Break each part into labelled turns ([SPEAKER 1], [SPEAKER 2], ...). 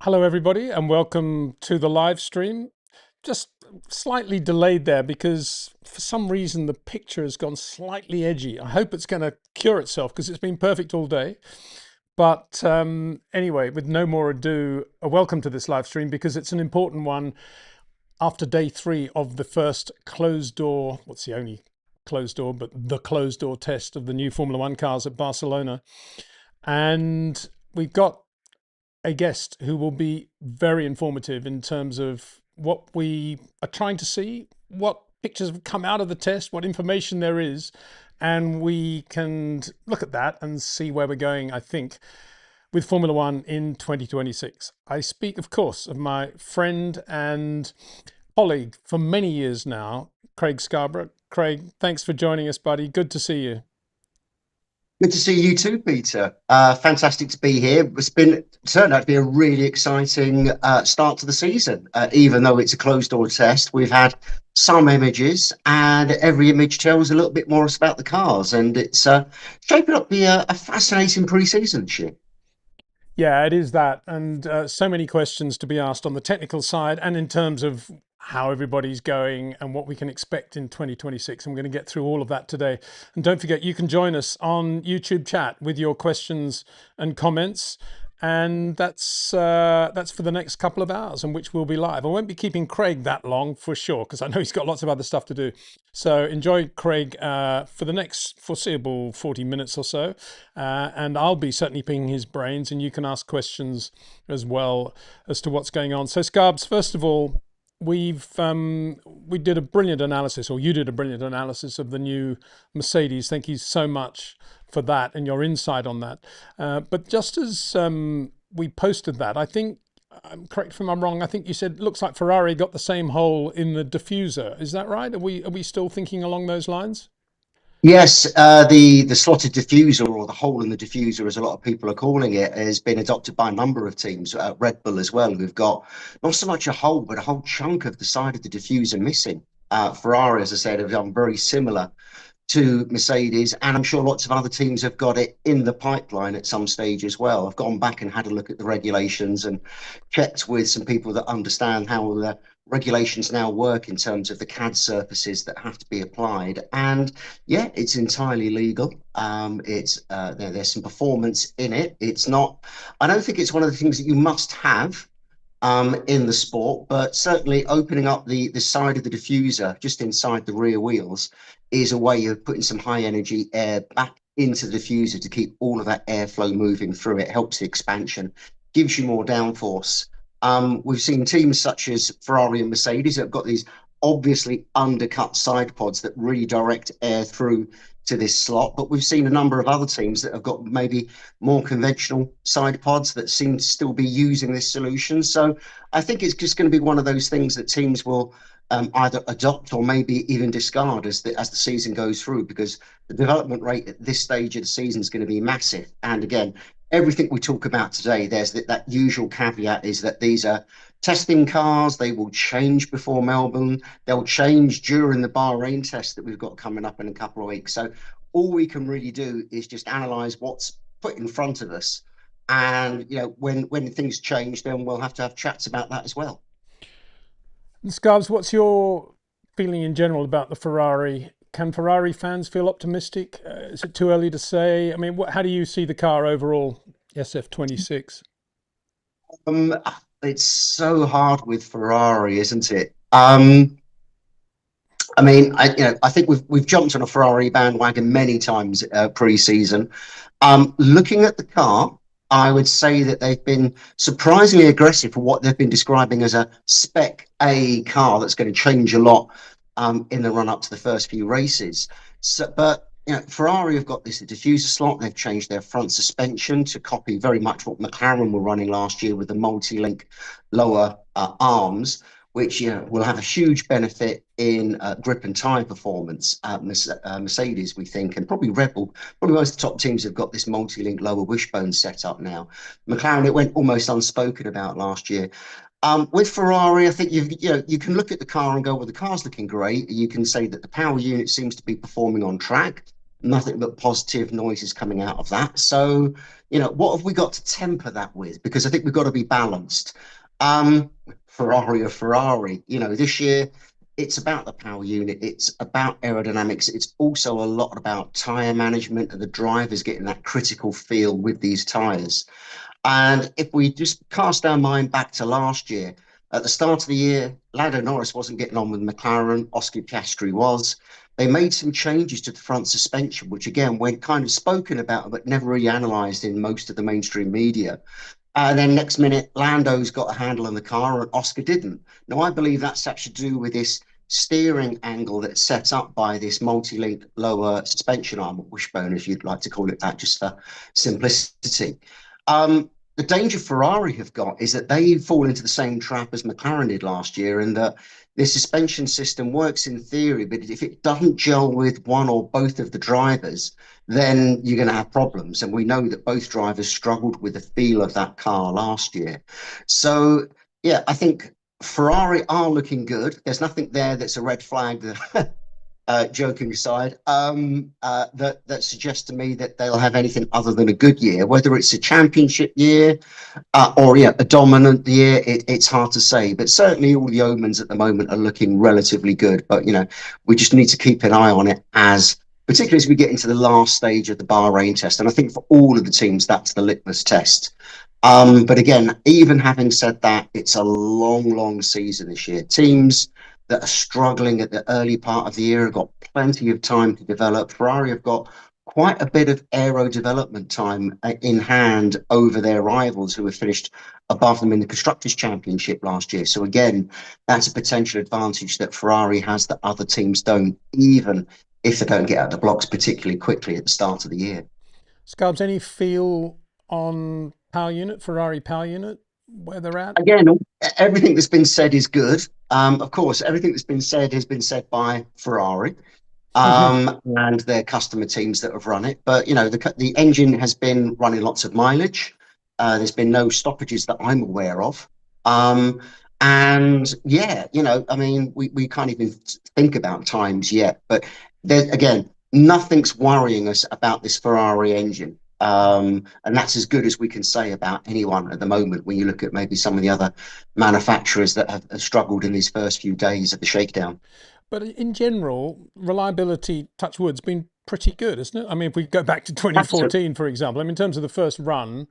[SPEAKER 1] Hello, everybody, and welcome to the live stream. Just slightly delayed there because for some reason the picture has gone slightly edgy. I hope it's going to cure itself because it's been perfect all day. But anyway, with no more ado, a welcome to this live stream because it's an important one after day 3 of the first closed door, what's the only closed door, but the closed door test of the new Formula One cars at Barcelona. And we've got a guest who will be very informative in terms of what we are trying to see, what pictures have come out of the test, what information there is, and we can look at that and see where we're going, I think, with Formula One in 2026. I speak, of course, of my friend and colleague for many years now, Craig Scarborough. Craig, thanks for joining us, buddy. Good to see you.
[SPEAKER 2] Good to see you too, Peter. Fantastic to be here. Turned out to be a really exciting start to the season. Even though it's a closed door test, we've had some images, and every image tells a little bit more about the cars, and it's shaping up to be a fascinating pre-season this year.
[SPEAKER 1] Yeah, it is that. And so many questions to be asked on the technical side and in terms of how everybody's going and what we can expect in 2026. I'm going to get through all of that today. And don't forget, you can join us on YouTube chat with your questions and comments. And that's for the next couple of hours, in which we'll be live. I won't be keeping Craig that long for sure, because I know he's got lots of other stuff to do. So enjoy Craig for the next foreseeable 40 minutes or so. And I'll be certainly picking his brains, and you can ask questions as well as to what's going on. So Scarbs, first of all, we did a brilliant analysis, or you did a brilliant analysis of the new Mercedes. Thank you so much for that and your insight on that. But just as we posted that, I think, correct me if I'm wrong, I think you said it looks like Ferrari got the same hole in the diffuser. Is that right? Are we still thinking along those lines?
[SPEAKER 2] Yes, the slotted diffuser, or the hole in the diffuser, as a lot of people are calling it, has been adopted by a number of teams. Red Bull as well. We've got not so much a hole, but a whole chunk of the side of the diffuser missing. Ferrari, as I said, have done very similar to Mercedes, and I'm sure lots of other teams have got it in the pipeline at some stage as well. I've gone back and had a look at the regulations and checked with some people that understand how the regulations now work in terms of the CAD surfaces that have to be applied. And yeah, it's entirely legal. There's some performance in it. It's not, I don't think it's one of the things that you must have in the sport, but certainly opening up the side of the diffuser just inside the rear wheels is a way of putting some high energy air back into the diffuser to keep all of that airflow moving through it. Helps the expansion, gives you more downforce. We've seen teams such as Ferrari and Mercedes that have got these obviously undercut side pods that redirect air through to this slot, but we've seen a number of other teams that have got maybe more conventional side pods that seem to still be using this solution. So I think it's just going to be one of those things that teams will either adopt or maybe even discard as the season goes through, because the development rate at this stage of the season is going to be massive. And again, everything we talk about today, there's that usual caveat is that these are testing cars. They will change before Melbourne. They'll change during the Bahrain test that we've got coming up in a couple of weeks. So all we can really do is just analyze what's put in front of us. And, you know, when things change, then we'll have to have chats about that as well.
[SPEAKER 1] Scarbs, what's your feeling in general about the Ferrari? Can Ferrari fans feel optimistic? Is it too early to say? I mean, how do you see the car overall, SF26?
[SPEAKER 2] Um, it's so hard with Ferrari, isn't it? I mean, I think we've jumped on a Ferrari bandwagon many times pre-season. Looking at the car, I would say that they've been surprisingly aggressive for what they've been describing as a Spec A car that's going to change a lot in the run up to the first few races. So, but Ferrari have got this diffuser slot. They've changed their front suspension to copy very much what McLaren were running last year with the multi-link lower arms, which will have a huge benefit in grip and tyre performance. Mercedes, we think, and probably Red Bull, probably most of the top teams have got this multi-link lower wishbone set up now. McLaren, it went almost unspoken about last year. With Ferrari, I think you can look at the car and go, well, the car's looking great. You can say that the power unit seems to be performing on track. nothing but positive noises coming out of that. So, what have we got to temper that with? Because I think we've got to be balanced. Um, Ferrari or Ferrari, this year it's about the power unit, it's about aerodynamics, it's also a lot about tyre management and the drivers getting that critical feel with these tyres. And if we just cast our mind back to last year, at the start of the year, Lando Norris wasn't getting on with McLaren, Oscar Piastri was. They made some changes to the front suspension, which again went kind of spoken about, but never really analysed in most of the mainstream media. And then next minute, Lando's got a handle on the car and Oscar didn't. Now, I believe that's actually to do with this steering angle that's set up by this multi-link lower suspension arm, or wishbone, if you'd like to call it that, just for simplicity. The danger Ferrari have got is that they fall into the same trap as McLaren did last year, and that the suspension system works in theory, but if it doesn't gel with one or both of the drivers, then you're going to have problems. And we know that both drivers struggled with the feel of that car last year. So, yeah, I think Ferrari are looking good. There's nothing there that's a red flag that joking aside, that suggests to me that they'll have anything other than a good year. Whether it's a championship year or a dominant year, it's hard to say. But certainly, all the omens at the moment are looking relatively good. But we just need to keep an eye on it particularly as we get into the last stage of the Bahrain test. And I think for all of the teams, that's the litmus test. But again, even having said that, it's a long, long season this year. Teams that are struggling at the early part of the year have got plenty of time to develop. Ferrari have got quite a bit of aero development time in hand over their rivals who have finished above them in the Constructors' Championship last year. So again, that's a potential advantage that Ferrari has that other teams don't, even if they don't get out of the blocks particularly quickly at the start of the year.
[SPEAKER 1] Scarbs, any feel on power unit, Ferrari power unit, where they're at?
[SPEAKER 2] Again, everything that's been said is good. Of course, everything that's been said has been said by Ferrari and their customer teams that have run it. But the engine has been running lots of mileage. There's been no stoppages that I'm aware of. And yeah, I mean, we can't even think about times yet. But there again, nothing's worrying us about this Ferrari engine. And that's as good as we can say about anyone at the moment when you look at maybe some of the other manufacturers that have struggled in these first few days of the shakedown.
[SPEAKER 1] But in general, reliability, touch wood's been pretty good, isn't it? I mean, if we go back to
[SPEAKER 2] Absolutely.
[SPEAKER 1] 2014, for example, I mean, in terms of the first run,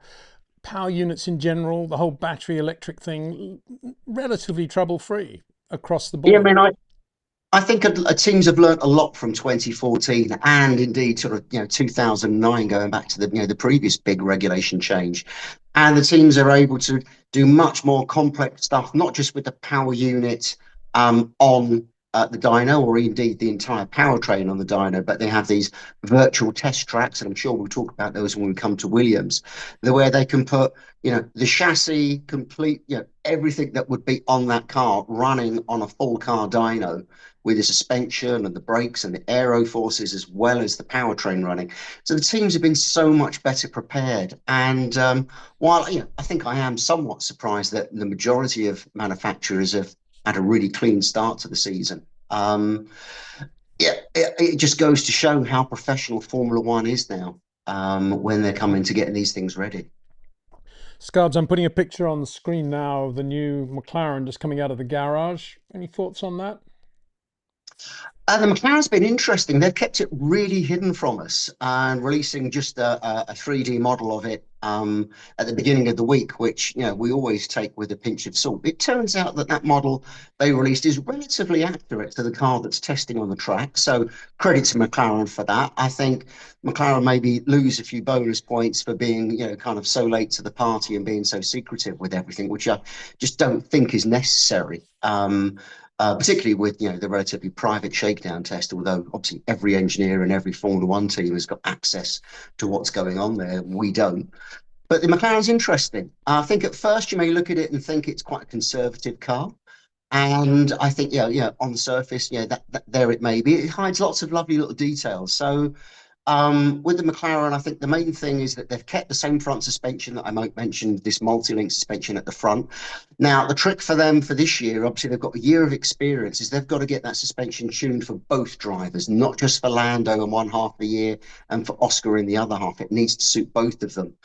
[SPEAKER 1] power units in general, the whole battery electric thing, relatively trouble-free across the
[SPEAKER 2] Yeah, I
[SPEAKER 1] board.
[SPEAKER 2] mean, I think teams have learnt a lot from 2014 and indeed sort of 2009 going back to the previous big regulation change, and the teams are able to do much more complex stuff, not just with the power unit on the dyno or indeed the entire powertrain on the dyno, but they have these virtual test tracks, and I'm sure we'll talk about those when we come to Williams, where they can put the chassis complete, everything that would be on that car running on a full car dyno with the suspension and the brakes and the aero forces as well as the powertrain running. So the teams have been so much better prepared. And while I think I am somewhat surprised that the majority of manufacturers have had a really clean start to the season. Yeah, it just goes to show how professional Formula One is now when they're coming to getting these things ready.
[SPEAKER 1] Scarbs, I'm putting a picture on the screen now of the new McLaren just coming out of the garage. Any thoughts on that?
[SPEAKER 2] The McLaren's been interesting. They've kept it really hidden from us and releasing just a 3D model of it at the beginning of the week, which we always take with a pinch of salt. It turns out that model they released is relatively accurate to the car that's testing on the track. So credit to McLaren for that. I think McLaren maybe lose a few bonus points for being kind of so late to the party and being so secretive with everything, which I just don't think is necessary. Particularly with the relatively private shakedown test, although obviously every engineer and every Formula One team has got access to what's going on there. We don't. But the McLaren's interesting. I think at first you may look at it and think it's quite a conservative car. And I think, on the surface, that there it may be. It hides lots of lovely little details. So With the McLaren, I think the main thing is that they've kept the same front suspension that I might mention, this multi-link suspension at the front. Now, the trick for them for this year, obviously they've got a year of experience, is they've got to get that suspension tuned for both drivers, not just for Lando in one half of the year and for Oscar in the other half. It needs to suit both of them.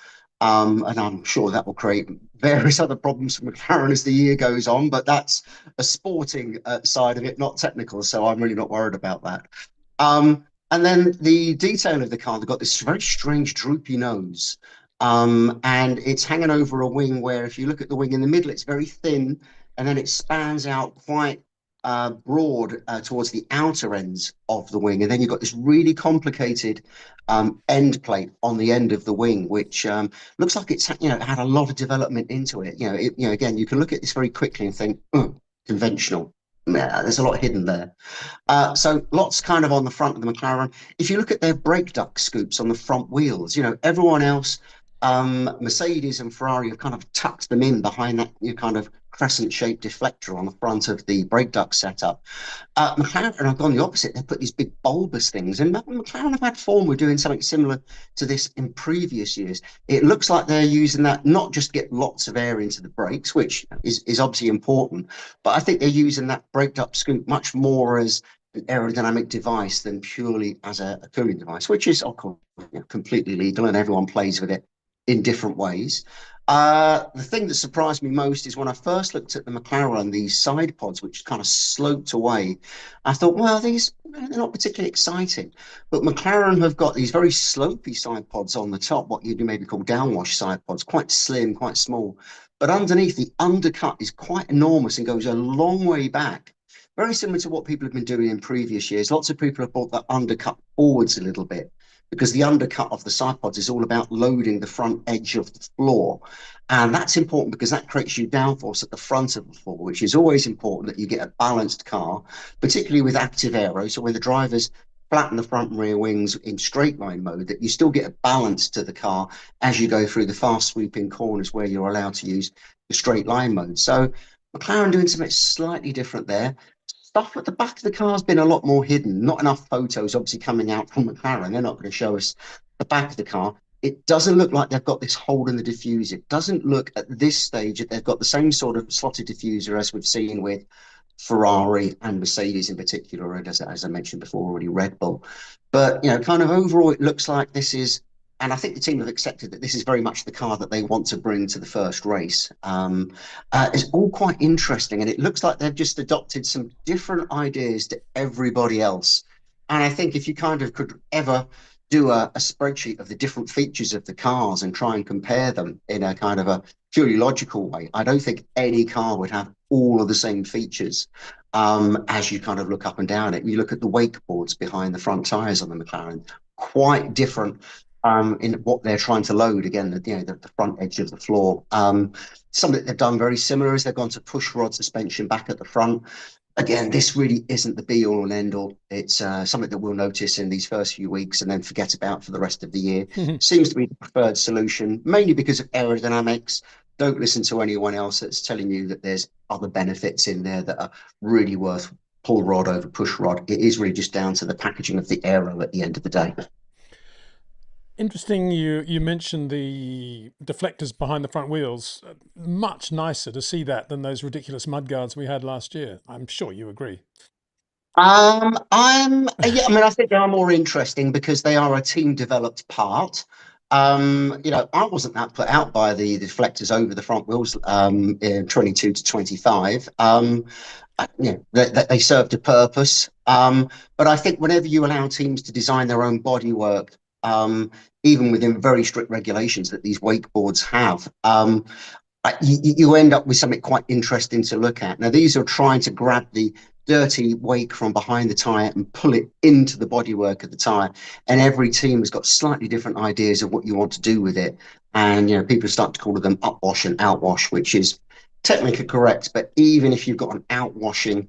[SPEAKER 2] And I'm sure that will create various other problems for McLaren as the year goes on, but that's a sporting side of it, not technical. So I'm really not worried about that. And then the detail of the car, they've got this very strange droopy nose. And it's hanging over a wing where if you look at the wing in the middle, it's very thin and then it spans out quite broad towards the outer ends of the wing. And then you've got this really complicated end plate on the end of the wing, which looks like it's had a lot of development into it. Again, you can look at this very quickly and think, conventional. Yeah, there's a lot hidden there. So lots kind of on the front of the McLaren. If you look at their brake duct scoops on the front wheels, everyone else, Mercedes and Ferrari have kind of tucked them in behind that kind of crescent-shaped deflector on the front of the brake duct setup. McLaren have gone the opposite. They've put these big bulbous things, and McLaren have had form with doing something similar to this in previous years. It looks like they're using that not just to get lots of air into the brakes, which is obviously important, but I think they're using that brake duct scoop much more as an aerodynamic device than purely as a cooling device, which is, of course, completely legal, and everyone plays with it in different ways. The thing that surprised me most is when I first looked at the McLaren, these side pods, which kind of sloped away. I thought, well, they're not particularly exciting. But McLaren have got these very slopey side pods on the top, what you'd maybe call downwash side pods, quite slim, quite small. But underneath, the undercut is quite enormous and goes a long way back. Very similar to what people have been doing in previous years. Lots of people have brought that undercut forwards a little bit, because the undercut of the side pods is all about loading the front edge of the floor. And that's important because that creates you downforce at the front of the floor, which is always important that you get a balanced car, particularly with active aero. So when the drivers flatten the front and rear wings in straight line mode, that you still get a balance to the car as you go through the fast sweeping corners where you're allowed to use the straight line mode. So McLaren doing something slightly different there. Stuff at the back of the car has been a lot more hidden. Not enough photos, obviously, coming out from McLaren. They're not going to show us the back of the car. It doesn't look like they've got this hole in the diffuser. It doesn't look at this stage that they've got the same sort of slotted diffuser as we've seen with Ferrari and Mercedes in particular, and as I mentioned before already, Red Bull. But, kind of overall, it looks like this is, and I think the team have accepted that this is very much the car that they want to bring to the first race. It's all quite interesting, and it looks like they've just adopted some different ideas to everybody else. And I think if you kind of could ever do a spreadsheet of the different features of the cars and try and compare them in a kind of a purely logical way, I don't think any car would have all of the same features as you kind of look up and down it. You look at the wake boards behind the front tyres on the McLaren, quite different in what they're trying to load. Again, the front edge of the floor. Something they've done very similar is they've gone to push rod suspension back at the front. Again, this really isn't the be all and end all. It's something that we'll notice in these first few weeks and then forget about for the rest of the year. Seems to be the preferred solution, mainly because of aerodynamics. Don't listen to anyone else that's telling you that there's other benefits in there that are really worth pull rod over push rod. It is really just down to the packaging of the aero at the end of the day.
[SPEAKER 1] Interesting. You mentioned the deflectors behind the front wheels. Much nicer to see that than those ridiculous mudguards we had last year. I'm sure you agree.
[SPEAKER 2] Yeah, I mean, I think they are more interesting because they are a team developed part. I wasn't that put out by the deflectors over the front wheels in 22 to 25. They served a purpose. But I think whenever you allow teams to design their own bodywork, even within very strict regulations that these wakeboards have, you end up with something quite interesting to look at. Now, these are trying to grab the dirty wake from behind the tyre and pull it into the bodywork of the tyre. And every team has got slightly different ideas of what you want to do with it. And, people start to call them upwash and outwash, which is technically correct. But even if you've got an outwashing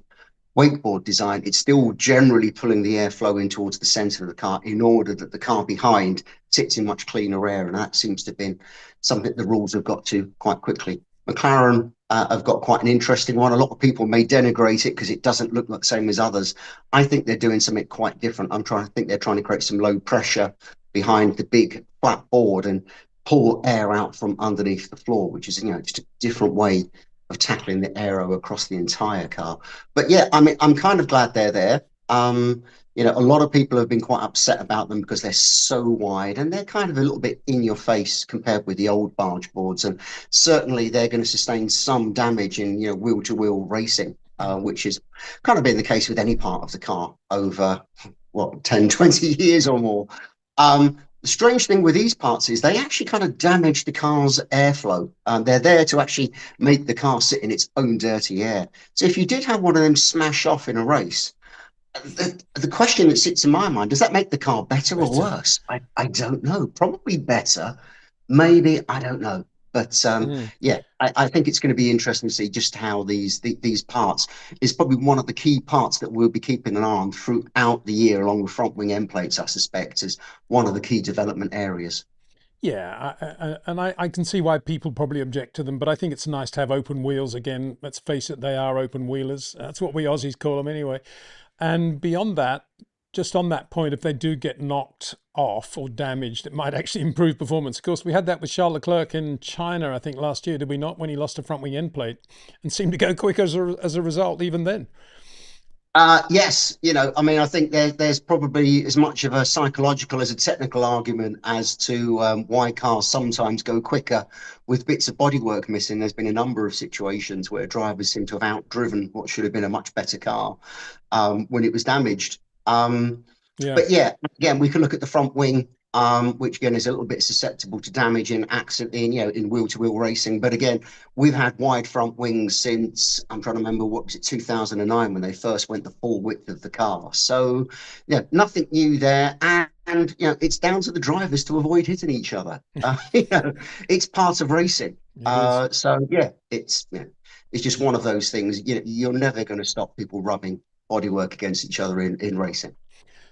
[SPEAKER 2] wakeboard design, it's still generally pulling the airflow in towards the center of the car in order that the car behind sits in much cleaner air. And that seems to have been something the rules have got to quite quickly. McLaren, have got quite an interesting one. A lot of people may denigrate it because it doesn't look like the same as others. I think they're doing something quite different. I think they're trying to create some low pressure behind the big flat board and pull air out from underneath the floor, which is, just a different way of tackling the aero across the entire car. But yeah, I mean, I'm kind of glad they're there. A lot of people have been quite upset about them because they're so wide and they're kind of a little bit in your face compared with the old barge boards. And certainly they're going to sustain some damage in, wheel to wheel racing, which is kind of been the case with any part of the car over, 10, 20 years or more. The strange thing with these parts is they actually kind of damage the car's airflow. They're there to actually make the car sit in its own dirty air. So if you did have one of them smash off in a race, the question that sits in my mind, does that make the car better or worse? I don't know. Probably better. Maybe, I don't know. But yeah, I think it's going to be interesting to see just how these parts is probably one of the key parts that we'll be keeping an eye on throughout the year, along with front wing end plates, I suspect, is one of the key development areas.
[SPEAKER 1] Yeah, I can see why people probably object to them, but I think it's nice to have open wheels again. Let's face it, they are open wheelers. That's what we Aussies call them anyway. And beyond that, just on that point, if they do get knocked off or damaged, it might actually improve performance. Of course, we had that with Charles Leclerc in China, I think last year, did we not? When he lost a front wing end plate and seemed to go quicker as a result, even then.
[SPEAKER 2] Yes, I mean, I think there's probably as much of a psychological as a technical argument as to why cars sometimes go quicker with bits of bodywork missing. There's been a number of situations where drivers seem to have outdriven what should have been a much better car when it was damaged.
[SPEAKER 1] Yeah.
[SPEAKER 2] But yeah, again, we can look at the front wing, which again is a little bit susceptible to damage in accident in wheel-to-wheel racing. But again, we've had wide front wings since I'm trying to remember what was it 2009 when they first went the full width of the car. So yeah, nothing new there. And it's down to the drivers to avoid hitting each other. It's part of racing.
[SPEAKER 1] It is.
[SPEAKER 2] So yeah, it's just one of those things. You're never going to stop people rubbing bodywork against each other in racing.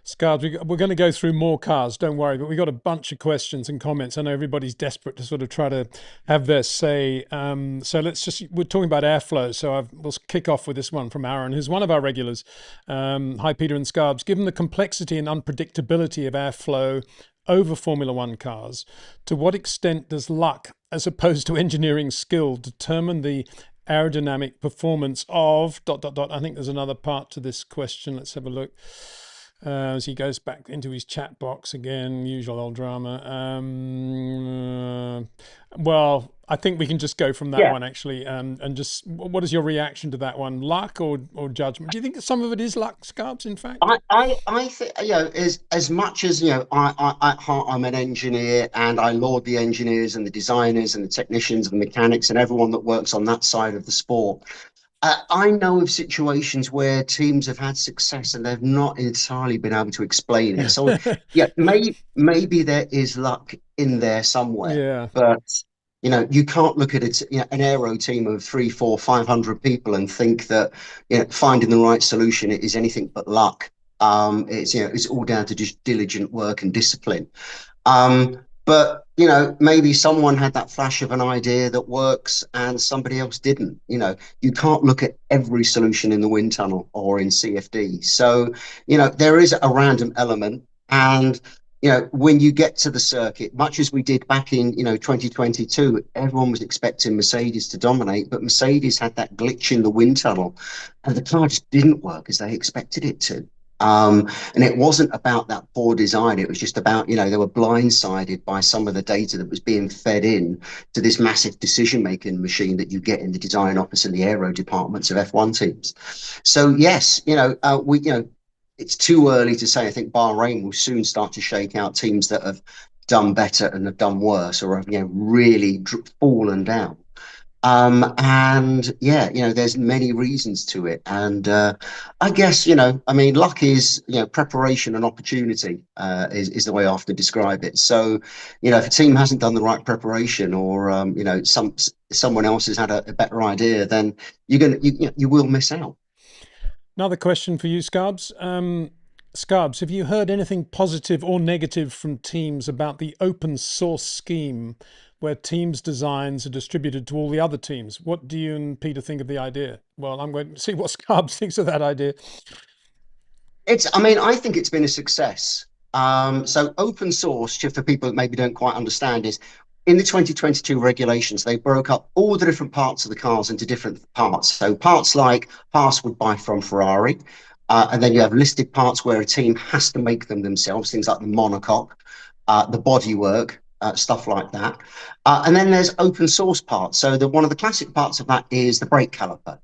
[SPEAKER 1] Scars, we're going to go through more cars, don't worry, but we got a bunch of questions and comments. I know everybody's desperate to sort of try to have their say. So we're talking about airflow. So we'll kick off with this one from Aaron, who's one of our regulars. Hi, Peter and Scarbs. Given the complexity and unpredictability of airflow over Formula One cars, to what extent does luck, as opposed to engineering skill, determine the aerodynamic performance of ... I think there's another part to this question. Let's have a look. As he goes back into his chat box again, usual old drama. Well, I think we can just go from that
[SPEAKER 2] Yeah.
[SPEAKER 1] one actually, and just what is your reaction to that one? Luck or judgment? Do you think that some of it is luck, Scarbs, in fact?
[SPEAKER 2] I think as much as at heart I'm an engineer and I laud the engineers and the designers and the technicians and the mechanics and everyone that works on that side of the sport. I know of situations where teams have had success and they've not entirely been able to explain it. So yeah, maybe there is luck in there somewhere,
[SPEAKER 1] Yeah.
[SPEAKER 2] but you can't look at it, an aero team of 300, 400, 500 people and think that finding the right solution is anything but luck. It's all down to just diligent work and discipline. But maybe someone had that flash of an idea that works and somebody else didn't. You can't look at every solution in the wind tunnel or in CFD. So, there is a random element. And, when you get to the circuit, much as we did back in, 2022, everyone was expecting Mercedes to dominate, but Mercedes had that glitch in the wind tunnel and the car just didn't work as they expected it to. And it wasn't about that poor design. It was just about, they were blindsided by some of the data that was being fed in to this massive decision-making machine that you get in the design office and the aero departments of F1 teams. So yes, it's too early to say. I think Bahrain will soon start to shake out teams that have done better and have done worse or have, really fallen down. And yeah, there's many reasons to it. And I guess, I mean, luck is, preparation and opportunity is the way I often describe it. So, if a team hasn't done the right preparation or, someone else has had a better idea, then you will miss out.
[SPEAKER 1] Another question for you, Scarbs. Scarbs, have you heard anything positive or negative from teams about the open source scheme where teams' designs are distributed to all the other teams? What do you and Peter think of the idea? Well, I'm going to see what Scarbs thinks of that idea.
[SPEAKER 2] I mean, I think it's been a success. So open source, just for people that maybe don't quite understand, is in the 2022 regulations, they broke up all the different parts of the cars into different parts. So parts like Haas would buy from Ferrari, and then you have listed parts where a team has to make them themselves, things like the monocoque, the bodywork, stuff like that. And then there's open source parts. So one of the classic parts of that is the brake caliper.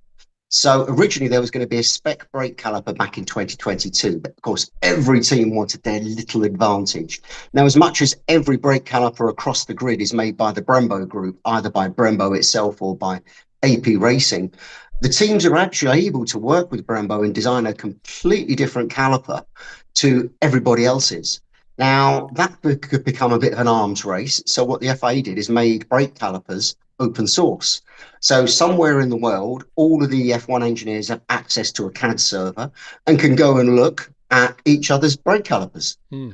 [SPEAKER 2] So originally there was going to be a spec brake caliper back in 2022, but of course every team wanted their little advantage. Now, as much as every brake caliper across the grid is made by the Brembo group, either by Brembo itself or by AP Racing, the teams are actually able to work with Brembo and design a completely different caliper to everybody else's. Now, that could become a bit of an arms race. So what the FIA did is made brake calipers open source. So somewhere in the world, all of the F1 engineers have access to a CAD server and can go and look at each other's brake calipers,
[SPEAKER 1] Hmm.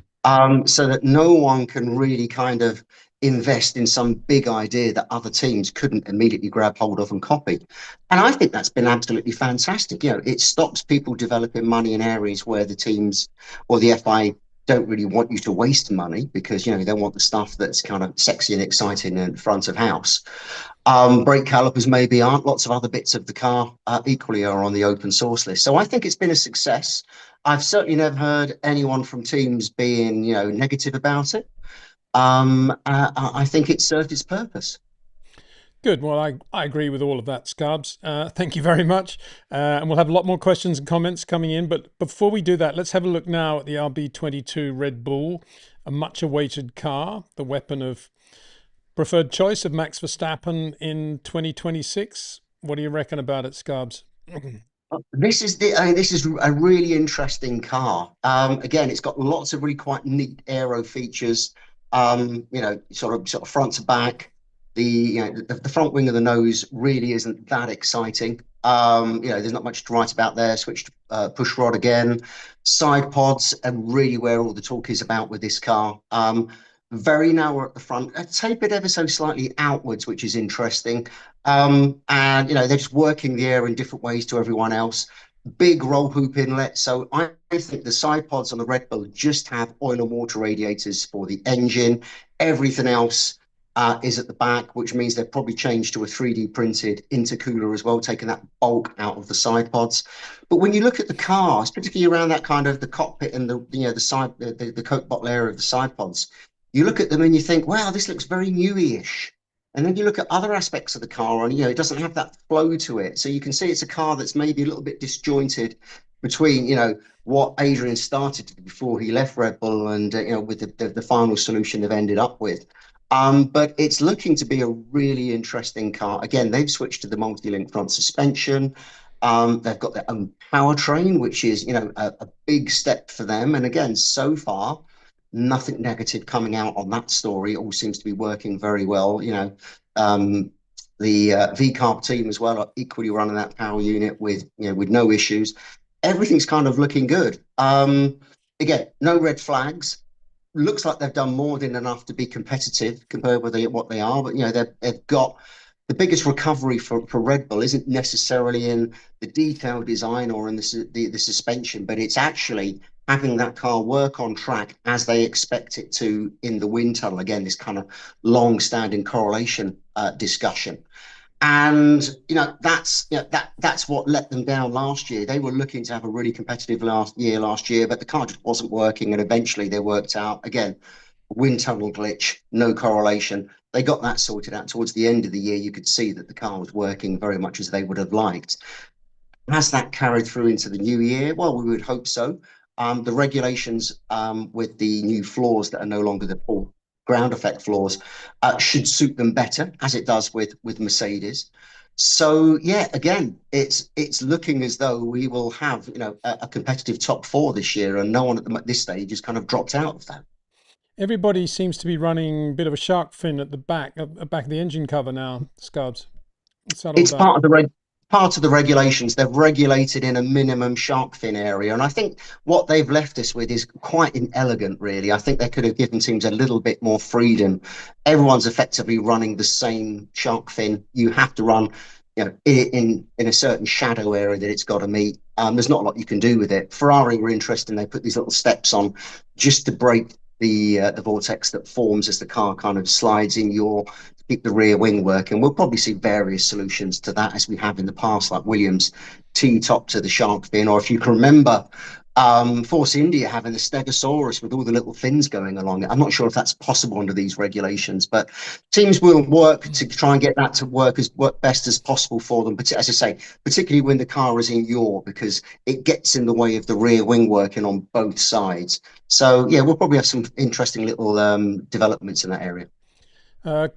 [SPEAKER 2] so that no one can really kind of invest in some big idea that other teams couldn't immediately grab hold of and copy. And I think that's been absolutely fantastic. It stops people developing money in areas where the teams or the FIA don't really want you to waste money because they want the stuff that's kind of sexy and exciting in front of house. Brake calipers maybe aren't. Lots of other bits of the car equally are on the open source list. So I think it's been a success. I've certainly never heard anyone from teams being, negative about it. I think it served its purpose.
[SPEAKER 1] Good. Well, I agree with all of that, Scarbs. Thank you very much. And we'll have a lot more questions and comments coming in. But before we do that, let's have a look now at the RB22 Red Bull, a much awaited car, the weapon of preferred choice of Max Verstappen in 2026. What do you reckon about it, Scarbs?
[SPEAKER 2] This is a really interesting car. Again, it's got lots of really quite neat aero features. Sort of front to back. The front wing of the nose really isn't that exciting. There's not much to write about there. Switched push rod again. Side pods are really where all the talk is about with this car. Very narrow at the front, tapered ever so slightly outwards, which is interesting. And they're just working the air in different ways to everyone else. Big roll hoop inlet. So I think the side pods on the Red Bull just have oil and water radiators for the engine. Everything else is at the back, which means they've probably changed to a 3D printed intercooler as well, taking that bulk out of the side pods. But when you look at the cars, particularly around that kind of the cockpit and the side the Coke bottle area of the side pods, you look at them and you think, wow, this looks very newish. And then you look at other aspects of the car and, it doesn't have that flow to it. So you can see it's a car that's maybe a little bit disjointed between, what Adrian started before he left Red Bull and, with the final solution they've ended up with. But it's looking to be a really interesting car. Again, they've switched to the multi-link front suspension. They've got their own powertrain, which is, a big step for them. And again, so far, nothing negative coming out on that story. It all seems to be working very well. The VCARB team as well are equally running that power unit with no issues. Everything's kind of looking good. Again, no red flags. Looks like they've done more than enough to be competitive compared with what they are. But they've got the biggest recovery for Red Bull isn't necessarily in the detailed design or in the suspension, but it's actually having that car work on track as they expect it to in the wind tunnel. Again, this kind of long-standing correlation discussion. And that's what let them down last year. They were looking to have a really competitive last year, but the car just wasn't working. And eventually they worked out again, wind tunnel glitch, no correlation. They got that sorted out towards the end of the year. You could see that the car was working very much as they would have liked. Has that carried through into the new year? Well, we would hope so. The regulations with the new floors that are no longer the full ground effect floors should suit them better, as it does with Mercedes. So yeah, again, it's looking as though we will have a competitive top four this year, and no one at this stage has kind of dropped out of that.
[SPEAKER 1] Everybody seems to be running a bit of a shark fin at the back of the engine cover now, Scarbs. What's that all
[SPEAKER 2] It's
[SPEAKER 1] about?
[SPEAKER 2] part of the part of the regulations. They've regulated in a minimum shark fin area. And I think what they've left us with is quite inelegant, really. I think they could have given teams a little bit more freedom. Everyone's effectively running the same shark fin. You have to run, in a certain shadow area that it's got to meet. There's not a lot you can do with it. Ferrari were interesting. They put these little steps on just to break the vortex that forms as the car kind of slides in your to keep the rear wing working. We'll probably see various solutions to that as we have in the past, like Williams T-top to the shark fin, or if you can remember Force India having the Stegosaurus with all the little fins going along it. I'm not sure if that's possible under these regulations, but teams will work to try and get that to work best as possible for them. But as I say, particularly when the car is in yaw, because it gets in the way of the rear wing working on both sides. So yeah, we'll probably have some interesting little developments in that area.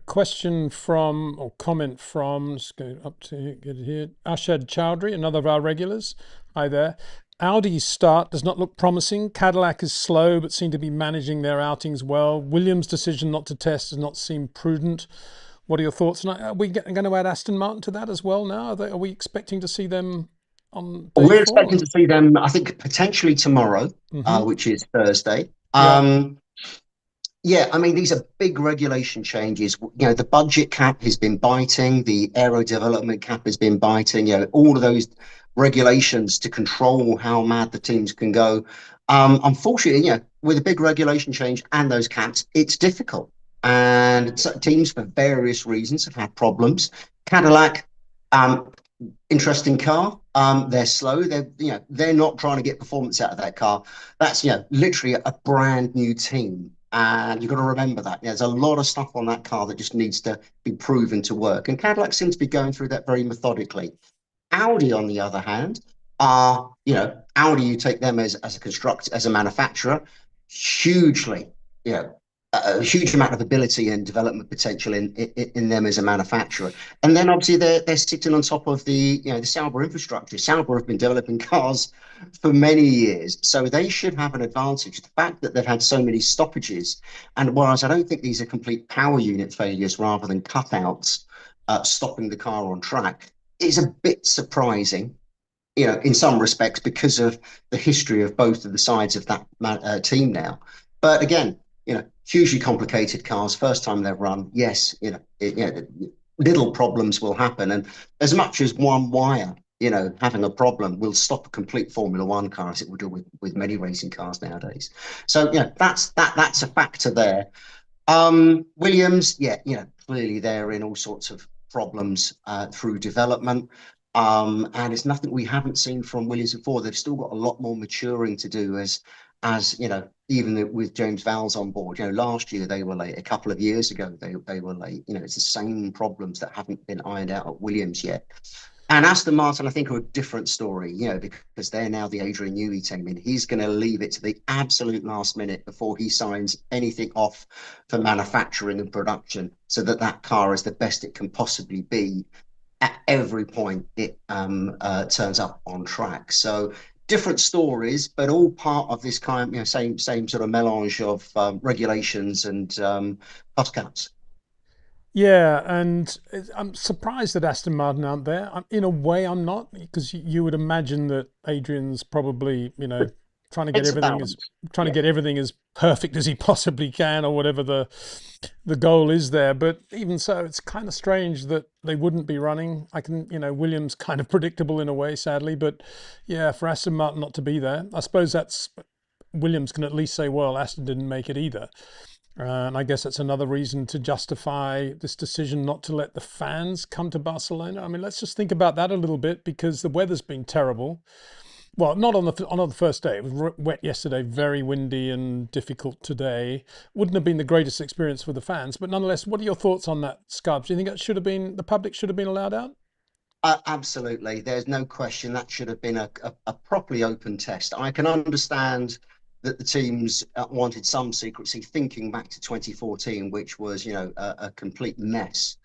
[SPEAKER 1] Question from, or comment from, let's go up to get it here. Ashad Chowdhury, another of our regulars. Hi there. Audi's start does not look promising. Cadillac is slow, but seem to be managing their outings well. Williams' decision not to test does not seem prudent. What are your thoughts? And are we going to add Aston Martin to that as well now? Are we expecting to see them on day
[SPEAKER 2] We're
[SPEAKER 1] 4?
[SPEAKER 2] expecting to see them, I think, potentially tomorrow, which is Thursday.
[SPEAKER 1] Yeah.
[SPEAKER 2] Yeah, I mean, these are big regulation changes. The budget cap has been biting, the aero development cap has been biting, all of those regulations to control how mad the teams can go. Unfortunately, with a big regulation change and those caps, it's difficult. And teams, for various reasons, have had problems. Cadillac, interesting car. They're slow. They're not trying to get performance out of that car. That's literally a brand new team. And you've got to remember that there's a lot of stuff on that car that just needs to be proven to work. And Cadillac seems to be going through that very methodically. Audi, on the other hand, Audi, you take them as a constructor, as a manufacturer, hugely, a huge amount of ability and development potential in them as a manufacturer. And then obviously they're sitting on top of the Scarborough infrastructure. Scarborough have been developing cars for many years, so they should have an advantage. The fact that they've had so many stoppages, and whereas I don't think these are complete power unit failures rather than cutouts stopping the car on track, is a bit surprising, in some respects, because of the history of both of the sides of that team now. But again, hugely complicated cars, first time they've run. Yes, little problems will happen. And as much as one wire, having a problem will stop a complete Formula One car, as it will do with many racing cars nowadays. So, that's a factor there. Williams, clearly they're in all sorts of problems through development. And it's nothing we haven't seen from Williams before. They've still got a lot more maturing to do as even with James Vowles on board. Last year they were late. A couple of years ago they were late. It's the same problems that haven't been ironed out at Williams yet. And Aston Martin, I think, are a different story, because they're now the Adrian Newey team, and he's going to leave it to the absolute last minute before he signs anything off for manufacturing and production, so that car is the best it can possibly be at every point it turns up on track. So different stories, but all part of this kind of same sort of melange of regulations and cost caps.
[SPEAKER 1] Yeah, and I'm surprised that Aston Martin aren't there. In a way, I'm not, because you would imagine that Adrian's probably, trying to get
[SPEAKER 2] It's a
[SPEAKER 1] everything as
[SPEAKER 2] balance.
[SPEAKER 1] trying to
[SPEAKER 2] Yeah.
[SPEAKER 1] get everything as perfect as he possibly can, or whatever the goal is there. But even so, it's kind of strange that they wouldn't be running. Williams kind of predictable in a way, sadly, but yeah, for Aston Martin not to be there, I suppose that's Williams can at least say, well, Aston didn't make it either. And I guess that's another reason to justify this decision not to let the fans come to Barcelona. I mean, let's just think about that a little bit, because the weather's been terrible. Well, not on the first day. It was wet yesterday, very windy and difficult today. Wouldn't have been the greatest experience for the fans, but nonetheless, what are your thoughts on that, Scarbs? Do you think the public should have been allowed out?
[SPEAKER 2] Absolutely. There's no question that should have been a properly open test. I can understand that the teams wanted some secrecy, thinking back to 2014, which was, a complete mess.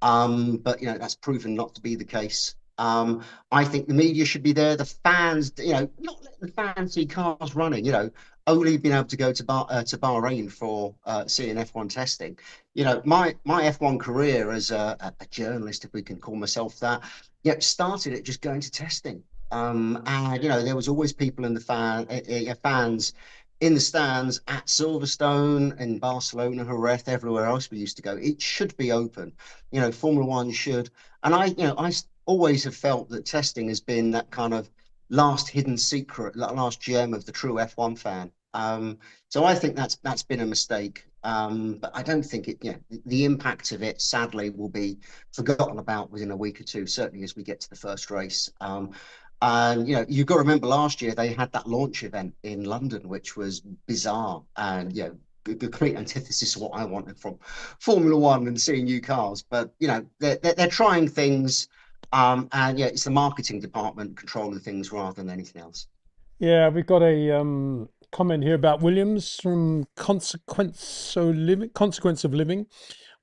[SPEAKER 2] But that's proven not to be the case. I think the media should be there. The fans, not let the fans see cars running. Only being able to go to Bahrain for seeing F1 testing. My F1 career as a journalist, if we can call myself that, started it just going to testing. And there was always people in the fans in the stands at Silverstone in Barcelona, Jerez, everywhere else we used to go. It should be open. Formula One should. And I always have felt that testing has been that kind of last hidden secret, that last gem of the true F1 fan. So I think that's been a mistake. But I don't think the impact of it, sadly, will be forgotten about within a week or two, certainly as we get to the first race. And you've got to remember last year they had that launch event in London, which was bizarre and the complete antithesis of what I wanted from Formula One and seeing new cars. But they're trying things, and it's the marketing department controlling things rather than anything else.
[SPEAKER 1] Yeah, we've got a comment here about Williams from Consequence of Living.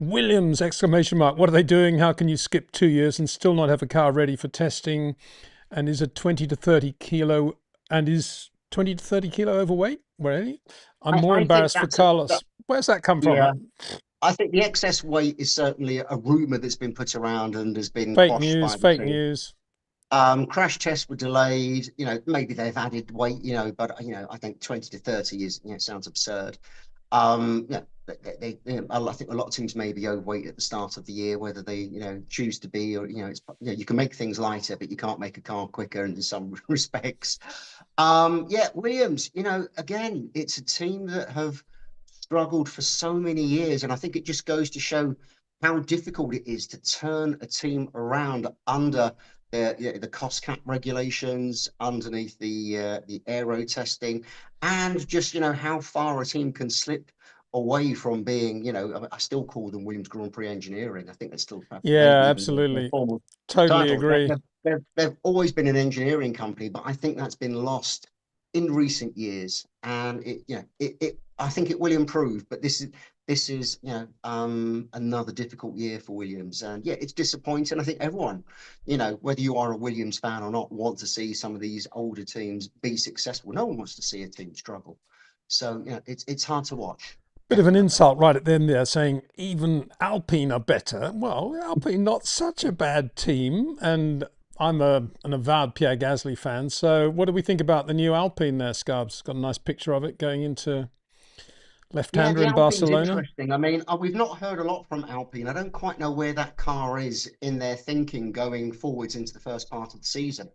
[SPEAKER 1] Williams! Exclamation mark. What are they doing? How can you skip 2 years and still not have a car ready for testing? And is it 20 to 30 kilo? And is 20 to 30 kilo overweight? Really? I'm more
[SPEAKER 2] I think
[SPEAKER 1] embarrassed for
[SPEAKER 2] that's
[SPEAKER 1] Carlos. Where's that come from?
[SPEAKER 2] yeah. I think the excess weight is certainly a rumor that's been put around and has been
[SPEAKER 1] Fake
[SPEAKER 2] quashed
[SPEAKER 1] news,
[SPEAKER 2] by the
[SPEAKER 1] fake
[SPEAKER 2] team.
[SPEAKER 1] news.
[SPEAKER 2] Crash tests were delayed. Maybe they've added weight. But I think 20 to 30 is sounds absurd. Yeah, I think a lot of teams may be overweight at the start of the year, whether they choose to be or you can make things lighter, but you can't make a car quicker in some respects. Williams. Again, it's a team that have struggled for so many years, and I think it just goes to show how difficult it is to turn a team around under the cost cap regulations, underneath the aero testing, and just how far a team can slip away from being, I still call them Williams Grand Prix Engineering. I think that's still maybe
[SPEAKER 1] Yeah,
[SPEAKER 2] even their
[SPEAKER 1] absolutely.
[SPEAKER 2] formal
[SPEAKER 1] Totally
[SPEAKER 2] title.
[SPEAKER 1] agree.
[SPEAKER 2] They've always been an engineering company, but I think that's been lost in recent years. And I think it will improve, but this is another difficult year for Williams. And it's disappointing. I think everyone, whether you are a Williams fan or not, want to see some of these older teams be successful. No one wants to see a team struggle. So it's hard to watch.
[SPEAKER 1] Bit of an
[SPEAKER 2] Definitely.
[SPEAKER 1] insult right at the end there, saying even Alpine are better. Well, Alpine not such a bad team, and I'm an avowed Pierre Gasly fan. So, what do we think about the new Alpine there, Scarbs? Got a nice picture of it going into
[SPEAKER 2] Yeah,
[SPEAKER 1] left-hander
[SPEAKER 2] the
[SPEAKER 1] in
[SPEAKER 2] Alpine's
[SPEAKER 1] Barcelona.
[SPEAKER 2] interesting. I mean, we've not heard a lot from Alpine. I don't quite know where that car is in their thinking going forwards into the first part of the season.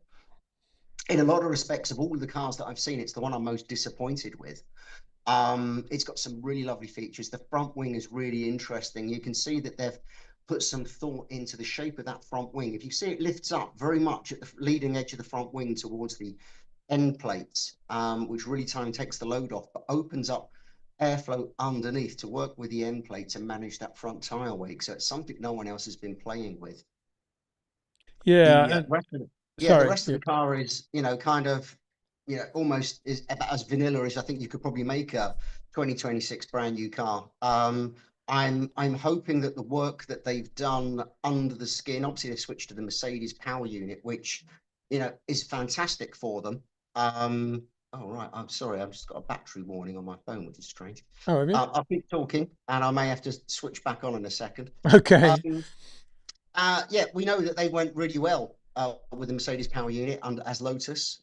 [SPEAKER 2] In a lot of respects, of all of the cars that I've seen, it's the one I'm most disappointed with. It's got some really lovely features. The front wing is really interesting. You can see that they've put some thought into the shape of that front wing. If you see, it lifts up very much at the leading edge of the front wing towards the end plates, which really takes the load off, but opens up airflow underneath to work with the end plate to manage that front tire wake. So it's something no one else has been playing with.
[SPEAKER 1] Yeah,
[SPEAKER 2] The
[SPEAKER 1] and
[SPEAKER 2] rest of the
[SPEAKER 1] sorry.
[SPEAKER 2] rest of the car is kind of almost is about as vanilla as I think you could probably make a 2026 brand new car. I'm hoping that the work that they've done under the skin, obviously they switched to the Mercedes power unit, which is fantastic for them. Oh right, I'm sorry, I've just got a battery warning on my phone, which is strange.
[SPEAKER 1] Oh, have you?
[SPEAKER 2] I'll keep talking, and I may have to switch back on in a second.
[SPEAKER 1] Okay.
[SPEAKER 2] Um, we know that they went really well with the Mercedes power unit under as Lotus.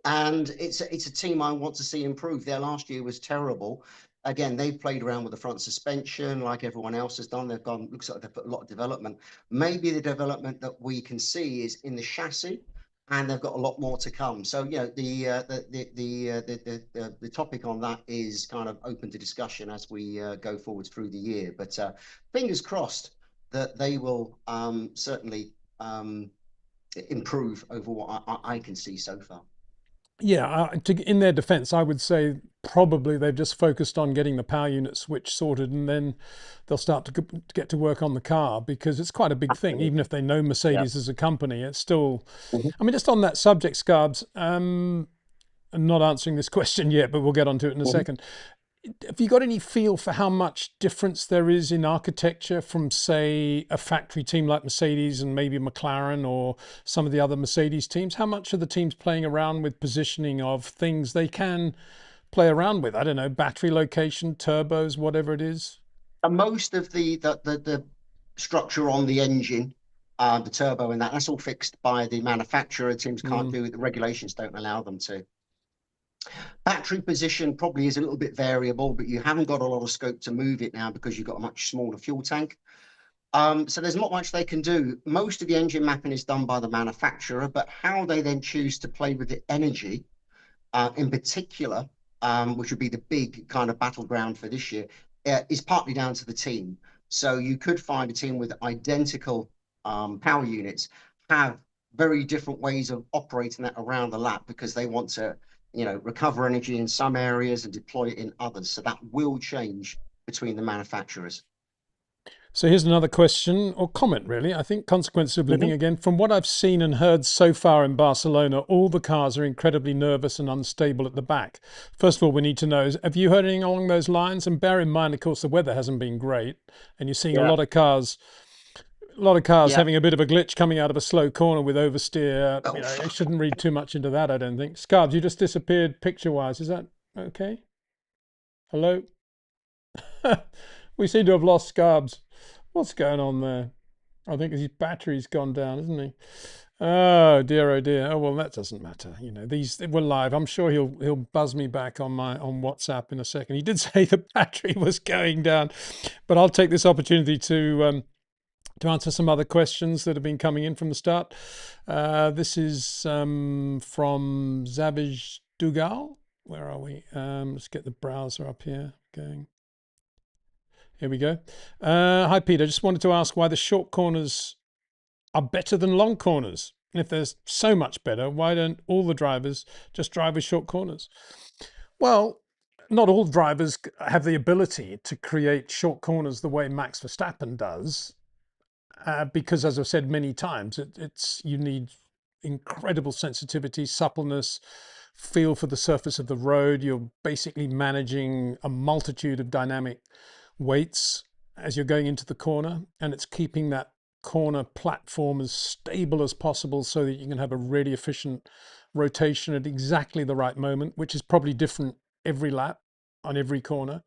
[SPEAKER 2] And it's a team I want to see improve. Their last year was terrible. Again, they've played around with the front suspension like everyone else has done. Looks like they've put a lot of development. Maybe the development that we can see is in the chassis, and they've got a lot more to come. So the topic on that is kind of open to discussion as we go forward through the year. But fingers crossed that they will certainly improve over what I can see so far.
[SPEAKER 1] Yeah, in their defense, I would say probably they've just focused on getting the power unit switch sorted, and then they'll start to get to work on the car, because it's quite a big thing. Even
[SPEAKER 2] Absolutely.
[SPEAKER 1] if they know
[SPEAKER 2] Yeah.
[SPEAKER 1] Mercedes as a company, it's still.
[SPEAKER 2] Mhm.
[SPEAKER 1] I mean, just on that subject, Scarbs. I'm not answering this question yet, but we'll get onto it in a
[SPEAKER 2] Mhm.
[SPEAKER 1] second. Have you got any feel for how much difference there is in architecture from, say, a factory team like Mercedes and maybe McLaren or some of the other Mercedes teams? How much are the teams playing around with positioning of things they can play around with? I don't know, battery location, turbos, whatever it is.
[SPEAKER 2] And most of the structure on the engine the turbo and that's all fixed by the manufacturer. Teams can't
[SPEAKER 1] Mm.
[SPEAKER 2] do it. The regulations don't allow them to. Battery position probably is a little bit variable, but you haven't got a lot of scope to move it now because you've got a much smaller fuel tank. So there's not much they can do. Most of the engine mapping is done by the manufacturer, but how they then choose to play with the energy, in particular, which would be the big kind of battleground for this year, is partly down to the team. So you could find a team with identical power units have very different ways of operating that around the lap because they want to, recover energy in some areas and deploy it in others. So that will change between the manufacturers.
[SPEAKER 1] So here's another question or comment, really. I think consequences of living
[SPEAKER 2] Mhm.
[SPEAKER 1] again. From what I've seen and heard so far in Barcelona, all the cars are incredibly nervous and unstable at the back. First of all, we need to know, have you heard anything along those lines? And bear in mind, of course, the weather hasn't been great, and you're seeing
[SPEAKER 2] Yeah,
[SPEAKER 1] a lot of cars
[SPEAKER 2] yeah.
[SPEAKER 1] having a bit of a glitch coming out of a slow corner with oversteer.
[SPEAKER 2] Oh,
[SPEAKER 1] I shouldn't read too much into that, I don't think. Scarbs, you just disappeared picture-wise. Is that okay? Hello? We seem to have lost Scarbs. What's going on there? I think his battery's gone down, isn't he? Oh dear, oh dear. Oh well, that doesn't matter. These we're live. I'm sure he'll buzz me back on WhatsApp in a second. He did say the battery was going down, but I'll take this opportunity to answer some other questions that have been coming in from the start. This is from Zabish Dugal. Where are we? Let's get the browser up here going. Here we go. Hi, Peter. Just wanted to ask why the short corners are better than long corners. And if they're so much better, why don't all the drivers just drive with short corners? Well, not all drivers have the ability to create short corners the way Max Verstappen does, because, as I've said many times, you need incredible sensitivity, suppleness, feel for the surface of the road. You're basically managing a multitude of dynamic weights as you're going into the corner, and it's keeping that corner platform as stable as possible so that you can have a really efficient rotation at exactly the right moment, which is probably different every lap on every corner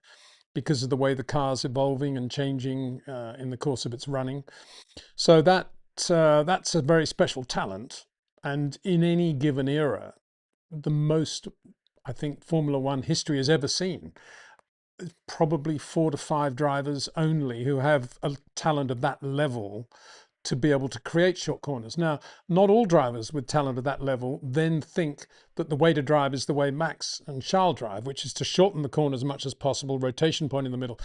[SPEAKER 1] because of the way the car's evolving and changing in the course of its running. So that's a very special talent, and in any given era, the most I think Formula One history has ever seen, probably 4 to 5 drivers only who have a talent of that level to be able to create short corners. Now, not all drivers with talent at that level then think that the way to drive is the way Max and Charles drive, which is to shorten the corner as much as possible, rotation point in the middle.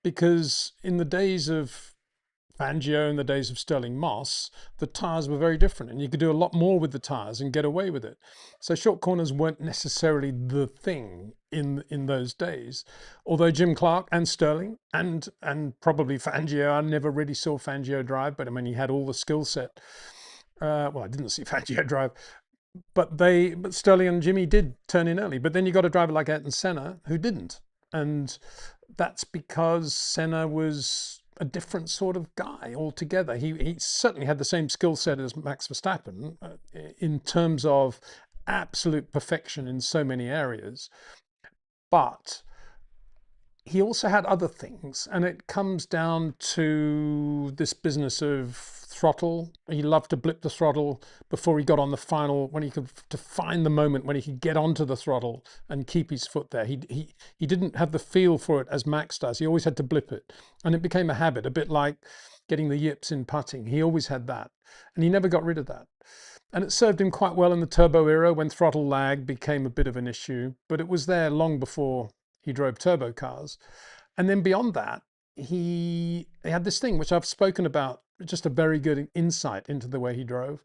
[SPEAKER 1] Because in the days of Fangio, in the days of Sterling Moss, the tyres were very different and you could do a lot more with the tyres and get away with it. So short corners weren't necessarily the thing in those days. Although Jim Clark and Sterling and probably Fangio, I never really saw Fangio drive, but I mean, he had all the skill set. Well, I didn't see Fangio drive, but Sterling and Jimmy did turn in early. But then you got a driver like Ayrton Senna who didn't. And that's because Senna was a different sort of guy altogether. He certainly had the same skill set as Max Verstappen in terms of absolute perfection in so many areas, but he also had other things, and it comes down to this business of throttle. He loved to blip the throttle before he got on the final, when he could, to find the moment when he could get onto the throttle and keep his foot there. He didn't have the feel for it as Max does. He always had to blip it, and it became a habit, a bit like getting the yips in putting. He always had that, and he never got rid of that. And it served him quite well in the turbo era when throttle lag became a bit of an issue, but it was there long before he drove turbo cars. And then beyond that, he had this thing which I've spoken about, just a very good insight into the way he drove.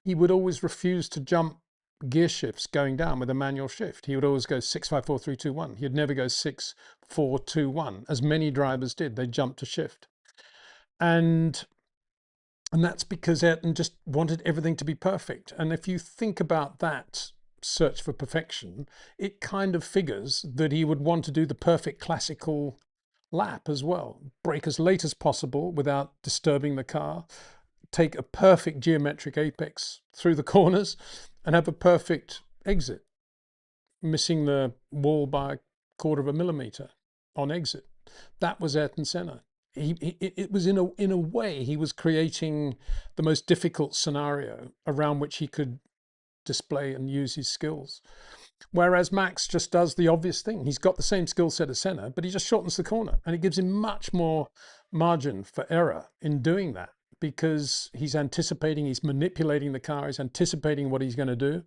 [SPEAKER 1] He would always refuse to jump gear shifts going down with a manual shift. He would always go 6, 5, 4, 3, 2, 1. He'd never go 6, 4, 2, 1, as many drivers did. They jumped to shift. And that's because Ayrton just wanted everything to be perfect. And if you think about that search for perfection, it kind of figures that he would want to do the perfect classical lap as well. Brake as late as possible without disturbing the car, take a perfect geometric apex through the corners, and have a perfect exit, missing the wall by 1/4 of a millimeter on exit. That was Ayrton Senna. it was in a way he was creating the most difficult scenario around which he could display and use his skills. Whereas Max just does the obvious thing. He's got the same skill set as Senna, but he just shortens the corner, and it gives him much more margin for error in doing that, because he's anticipating, he's manipulating the car, he's anticipating what he's going to do,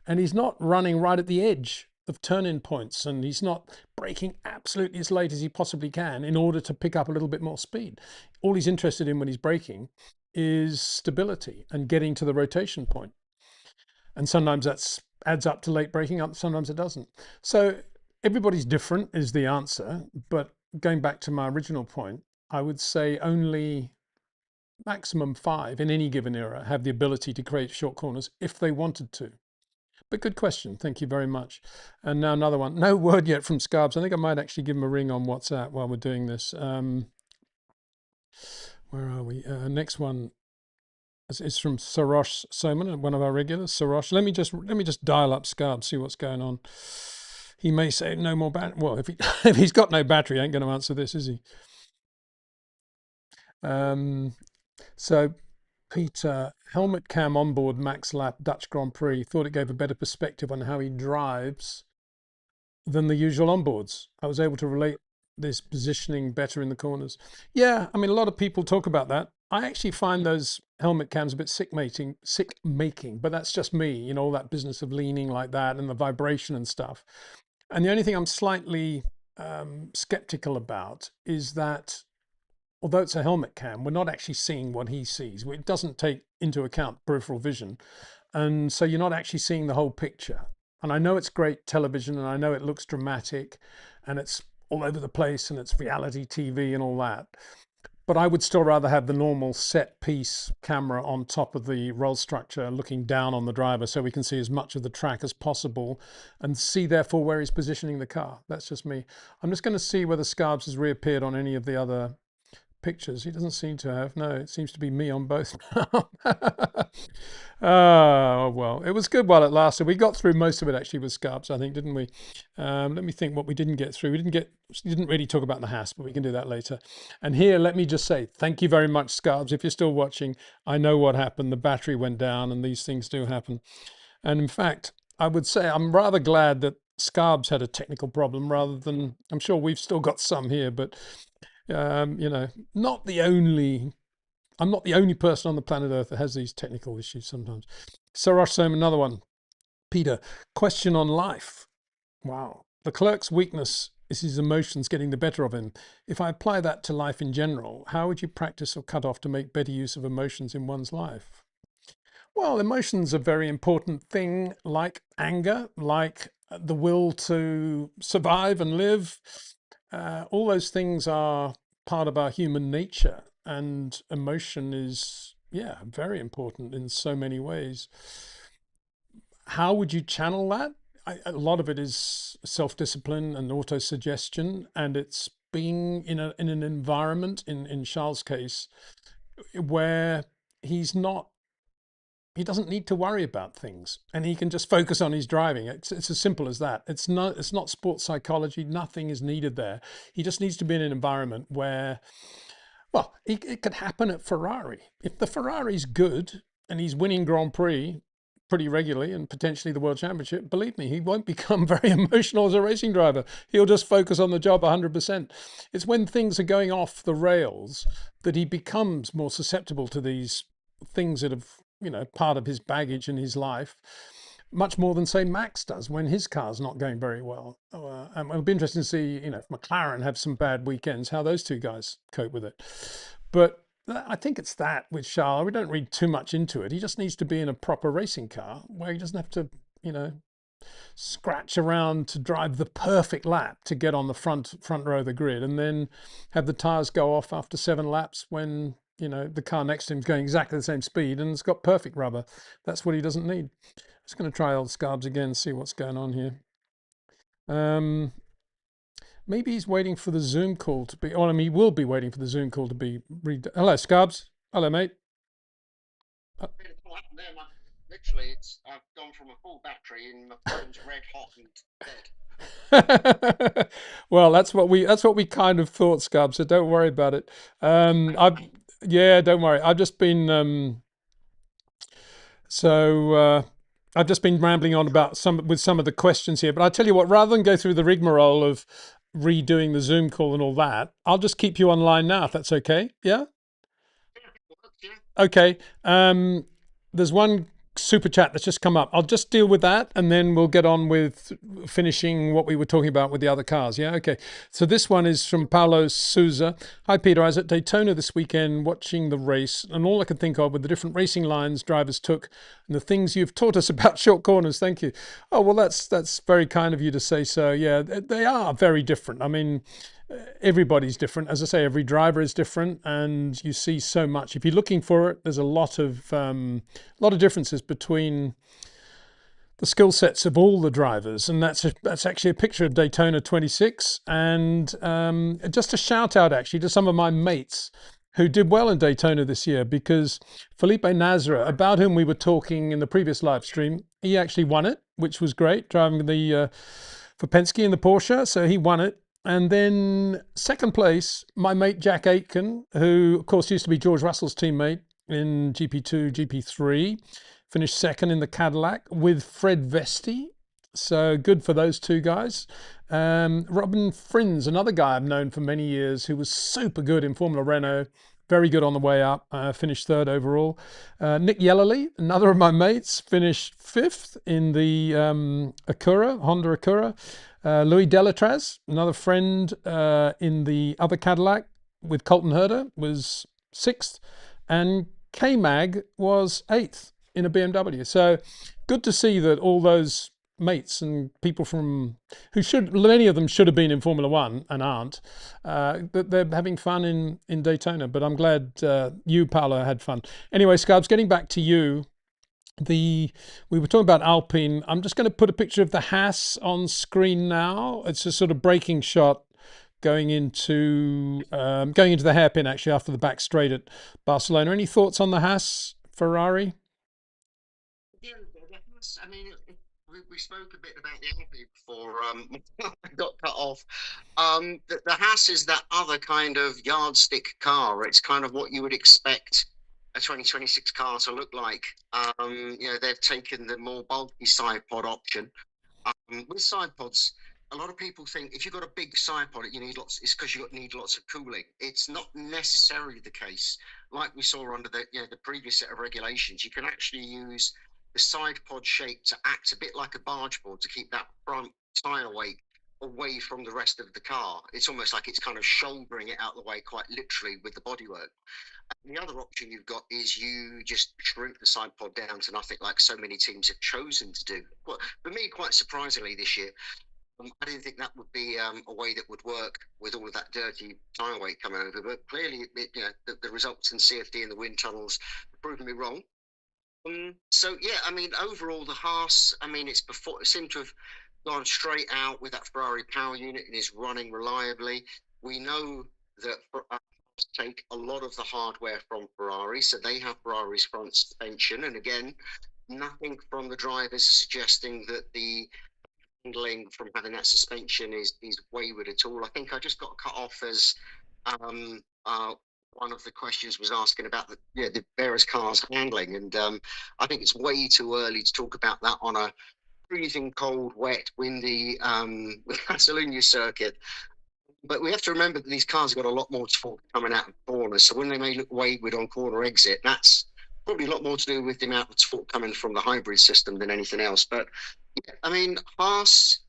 [SPEAKER 1] and he's not running right at the edge of turn-in points, and he's not braking absolutely as late as he possibly can in order to pick up a little bit more speed. All he's interested in when he's braking is stability and getting to the rotation point. And sometimes that's adds up to late braking, sometimes it doesn't. So everybody's different is the answer. But going back to my original point, I would say only maximum 5 in any given era have the ability to create short corners if they wanted to. But good question. Thank you very much. And now another one. No word yet from Scarbs. I think I might actually give him a ring on WhatsApp while we're doing this. Where are we? Next one is from Sarosh Soman, one of our regulars. Sarosh, let me just dial up Scarbs, see what's going on. He may say no more battery. Well, if he's got no battery, he ain't going to answer this, is he? So Peter, helmet cam onboard max lap Dutch Grand Prix, thought it gave a better perspective on how he drives than the usual onboards. I was able to relate this positioning better in the corners. Yeah, I mean, a lot of people talk about that. I actually find those helmet cams a bit sick making, but that's just me, you know, all that business of leaning like that and the vibration and stuff. And the only thing I'm slightly skeptical about is that although it's a helmet cam, we're not actually seeing what he sees. It doesn't take into account peripheral vision. And so you're not actually seeing the whole picture. And I know it's great television and I know it looks dramatic and it's all over the place and it's reality TV and all that. But I would still rather have the normal set piece camera on top of the roll structure looking down on the driver so we can see as much of the track as possible and see therefore where he's positioning the car. That's just me. I'm just going to see whether Scarbs has reappeared on any of the other pictures. He doesn't seem to have. No, it seems to be me on both now. Oh, well, it was good while it lasted. We got through most of it actually with Scarbs, I think, didn't we? Let me think what we didn't get through. We didn't really talk about the Haas, but we can do that later. And here, let me just say thank you very much, Scarbs. If you're still watching, I know what happened. The battery went down and these things do happen. And in fact, I would say I'm rather glad that Scarbs had a technical problem rather than, I'm sure we've still got some here, but you know, I'm not the only person on the planet Earth that has these technical issues sometimes. Sarosh Som, another one. Peter, question on life. Wow. The clerk's weakness is his emotions getting the better of him. If I apply that to life in general, how would you practice or cut off to make better use of emotions in one's life? Well, emotions are a very important thing, like anger, like the will to survive and live. All those things are part of our human nature, and emotion is, yeah, very important in so many ways. How would you channel that? A lot of it is self-discipline and auto-suggestion, and it's being in an environment, in Charles' case, where he doesn't need to worry about things and he can just focus on his driving. It's as simple as that. It's not sports psychology. Nothing is needed there. He just needs to be in an environment where, well, it could happen at Ferrari. If the Ferrari's good and he's winning Grand Prix pretty regularly and potentially the World Championship, believe me, he won't become very emotional as a racing driver. He'll just focus on the job 100%. It's when things are going off the rails that he becomes more susceptible to these things that have, you know, part of his baggage in his life, much more than say Max does when his car's not going very well. And it'll be interesting to see, you know, if McLaren have some bad weekends, how those two guys cope with it. But I think it's that with Charles. We don't read too much into it. He just needs to be in a proper racing car where he doesn't have to, you know, scratch around to drive the perfect lap to get on the front row of the grid and then have the tires go off after 7 laps when, you know, the car next to him is going exactly the same speed and it's got perfect rubber. That's what he doesn't need. I'm just going to try old Scarbs again, see what's going on here. Maybe he's waiting for the Zoom call to be, I mean, he will be waiting for the Zoom call to be Hello, Scarbs. Hello, mate.
[SPEAKER 2] literally, it's I've gone from a full battery and my phone's red hot and dead.
[SPEAKER 1] Well, that's what we kind of thought, Scub. So don't worry about it. I've Yeah, don't worry. So I've just been rambling on about some of the questions here. But I tell you what, rather than go through the rigmarole of redoing the Zoom call and all that, I'll just keep you online now if that's okay. Yeah.
[SPEAKER 2] Yeah.
[SPEAKER 1] Okay. There's one super chat that's just come up. I'll just deal with that and then we'll get on with finishing what we were talking about with the other cars. Yeah. Okay. So this one is from Paulo Souza. Hi, Peter. I was at Daytona this weekend watching the race, and all I could think of were the different racing lines drivers took and the things you've taught us about short corners. Thank you. Oh, well, that's very kind of you to say so. Yeah, they are very different. I mean, everybody's different. As I say, every driver is different, and you see so much. If you're looking for it, there's a lot of differences between the skill sets of all the drivers, and that's actually a picture of Daytona 26. And just a shout out actually to some of my mates who did well in Daytona this year, because Felipe Nasra, about whom we were talking in the previous live stream, he actually won it, which was great, driving the for Penske in the Porsche. So he won it. And then second place, my mate Jack Aitken, who of course used to be George Russell's teammate in GP2, GP3, finished second in the Cadillac with Fred Vesti. So good for those two guys. Robin Frins, another guy I've known for many years, who was super good in Formula Renault, very good on the way up, finished third overall. Nick Yellerly, another of my mates, finished fifth in the Honda Acura. Louis Delatraz, another friend in the other Cadillac with Colton Herder, was sixth. And K-Mag was eighth in a BMW. So good to see that all those mates and people many of them should have been in Formula One and aren't, that they're having fun in Daytona. But I'm glad you, Paolo, had fun. Anyway, Scarbs, getting back to you. We were talking about Alpine. I'm just going to put a picture of the Haas on screen now. It's a sort of braking shot going into the hairpin actually after the back straight at Barcelona. Any thoughts on the Haas Ferrari?
[SPEAKER 2] Yeah, I mean, we spoke a bit about the Audi before I got cut off. The Haas is that other kind of yardstick car. It's kind of what you would expect a 2026 car to look like. They've taken the more bulky side pod option. With side pods, a lot of people think if you've got a big side pod, you need lots. It's because need lots of cooling. It's not necessarily the case. Like we saw under the previous set of regulations, you can actually use the side pod shape to act a bit like a barge board to keep that front tire weight away from the rest of the car. It's almost like it's kind of shouldering it out of the way, quite literally, with the bodywork. And the other option you've got is you just shrink the side pod down to nothing, like so many teams have chosen to do. Well, for me, quite surprisingly this year, I didn't think that would be a way that would work with all of that dirty tire weight coming over. But clearly, the results in CFD and the wind tunnels have proven me wrong. So yeah, I mean, overall, the Haas, I mean, it seemed to have gone straight out with that Ferrari power unit and is running reliably. We know that take a lot of the hardware from Ferrari, so they have Ferrari's front suspension, and again, nothing from the drivers suggesting that the handling from having that suspension is wayward at all. I think I just got cut off as one of the questions was asking about the various cars handling, and I think it's way too early to talk about that on a freezing cold, wet, windy Catalunya circuit. But we have to remember that these cars have got a lot more torque coming out of corners. So when they may look wayward on corner exit, that's probably a lot more to do with the amount of torque coming from the hybrid system than anything else. But yeah, I mean, Haas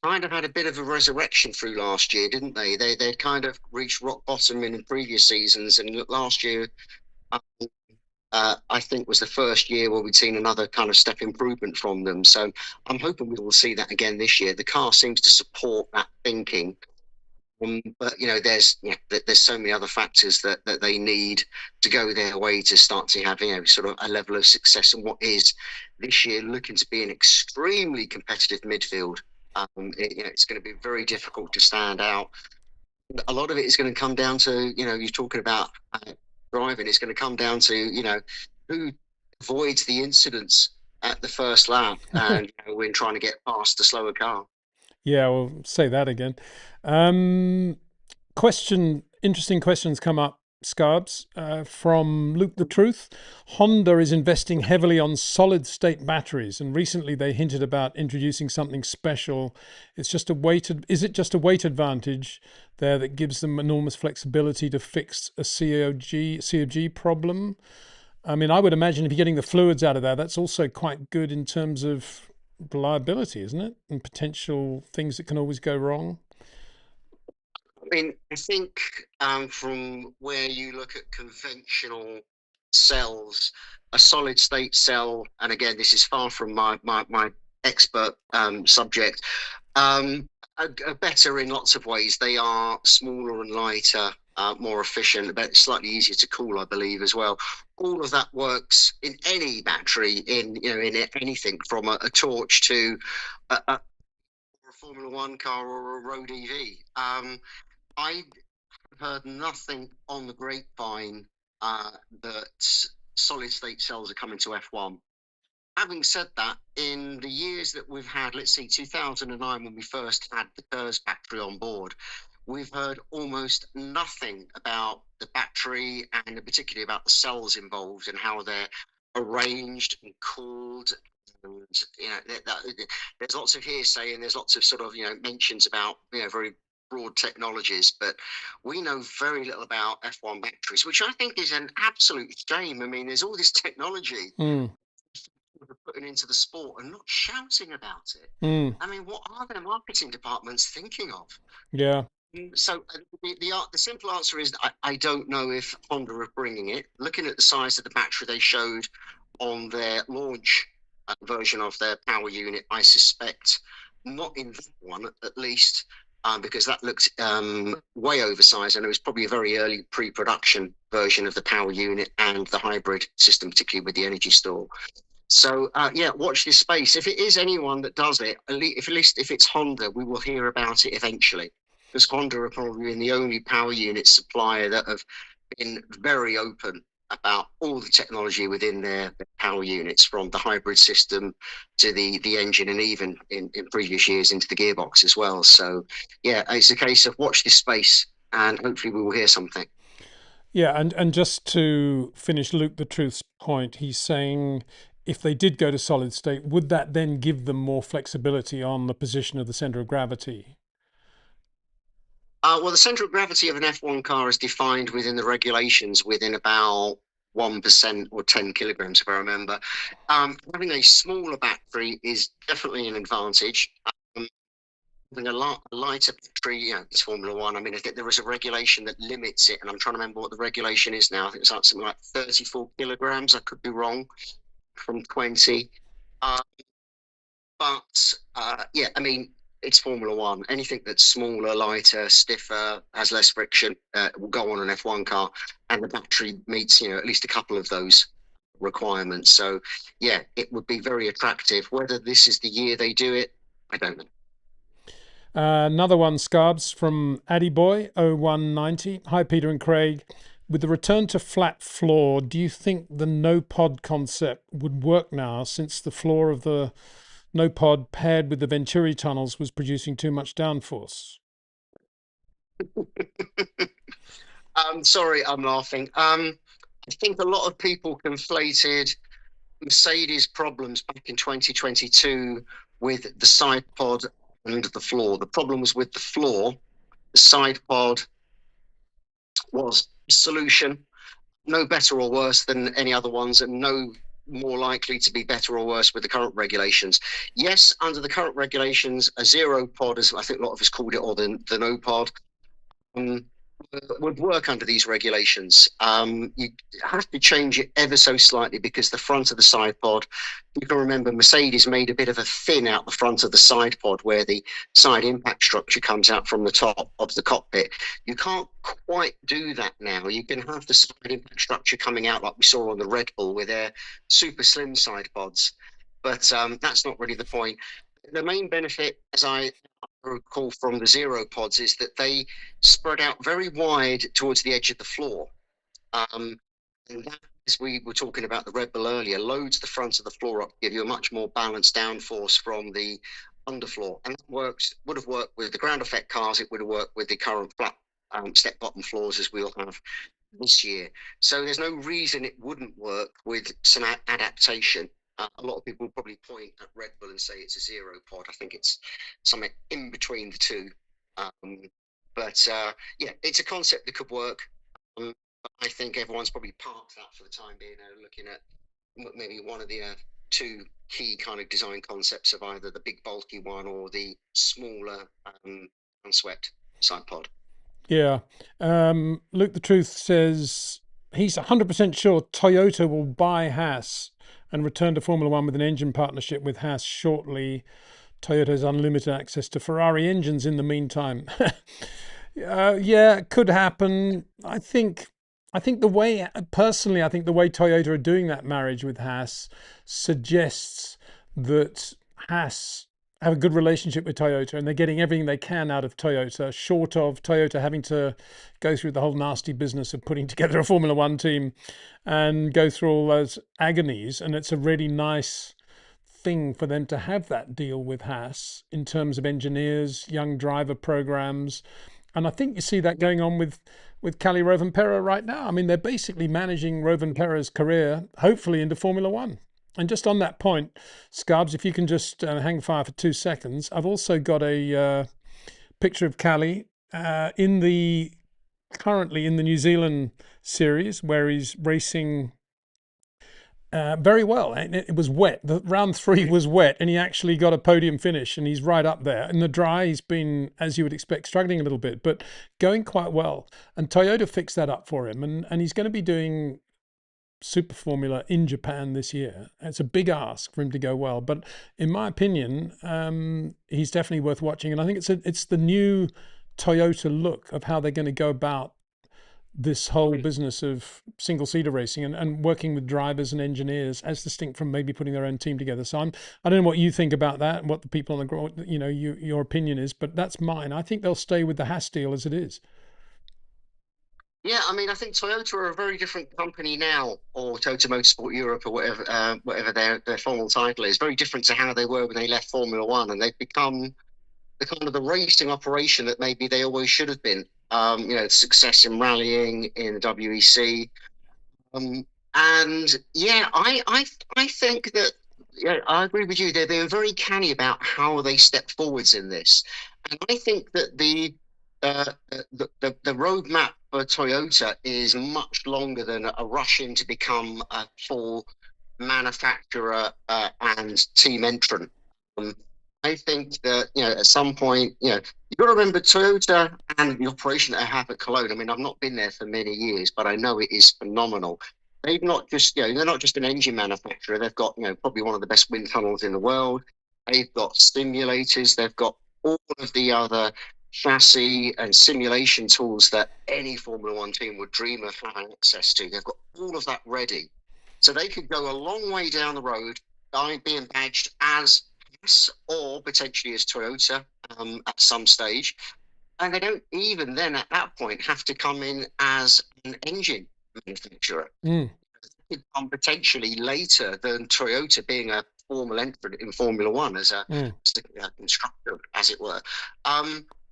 [SPEAKER 2] kind of had a bit of a resurrection through last year, didn't they? They'd kind of reached rock bottom in previous seasons, and last year, I think, was the first year where we'd seen another kind of step improvement from them. So I'm hoping we will see that again this year. The car seems to support that thinking. But there's so many other factors that they need to go their way to start to have sort of a level of success in what is this year looking to be an extremely competitive midfield. It's going to be very difficult to stand out. A lot of it is going to come down to you're talking about driving. It's going to come down to who avoids the incidents at the first lap, and when trying to get past the slower car.
[SPEAKER 1] Yeah, well, say that again. Um, interesting questions come up, Scarbs, from Luke the Truth. Honda is investing heavily on solid state batteries, and recently they hinted about introducing something special. Is it just a weight advantage there that gives them enormous flexibility to fix a COG problem? I mean, I would imagine if you're getting the fluids out of there, that's also quite good in terms of reliability, isn't it? And potential things that can always go wrong.
[SPEAKER 2] I mean, I think from where you look at conventional cells, a solid state cell, and again, this is far from my expert subject, are better in lots of ways. They are smaller and lighter, more efficient, but slightly easier to cool, I believe, as well. All of that works in any battery, in anything from a torch to a Formula One car or a road EV. I heard nothing on the grapevine that solid state cells are coming to F1. Having said that, in the years that we've had, let's see, 2009, when we first had the KERS battery on board, we've heard almost nothing about the battery and particularly about the cells involved and how they're arranged and cooled. And there's lots of hearsay and there's lots of sort of mentions about very broad technologies, but we know very little about F1 batteries, which I think is an absolute shame. I mean, there's all this technology
[SPEAKER 1] Mm,
[SPEAKER 2] putting into the sport and not shouting about it.
[SPEAKER 1] mm,
[SPEAKER 2] I mean, what are their marketing departments thinking of?
[SPEAKER 1] yeah.
[SPEAKER 2] So the simple answer is I don't know if Honda are bringing it. Looking at the size of the battery they showed on their launch version of their power unit, I suspect not in that one at least, because that looked way oversized, and it was probably a very early pre-production version of the power unit and the hybrid system, particularly with the energy store. So yeah, watch this space. If it is anyone that does it, at least if it's Honda, we will hear about it eventually. Because Honda are probably the only power unit supplier that have been very open about all the technology within their power units, from the hybrid system to the engine, and even in previous years into the gearbox as well. So yeah, it's a case of watch this space, and hopefully we will hear something.
[SPEAKER 1] Yeah, and just to finish Luke the Truth's point, he's saying if they did go to solid state, would that then give them more flexibility on the position of the center of gravity?
[SPEAKER 2] Well, the centre of gravity of an F1 car is defined within the regulations within about 1% or 10 kilograms, if I remember. Having a smaller battery is definitely an advantage. Um, Having a lighter battery, it's Formula One. I mean, I think there is a regulation that limits it, and I'm trying to remember what the regulation is now. I think it's like something like 34 kilograms. I could be wrong, from 20. Uh, but yeah, I mean, it's Formula One. Anything that's smaller, lighter, stiffer, has less friction will go on an F1 car, and the battery meets at least a couple of those requirements. So yeah, it would be very attractive. Whether this is the year they do it, I don't know.
[SPEAKER 1] Another one, Scarbs from Addyboy 0190. Hi, Peter and Craig. With the return to flat floor, do you think the no pod concept would work now, since the floor of the no pod paired with the Venturi tunnels was producing too much downforce?
[SPEAKER 2] Sorry, I'm laughing. I think a lot of people conflated Mercedes' problems back in 2022 with the side pod and the floor. The problem was with the floor. The side pod was a solution, no better or worse than any other ones, and no more likely to be better or worse with the current regulations. Yes, under the current regulations, a zero pod, as I think a lot of us called it, or the no pod, um, would work under these regulations. You have to change it ever so slightly, because the front of the side pod, you can remember Mercedes made a bit of a fin out the front of the side pod where the side impact structure comes out from the top of the cockpit. You can't quite do that now. You can have the side impact structure coming out like we saw on the Red Bull with their super slim side pods. But that's not really the point. The main benefit, as I recall from the zero pods, is that they spread out very wide towards the edge of the floor. And that as we were talking about the Red Bull earlier, loads the front of the floor up, give you a much more balanced downforce from the underfloor, and that would have worked with the ground effect cars. It would have worked with the current flat step bottom floors as we'll have this year. So there's no reason it wouldn't work with some adaptation. A lot of people will probably point at Red Bull and say it's a zero pod. I think it's something in between the two. Um, but yeah, it's a concept that could work. I think everyone's probably parked that for the time being. Looking at maybe one of the two key kind of design concepts of either the big bulky one or the smaller unswept side pod.
[SPEAKER 1] Yeah. Luke the Truth says he's 100% sure Toyota will buy Haas and return to Formula One with an engine partnership with Haas shortly. Toyota has unlimited access to Ferrari engines in the meantime. Yeah, it could happen. I think the way, personally, I think the way Toyota are doing that marriage with Haas suggests that Haas have a good relationship with Toyota and they're getting everything they can out of Toyota, short of Toyota having to go through the whole nasty business of putting together a Formula One team and go through all those agonies. And it's a really nice thing for them to have that deal with Haas in terms of engineers, young driver programs. And I think you see that going on with Kalle Rovanperä right now. I mean, they're basically managing Rovanperä's career, hopefully into Formula One. And just on that point, Scarbs, if you can just hang fire for 2 seconds, I've also got a picture of Kalle currently in the New Zealand series where he's racing very well. And it was wet. The round 3 was wet, and he actually got a podium finish, and he's right up there. In the dry, he's been, as you would expect, struggling a little bit, but going quite well. And Toyota fixed that up for him, and he's going to be doing Super Formula in Japan this year. It's a big ask for him to go well, but in my opinion, he's definitely worth watching. And I think it's the new Toyota look of how they're going to go about this whole business of single-seater racing and working with drivers and engineers as distinct from maybe putting their own team together. So I don't know what you think about that and what the people on the ground, your opinion is, but that's mine. I think they'll stay with the Haas deal as it is.
[SPEAKER 2] Yeah, I mean, I think Toyota are a very different company now, or Toyota Motorsport Europe, or whatever their formal title is. Very different to how they were when they left Formula One, and they've become the kind of the racing operation that maybe they always should have been. Success in rallying in the WEC, and yeah, I think that, yeah, I agree with you. They're being very canny about how they step forwards in this, and I think that the roadmap for Toyota is much longer than a rush in to become a full manufacturer and team entrant. I think that, at some point, you've got to remember Toyota and the operation that I have at Cologne. I mean, I've not been there for many years, but I know it is phenomenal. They've not just, they're not just an engine manufacturer. They've got, probably one of the best wind tunnels in the world. They've got simulators. They've got all of the other chassis and simulation tools that any Formula One team would dream of having access to. They've got all of that ready. So they could go a long way down the road by being badged as Haas or potentially as Toyota at some stage. And they don't even then at that point have to come in as an engine manufacturer.
[SPEAKER 1] Mm.
[SPEAKER 2] They could come potentially later than Toyota being a formal entrant in Formula One as a constructor, as it were.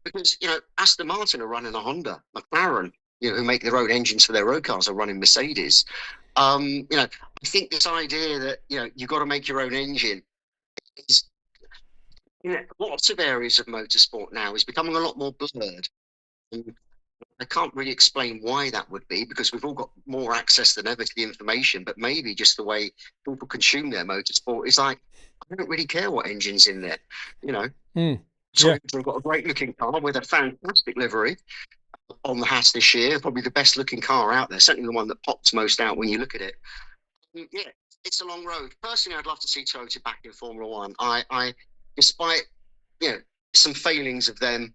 [SPEAKER 2] Because, Aston Martin are running a Honda, McLaren, who make their own engines for their road cars, are running Mercedes. I think this idea that, you've got to make your own engine is, lots of areas of motorsport now is becoming a lot more blurred. And I can't really explain why that would be, because we've all got more access than ever to the information, but maybe just the way people consume their motorsport is like, I don't really care what engine's in there, Toyota have got a great looking car with a fantastic livery on the Haas this year, probably the best looking car out there, certainly the one that pops most out when you look at it. Yeah, it's a long road. Personally, I'd love to see Toyota back in Formula One. I despite some failings of them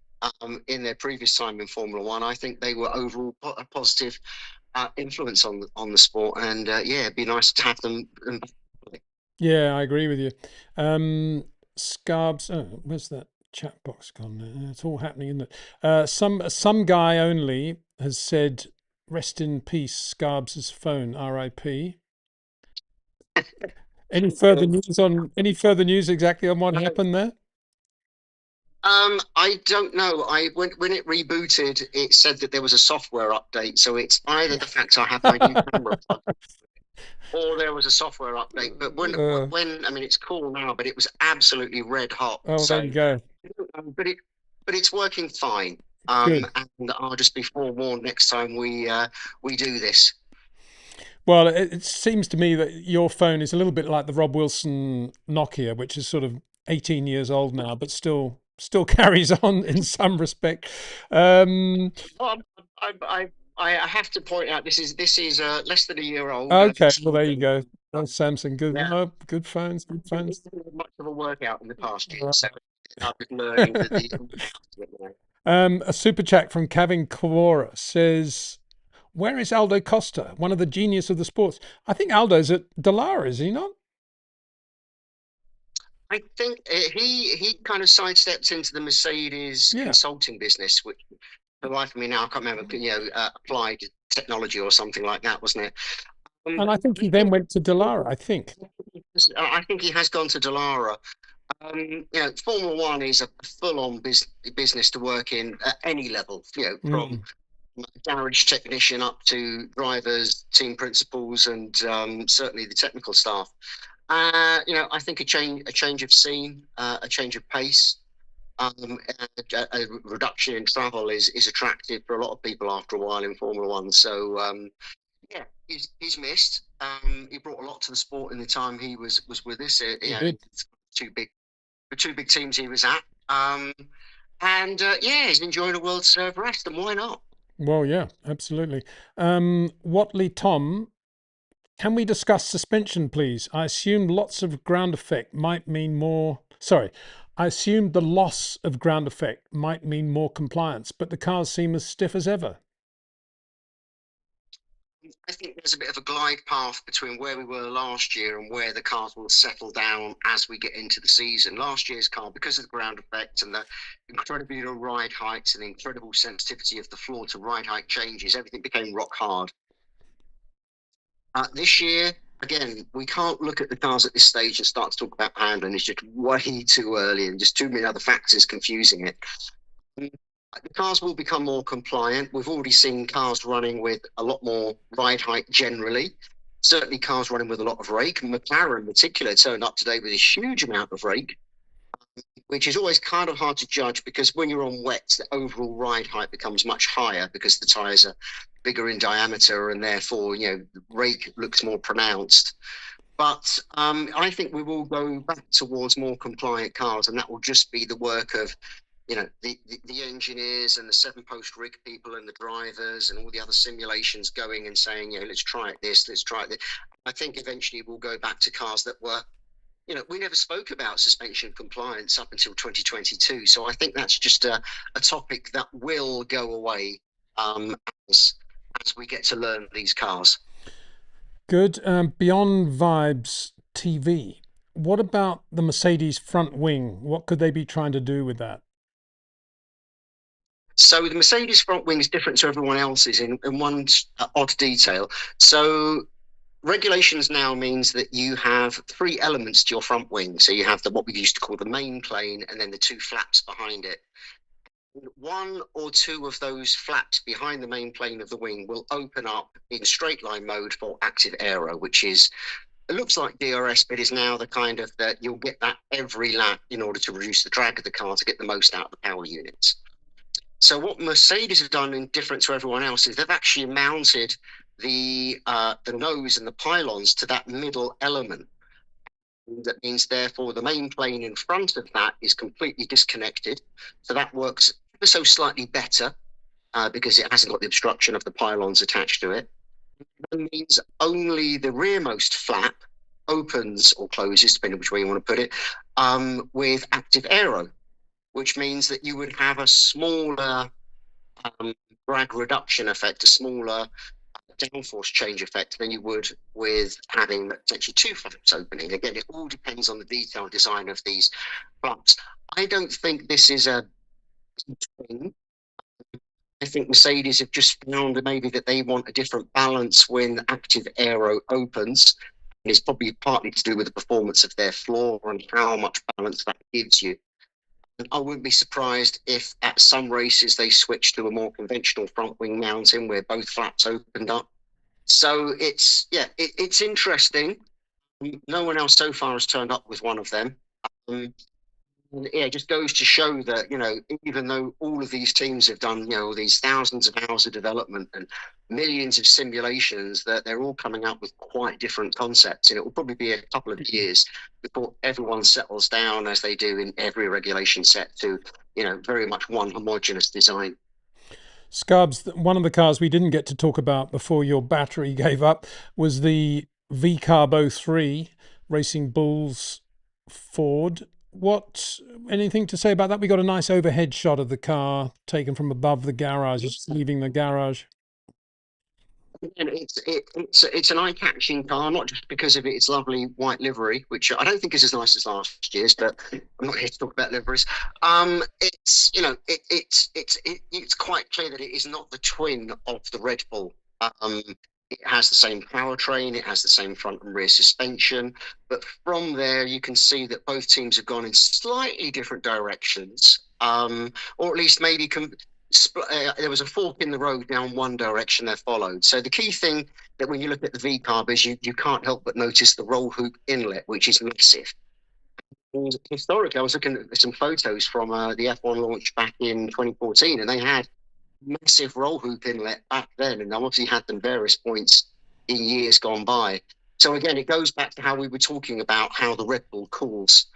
[SPEAKER 2] in their previous time in Formula One, I think they were overall a positive influence on the sport, and it'd be nice to have them.
[SPEAKER 1] Yeah, I agree with you. Scarbs, where's that chat box gone? It's all happening, isn't it? Some guy only has said Rest in peace, Scarbs' phone, RIP. Any further news exactly on what happened there?
[SPEAKER 2] I don't know. When it rebooted, it said that there was a software update. So it's either the fact I have my new camera or there was a software update. But
[SPEAKER 1] Uh,
[SPEAKER 2] when I mean it's cool now, but it was absolutely red hot.
[SPEAKER 1] oh, there
[SPEAKER 2] So,
[SPEAKER 1] you go.
[SPEAKER 2] but it's working fine.
[SPEAKER 1] Good.
[SPEAKER 2] And I'll just be forewarned next time we do this.
[SPEAKER 1] Well, it seems to me that your phone is a little bit like the Rob Wilson Nokia, which is sort of 18 years old now, but still carries on in some respect. Um,
[SPEAKER 2] Um, I have to point out this is less than a year old, and
[SPEAKER 1] okay, well there you go. Oh, Samsung, good,
[SPEAKER 2] yeah,
[SPEAKER 1] no, good phones, good
[SPEAKER 2] it's
[SPEAKER 1] phones.
[SPEAKER 2] been much of a workout in the past year,
[SPEAKER 1] Right.
[SPEAKER 2] so I've been learning the
[SPEAKER 1] A super chat from Kevin Kawara says, "Where is Aldo Costa, one of the genius of the sports?" I think Aldo's at Dallara, is he not?
[SPEAKER 2] I think he kind of sidestepped into the Mercedes
[SPEAKER 1] Yeah,
[SPEAKER 2] consulting business, which for the life of me now I can't remember. Applied technology or something like that, wasn't it?
[SPEAKER 1] and I think
[SPEAKER 2] I
[SPEAKER 1] he then
[SPEAKER 2] think
[SPEAKER 1] went to Dallara. I think.
[SPEAKER 2] I think he has gone to Dallara. Formula One is a full-on business to work in at any level. From
[SPEAKER 1] Mm,
[SPEAKER 2] garage technician up to drivers, team principals, and certainly the technical staff. I think a change of scene, a change of pace, a reduction in travel is attractive for a lot of people after a while in Formula One. So yeah, he's missed. He brought a lot to the sport in the time he was with us.
[SPEAKER 1] he did.
[SPEAKER 2] It's two big the two big teams he was at. And yeah, he's enjoying a World Serve rest, and why not?
[SPEAKER 1] Well, yeah, absolutely. Watley Tom, can we discuss suspension, please? I assume lots of ground effect might mean more. Sorry, I assumed the loss of ground effect might mean more compliance, but the cars seem as stiff as ever.
[SPEAKER 2] I think there's a bit of a glide path between where we were last year and where the cars will settle down as we get into the season. Last year's car, because of the ground effect and the incredibly low ride heights and the incredible sensitivity of the floor to ride height changes, everything became rock hard. This year, again, we can't look at the cars at this stage and start to talk about handling. It's just way too early and just too many other factors confusing it. The cars will become more compliant. We've already seen cars running with a lot more ride height generally. Certainly, cars running with a lot of rake. McLaren, in particular, turned up today with a huge amount of rake, which is always kind of hard to judge because when you're on wet, the overall ride height becomes much higher because the tyres are bigger in diameter and therefore, the rake looks more pronounced. But I think we will go back towards more compliant cars, and that will just be the work of the engineers and the seven post rig people and the drivers and all the other simulations going and saying, let's try it this, let's try it this. I think eventually we'll go back to cars that were, we never spoke about suspension compliance up until 2022. So I think that's just a topic that will go away um, as, as we get to learn these cars.
[SPEAKER 1] Good. Beyond Vibes TV, what about the Mercedes front wing? What could they be trying to do with that?
[SPEAKER 2] So the Mercedes front wing is different to everyone else's in one odd detail. So regulations now means that you have three elements to your front wing. So you have what we used to call the main plane and then the two flaps behind it. One or two of those flaps behind the main plane of the wing will open up in straight line mode for active aero, which is it looks like DRS, but is now the kind of that you'll get that every lap in order to reduce the drag of the car to get the most out of the power units. So what Mercedes have done, in different to everyone else, is they've actually mounted the nose and the pylons to that middle element. That means, therefore, the main plane in front of that is completely disconnected. So that works ever so slightly better because it hasn't got the obstruction of the pylons attached to it. That means only the rearmost flap opens or closes, depending which way you want to put it, with active aero, which means that you would have a smaller drag reduction effect, a smaller downforce change effect than you would with having potentially two flaps opening. Again, it all depends on the detailed design of these flaps. I don't think this is a thing. I think Mercedes have just found maybe that they want a different balance when active aero opens. And it's probably partly to do with the performance of their floor and how much balance that gives you. And I wouldn't be surprised if at some races they switch to a more conventional front wing mounting where both flaps opened up. So it's interesting. No one else so far has turned up with one of them. Um, yeah, it just goes to show that, even though all of these teams have done, these thousands of hours of development and millions of simulations, that they're all coming up with quite different concepts. And it will probably be a couple of years before everyone settles down, as they do in every regulation set, to, very much one homogenous design.
[SPEAKER 1] Scarbs, one of the cars we didn't get to talk about before your battery gave up was the VCARB 03 Racing Bulls Ford. What, anything to say about that? We got a nice overhead shot of the car taken from above the garage, just leaving the garage.
[SPEAKER 2] And it's an eye-catching car, not just because of its lovely white livery, which I don't think is as nice as last year's, but I'm not here to talk about liveries. It's it's quite clear that it is not the twin of the Red Bull. It has the same powertrain, it has the same front and rear suspension, but from there you can see that both teams have gone in slightly different directions, or at least maybe there was a fork in the road down one direction they followed. So the key thing that when you look at the VCARB is you can't help but notice the roll hoop inlet, which is massive. And historically, I was looking at some photos from the F1 launch back in 2014, and they had massive roll hoop inlet back then, and obviously had them various points in years gone by. So again, it goes back to how we were talking about how the Red Bull cools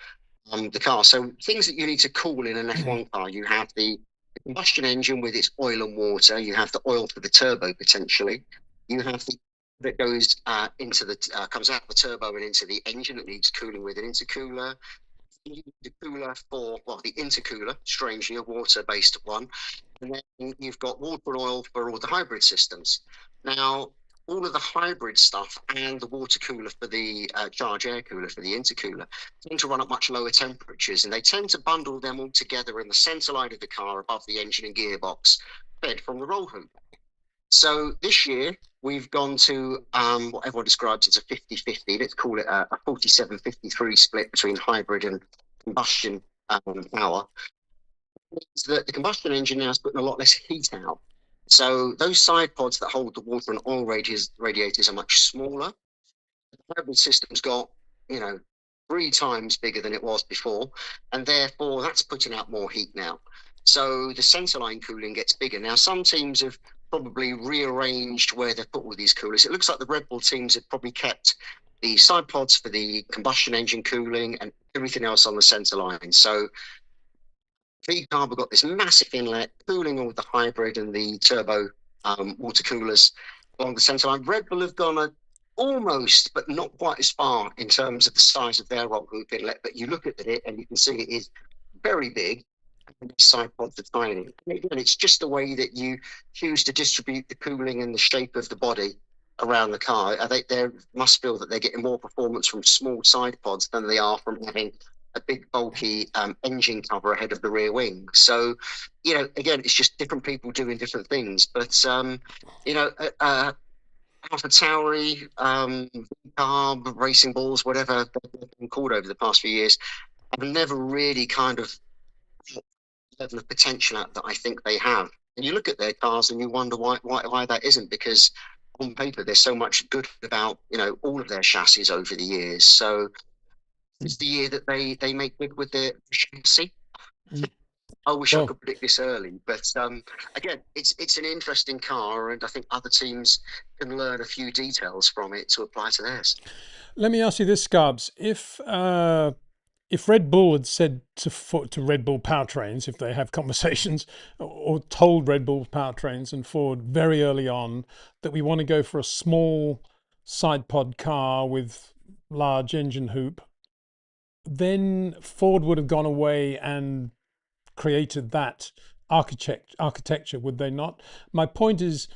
[SPEAKER 2] the car. So things that you need to cool in an F1 car, you have the combustion engine with its oil and water. You have the oil for the turbo potentially. You have the that goes into the comes out of the turbo and into the engine that needs cooling with an intercooler. The cooler for the intercooler, strangely a water-based one, and then you've got water and oil for all the hybrid systems. Now, all of the hybrid stuff and the water cooler for the charge air cooler for the intercooler tend to run at much lower temperatures, and they tend to bundle them all together in the center line of the car above the engine and gearbox, fed from the roll hoop. So this year we've gone to what everyone describes as a 50-50. Let's call it a 47-53 split between hybrid and combustion power. Means that the combustion engine now is putting a lot less heat out. So those side pods that hold the water and oil radiators are much smaller. The hybrid system's got, 3 times bigger than it was before, and therefore that's putting out more heat now. So the centerline cooling gets bigger. Now, some teams have probably rearranged where they've put all these coolers. It looks like the Red Bull teams have probably kept the side pods for the combustion engine cooling and everything else on the center line. So VCARB have got this massive inlet cooling all the hybrid and the turbo water coolers along the center line. Red Bull have gone almost, but not quite as far in terms of the size of their roll hoop inlet. But you look at it and you can see it is very big. And the side pods are tiny. And again, it's just the way that you choose to distribute the cooling and the shape of the body around the car. They must feel that they're getting more performance from small side pods than they are from having a big bulky engine cover ahead of the rear wing. So, again, it's just different people doing different things. But Alpha Tauri, VCARB, Racing Bulls, whatever they've been called over the past few years, I've never really kind of level of potential that I think they have. And you look at their cars and you wonder why that isn't, because on paper there's so much good about all of their chassis over the years. So it's the year that they make good with their chassis. I wish I could predict this early, but again, it's an interesting car, and I think other teams can learn a few details from it to apply to theirs.
[SPEAKER 1] Let me ask you this, Scarbs. If Red Bull had said to Red Bull powertrains, if they have conversations, or told Red Bull powertrains and Ford very early on that we want to go for a small side pod car with large engine hoop, then Ford would have gone away and created that architecture, would they not? My point is,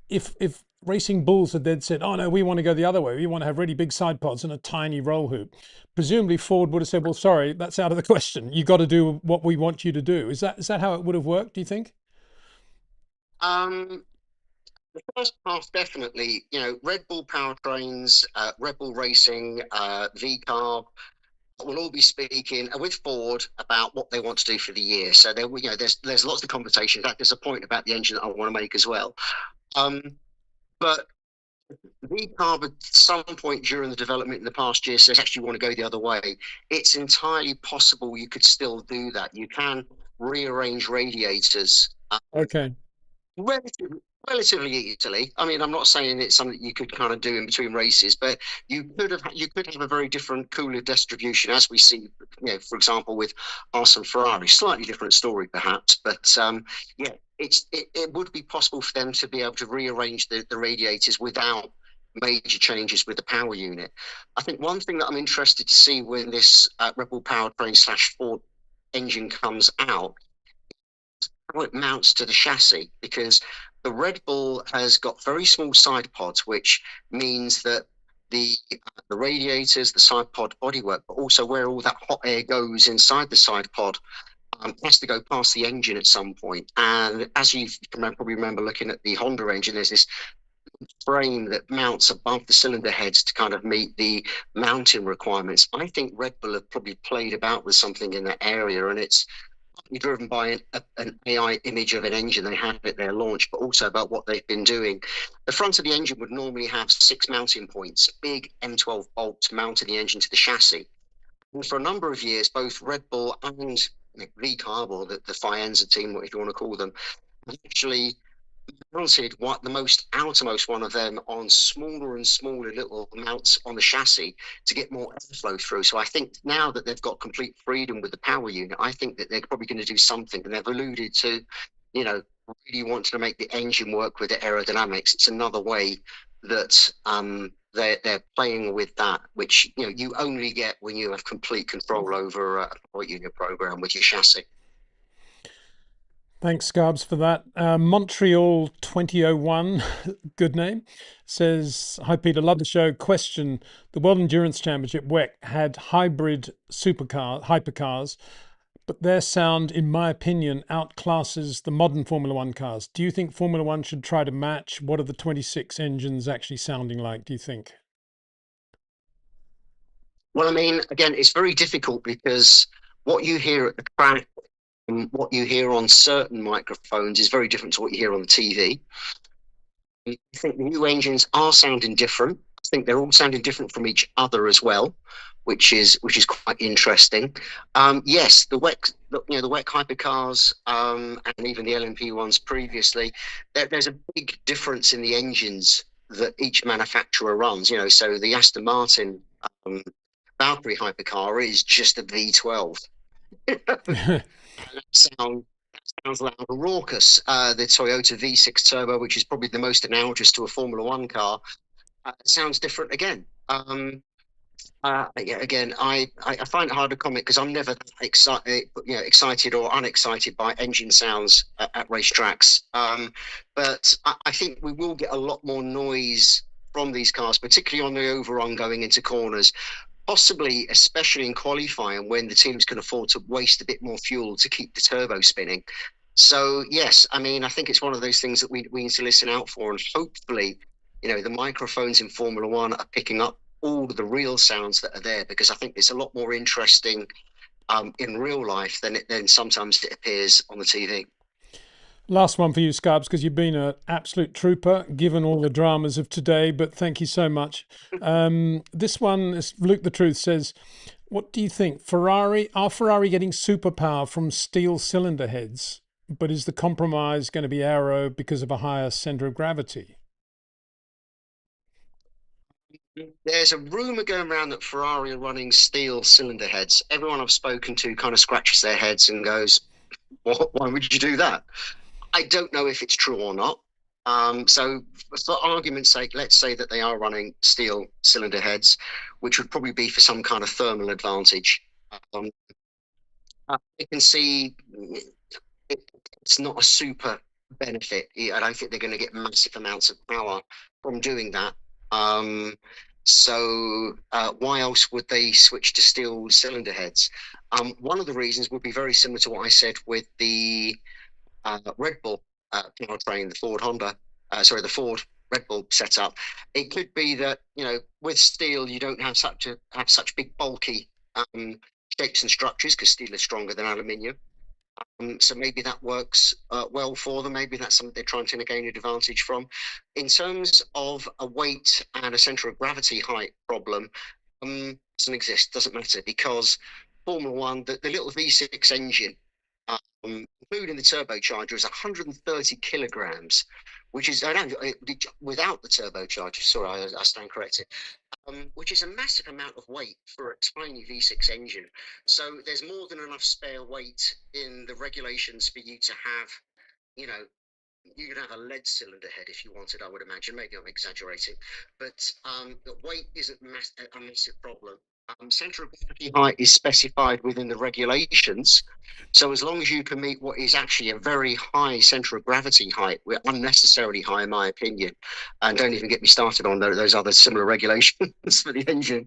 [SPEAKER 1] if Racing Bulls had then said, oh no, we want to go the other way, we want to have really big side pods and a tiny roll hoop, presumably Ford would have said, well, sorry, that's out of the question. You got to do what we want you to do. Is that how it would have worked, do you think?
[SPEAKER 2] Um, the first half, definitely, Red Bull powertrains, Red Bull Racing, VCARB, will all be speaking with Ford about what they want to do for the year. So there's lots of conversation. In fact, there's a point about the engine that I want to make as well. But VCARB at some point during the development in the past year says actually want to go the other way. It's entirely possible you could still do that. You can rearrange radiators.
[SPEAKER 1] Okay.
[SPEAKER 2] Relatively easily. I mean, I'm not saying it's something you could kind of do in between races, but you could have a very different cooler distribution, as we see, for example, with Haas and Ferrari. Slightly different story, perhaps, but yeah, it would be possible for them to be able to rearrange the radiators without major changes with the power unit. I think one thing that I'm interested to see when this Red Bull powertrain / Ford engine comes out, how it mounts to the chassis, because the Red Bull has got very small side pods, which means that the radiators, the side pod bodywork, but also where all that hot air goes inside the side pod, has to go past the engine at some point. And as you probably remember looking at the Honda engine, there's this frame that mounts above the cylinder heads to kind of meet the mounting requirements. I think Red Bull have probably played about with something in that area, and it's driven by an AI image of an engine they had at their launch, but also about what they've been doing. The front of the engine would normally have 6 mounting points, big M12 bolts mounting the engine to the chassis. And for a number of years, both Red Bull and VCARB, or the Faenza team, if you want to call them, actually mounted what the most outermost one of them on smaller and smaller little mounts on the chassis to get more airflow through. So I think now that they've got complete freedom with the power unit, I think that they're probably going to do something, and they've alluded to, really wanting to make the engine work with the aerodynamics. It's another way that they're playing with that, which you only get when you have complete control over a power unit program with your chassis.
[SPEAKER 1] Thanks, Scarbs, for that. Montreal 2001, good name, says, "Hi, Peter, love the show. Question: the World Endurance Championship WEC had hybrid hypercars, but their sound, in my opinion, outclasses the modern Formula One cars. Do you think Formula One should try to match? What are the 26 engines actually sounding like, do you think?"
[SPEAKER 2] Well, I mean, again, it's very difficult because what you hear at the track and what you hear on certain microphones is very different to what you hear on the TV. I think the new engines are sounding different. I think they're all sounding different from each other as well, which is quite interesting. Yes, the WEC hypercars, and even the LMP ones previously, there's a big difference in the engines that each manufacturer runs. So the Aston Martin Valkyrie hypercar is just a V12. sound Sounds loud and raucous. The Toyota V6 Turbo, which is probably the most analogous to a Formula One car, sounds different again. Yeah, again, I find it hard to comment because I'm never excited or unexcited by engine sounds at racetracks. But I think we will get a lot more noise from these cars, particularly on the overrun going into corners. Possibly, especially in qualifying, when the teams can afford to waste a bit more fuel to keep the turbo spinning. So yes, I mean, I think it's one of those things that we need to listen out for, and hopefully, the microphones in Formula One are picking up all of the real sounds that are there, because I think it's a lot more interesting in real life than sometimes it appears on the TV.
[SPEAKER 1] Last one for you, Scarbs, because you've been an absolute trooper, given all the dramas of today, but thank you so much. This one is Luke the Truth says, what do you think? Are Ferrari getting superpower from steel cylinder heads? But is the compromise going to be aero because of a higher center of gravity?
[SPEAKER 2] There's a rumor going around that Ferrari are running steel cylinder heads. Everyone I've spoken to kind of scratches their heads and goes, why would you do that? I don't know if it's true or not. So for argument's sake, let's say that they are running steel cylinder heads, which would probably be for some kind of thermal advantage. Um, I can see it's not a super benefit. I don't think they're going to get massive amounts of power from doing that. So why else would they switch to steel cylinder heads? One of the reasons would be very similar to what I said with the Red Bull powertrain, the Ford Red Bull setup. It could be that, with steel, you don't have such big bulky shapes and structures because steel is stronger than aluminium. So maybe that works well for them. Maybe that's something they're trying to gain an advantage from. In terms of a weight and a center of gravity height problem, doesn't exist, doesn't matter, because Formula One, the little V6 engine, including the turbocharger, is 130 kilograms, which is, without the turbocharger, sorry, I stand corrected, which is a massive amount of weight for a tiny V6 engine. So there's more than enough spare weight in the regulations for you to have, you could have a lead cylinder head if you wanted, I would imagine. Maybe I'm exaggerating, but the weight isn't a massive problem. Center of gravity height is specified within the regulations. So as long as you can meet what is actually a very high center of gravity height, we're unnecessarily high in my opinion, and don't even get me started on those other similar regulations for the engine.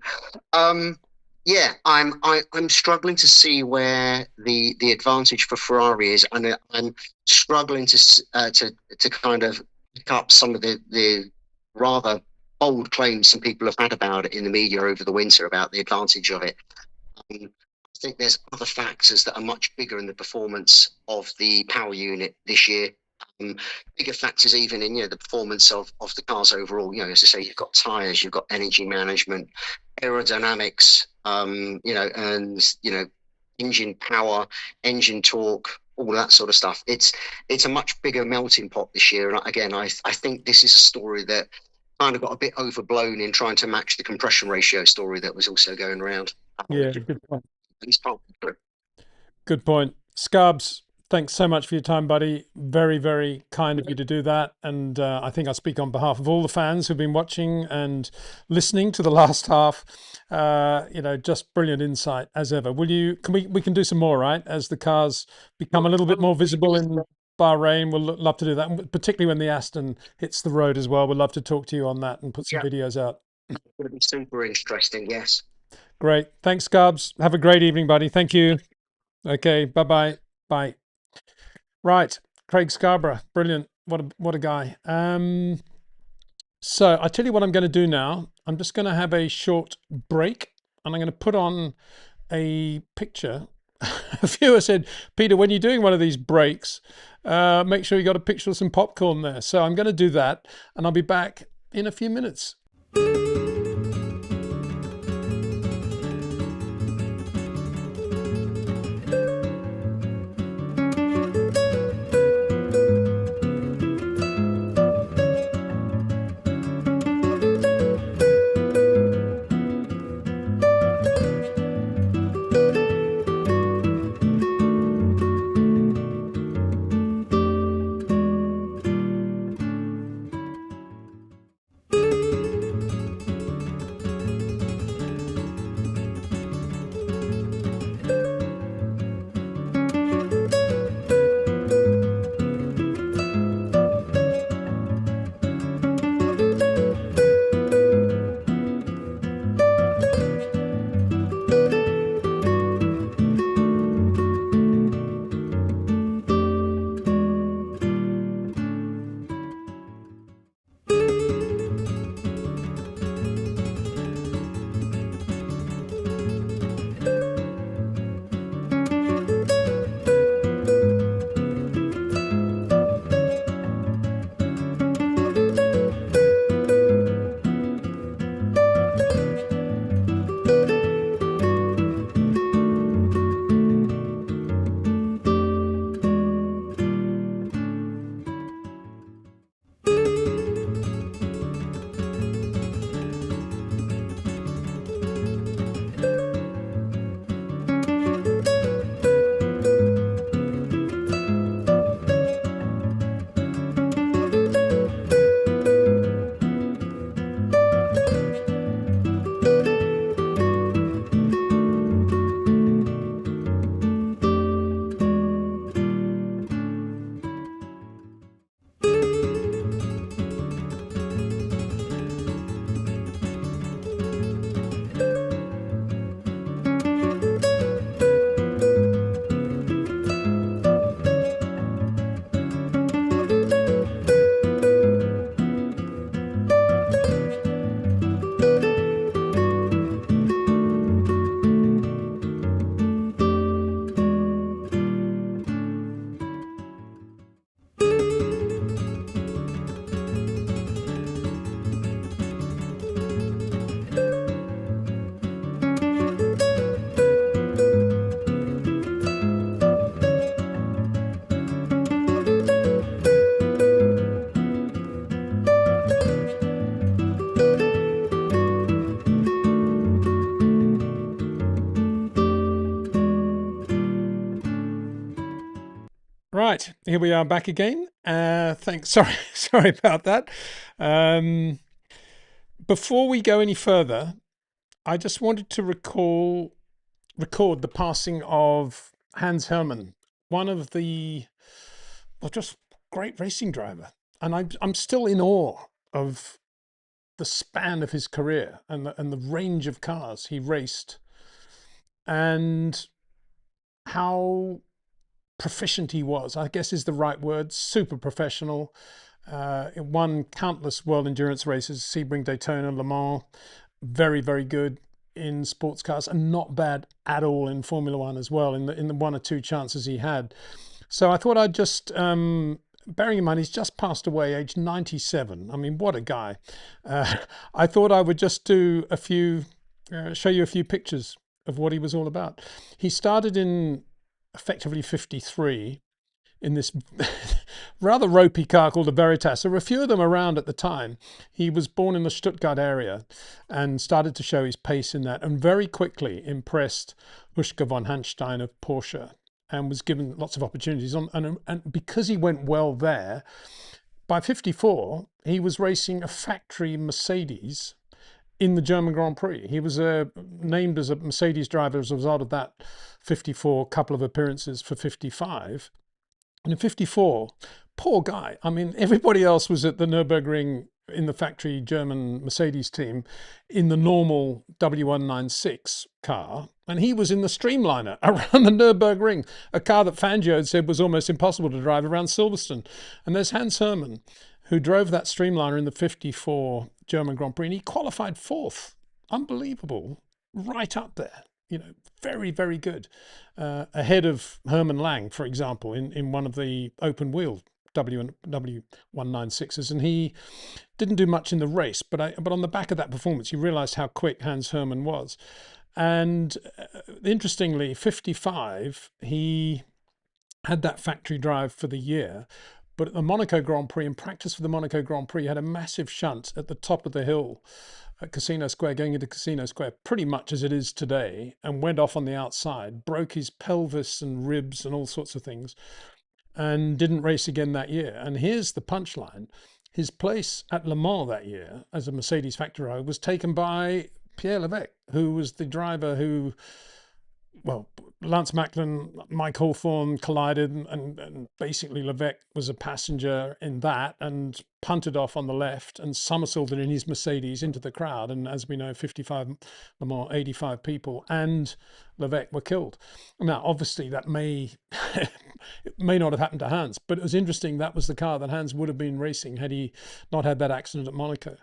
[SPEAKER 2] Yeah, I'm struggling to see where the advantage for Ferrari is, and I'm struggling to kind of pick up some of the rather bold claims some people have had about it in the media over the winter about the advantage of it. I think there's other factors that are much bigger in the performance of the power unit this year. Bigger factors even in the performance of the cars overall. As I say, you've got tires, you've got energy management, aerodynamics, and engine power, engine torque, all that sort of stuff. It's a much bigger melting pot this year. And again, I think this is a story that kind of got a bit overblown in trying to match the compression ratio story that was also going around.
[SPEAKER 1] Yeah, good point.
[SPEAKER 2] At least part of it.
[SPEAKER 1] Good point. Scarbs, thanks so much for your time, buddy. Very, very kind of you to do that. And I think I speak on behalf of all the fans who've been watching and listening to the last half. Just brilliant insight as ever. We can do some more, right? As the cars become a little bit more visible in Bahrain, we'll love to do that. And particularly when the Aston hits the road as well. We'd love to talk to you on that and put some videos out.
[SPEAKER 2] It's going to be super interesting, yes.
[SPEAKER 1] Great. Thanks, Scarbs. Have a great evening, buddy. Thank you. Okay, bye-bye. Bye. Right, Craig Scarborough, brilliant. What a guy. So I tell you what I'm going to do now. I'm just going to have a short break, and I'm going to put on a picture. A viewer said, Peter, when you're doing one of these breaks, make sure you got a picture of some popcorn there. So I'm going to do that, and I'll be back in a few minutes. Here we are back again. Thanks. Sorry, sorry about that. Um, Before we go any further, I just wanted to record the passing of Hans Hermann, one of the, well, just great racing driver, and I'm still in awe of the span of his career and the range of cars he raced, and how proficient he was, I guess is the right word, super professional. Won countless world endurance races, Sebring, Daytona, Le Mans. Very, very good in sports cars and not bad at all in Formula One as well, in the one or two chances he had. So I thought I'd just, bearing in mind he's just passed away, age 97. I mean, what a guy. I thought I would just do a few, show you a few pictures of what he was all about. He started in effectively 53 in this rather ropey car called a Veritas. There were a few of them around at the time. He was born in the Stuttgart area and started to show his pace in that, and very quickly impressed Huschke von Hanstein of Porsche, and was given lots of opportunities. And because he went well there, by 54, he was racing a factory Mercedes in the German Grand Prix. He was named as a Mercedes driver as a result of that 54 couple of appearances for 55. And in 54, poor guy. I mean, everybody else was at the Nürburgring in the factory German Mercedes team in the normal W196 car. And he was in the Streamliner around the Nürburgring, a car that Fangio had said was almost impossible to drive around Silverstone. And there's Hans Hermann, who drove that Streamliner in the 54 German Grand Prix, and he qualified fourth. Unbelievable. Right up there. Very, very good. Ahead of Hermann Lang, for example, in one of the open wheel W196s. And he didn't do much in the race, but on the back of that performance, you realized how quick Hans Hermann was. And interestingly, 55, he had that factory drive for the year. But at the Monaco Grand Prix, in practice for the Monaco Grand Prix, he had a massive shunt at the top of the hill at Casino Square, going into Casino Square, pretty much as it is today, and went off on the outside, broke his pelvis and ribs and all sorts of things, and didn't race again that year. And here's the punchline. His place at Le Mans that year as a Mercedes factory driver was taken by Pierre Levesque, who was the driver who, well, Lance Macklin, Mike Hawthorne collided, and basically Levesque was a passenger in that and punted off on the left and somersaulted in his Mercedes into the crowd. And as we know, 55 Le Mans, 85 people and Levesque were killed. Now, obviously, that may it may not have happened to Hans, but it was interesting. That was the car that Hans would have been racing had he not had that accident at Monaco.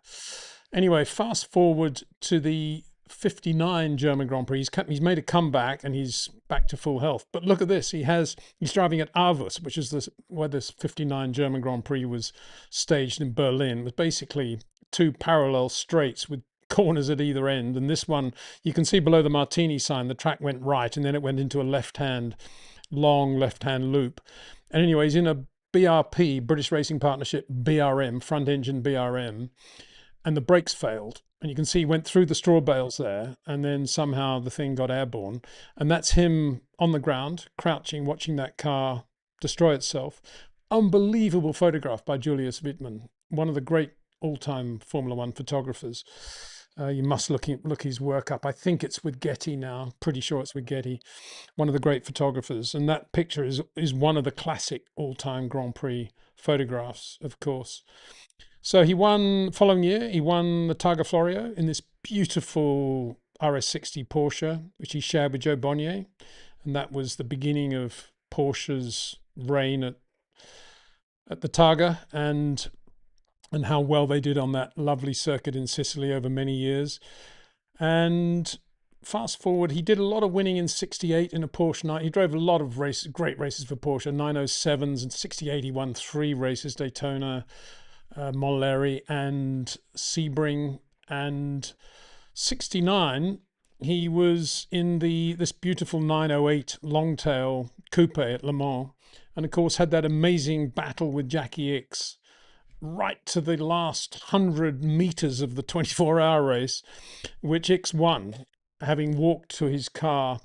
[SPEAKER 1] Anyway, fast forward to the 59 German Grand Prix. He's made a comeback and he's back to full health. But look at this. He's driving at Aarhus, which is where this 59 German Grand Prix was staged in Berlin. It was basically two parallel straights with corners at either end. And this one, you can see below the Martini sign, the track went right and then it went into a long left-hand loop. And anyway, he's in a BRP, British Racing Partnership, BRM, front engine BRM, and the brakes failed. And you can see he went through the straw bales there, and then somehow the thing got airborne. And that's him on the ground, crouching, watching that car destroy itself. Unbelievable photograph by Julius Wittmann, one of the great all-time Formula One photographers. You must look his work up. I think it's with Getty now. Pretty sure it's with Getty. One of the great photographers. And that picture is one of the classic all-time Grand Prix photographs, of course. So following year, he won the Targa Florio in this beautiful RS60 Porsche, which he shared with Joe Bonnier. And that was the beginning of Porsche's reign at the Targa, and how well they did on that lovely circuit in Sicily over many years. And fast forward, he did a lot of winning in 68 in a Porsche 9. He drove a lot of great races for Porsche, 907s, and 68 he won 3 races, Daytona, Montlhéry and Sebring. And 69 he was in this beautiful 908 Longtail coupe at Le Mans, and of course had that amazing battle with Jackie Ickx right to the last 100 meters of the 24-hour race, which Ickx won, having walked to his car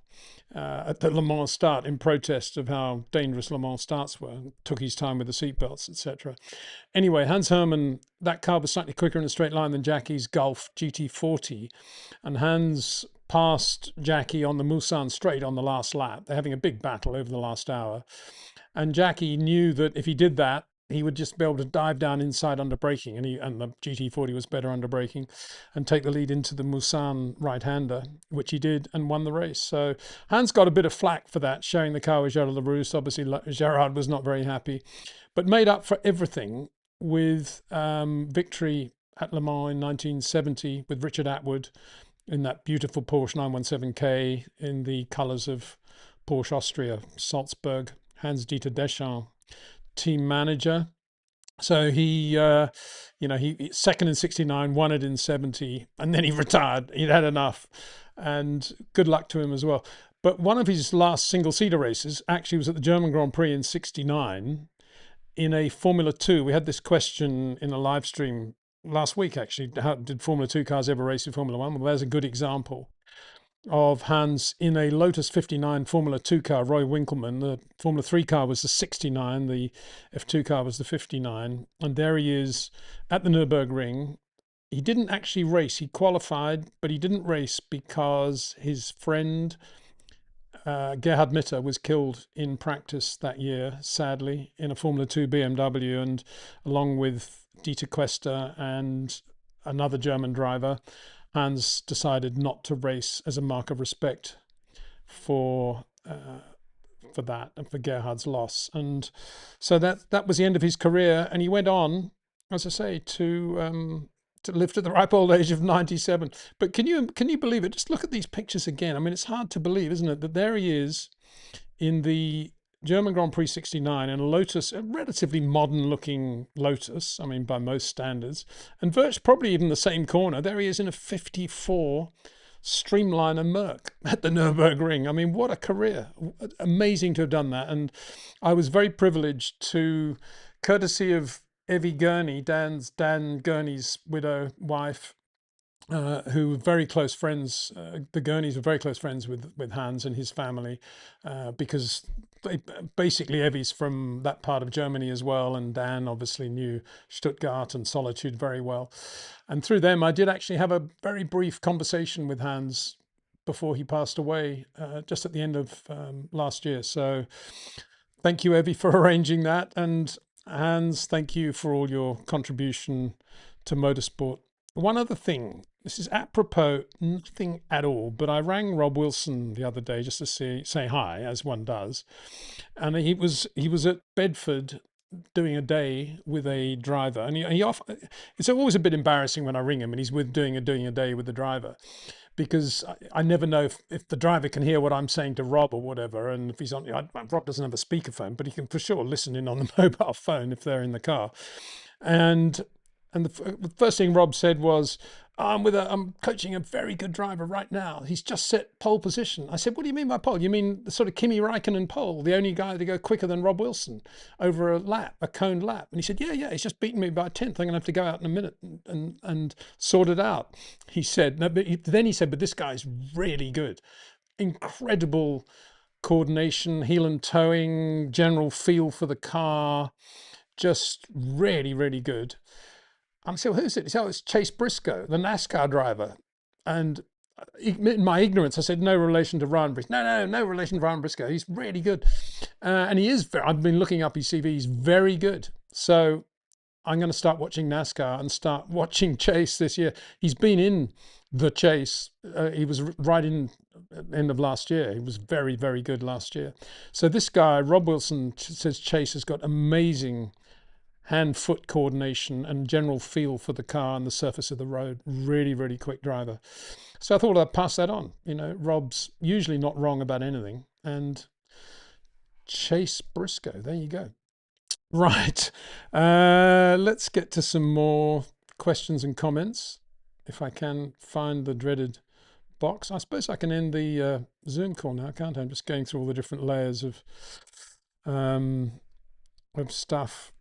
[SPEAKER 1] at the Le Mans start in protest of how dangerous Le Mans starts were. Took his time with the seatbelts, etc. Anyway, Hans Hermann, that car was slightly quicker in a straight line than Jackie's Golf GT40, and Hans passed Jackie on the Mulsanne straight on the last lap. They're having a big battle over the last hour, and Jackie knew that if he did that, he would just be able to dive down inside under braking, and the GT40 was better under braking, and take the lead into the Mulsanne right-hander, which he did and won the race. So Hans got a bit of flack for that, sharing the car with Gerard Labrousse. Obviously, Gerard was not very happy, but made up for everything with victory at Le Mans in 1970 with Richard Atwood in that beautiful Porsche 917K in the colours of Porsche Austria, Salzburg. Hans-Dieter Deschamps, team manager. So he, he second in 69, won it in 70, and then he retired. He'd had enough, and good luck to him as well. But one of his last single-seater races actually was at the German Grand Prix in 69 in a Formula 2. We had this question in a live stream last week, actually. How did Formula 2 cars ever race in Formula 1? Well, there's a good example of Hans in a Lotus 59 Formula 2 car, Roy Winkelmann. The Formula 3 car was the 69, the F2 car was the 59. And there he is at the Nürburgring. He didn't actually race, he qualified, but he didn't race because his friend Gerhard Mitter was killed in practice that year, sadly, in a Formula 2 BMW, and along with Dieter Quester and another German driver, Hans decided not to race as a mark of respect for that and for Gerhard's loss. And so that was the end of his career. And he went on, as I say, to live to the ripe old age of 97. But can you believe it? Just look at these pictures again. I mean, it's hard to believe, isn't it, that there he is in the German Grand Prix 69 in a Lotus, a relatively modern looking Lotus, I mean, by most standards, and probably even the same corner. There he is in a 54 Streamliner Merc at the Nürburgring. I mean, what a career. Amazing to have done that. And I was very privileged to, courtesy of Evie Gurney, Dan Gurney's widow, wife, who were very close friends. The Gurneys were very close friends with Hans and his family, because basically Evie's from that part of Germany as well, and Dan obviously knew Stuttgart and Solitude very well. And through them, I did actually have a very brief conversation with Hans before he passed away, just at the end of last year. So thank you, Evie, for arranging that. And Hans, thank you for all your contribution to motorsport. One other thing, this is apropos nothing at all, but I rang Rob Wilson the other day just to say hi, as one does. And he was at Bedford doing a day with a driver, and it's always a bit embarrassing when I ring him and he's doing a day with the driver, because I never know if the driver can hear what I'm saying to Rob or whatever. And if he's on, Rob doesn't have a speakerphone, but he can for sure listen in on the mobile phone if they're in the car. And the first thing Rob said was, I'm coaching a very good driver right now. He's just set pole position. I said, what do you mean by pole? You mean the sort of Kimi Räikkönen pole, the only guy to go quicker than Rob Wilson over a coned lap? And he said, yeah, he's just beaten me by a tenth. I'm going to have to go out in a minute and sort it out. He said, no, but then he said, but this guy's really good. Incredible coordination, heel and towing, general feel for the car, just really, really good. I said, well, who's it? He said, oh, it's Chase Briscoe, the NASCAR driver. And in my ignorance, I said, no relation to Ryan Briscoe. No relation to Ryan Briscoe. He's really good. And he is, I've been looking up his CV. He's very good. So I'm going to start watching NASCAR and start watching Chase this year. He's been in the Chase. He was right in end of last year. He was very, very good last year. So this guy, Rob Wilson, says Chase has got amazing hand-foot coordination and general feel for the car and the surface of the road. Really, really quick driver. So I thought I'd pass that on. Rob's usually not wrong about anything. And Chase Briscoe, there you go. Right. Let's get to some more questions and comments. If I can find the dreaded box. I suppose I can end the Zoom call now, can't I? I'm just going through all the different layers of stuff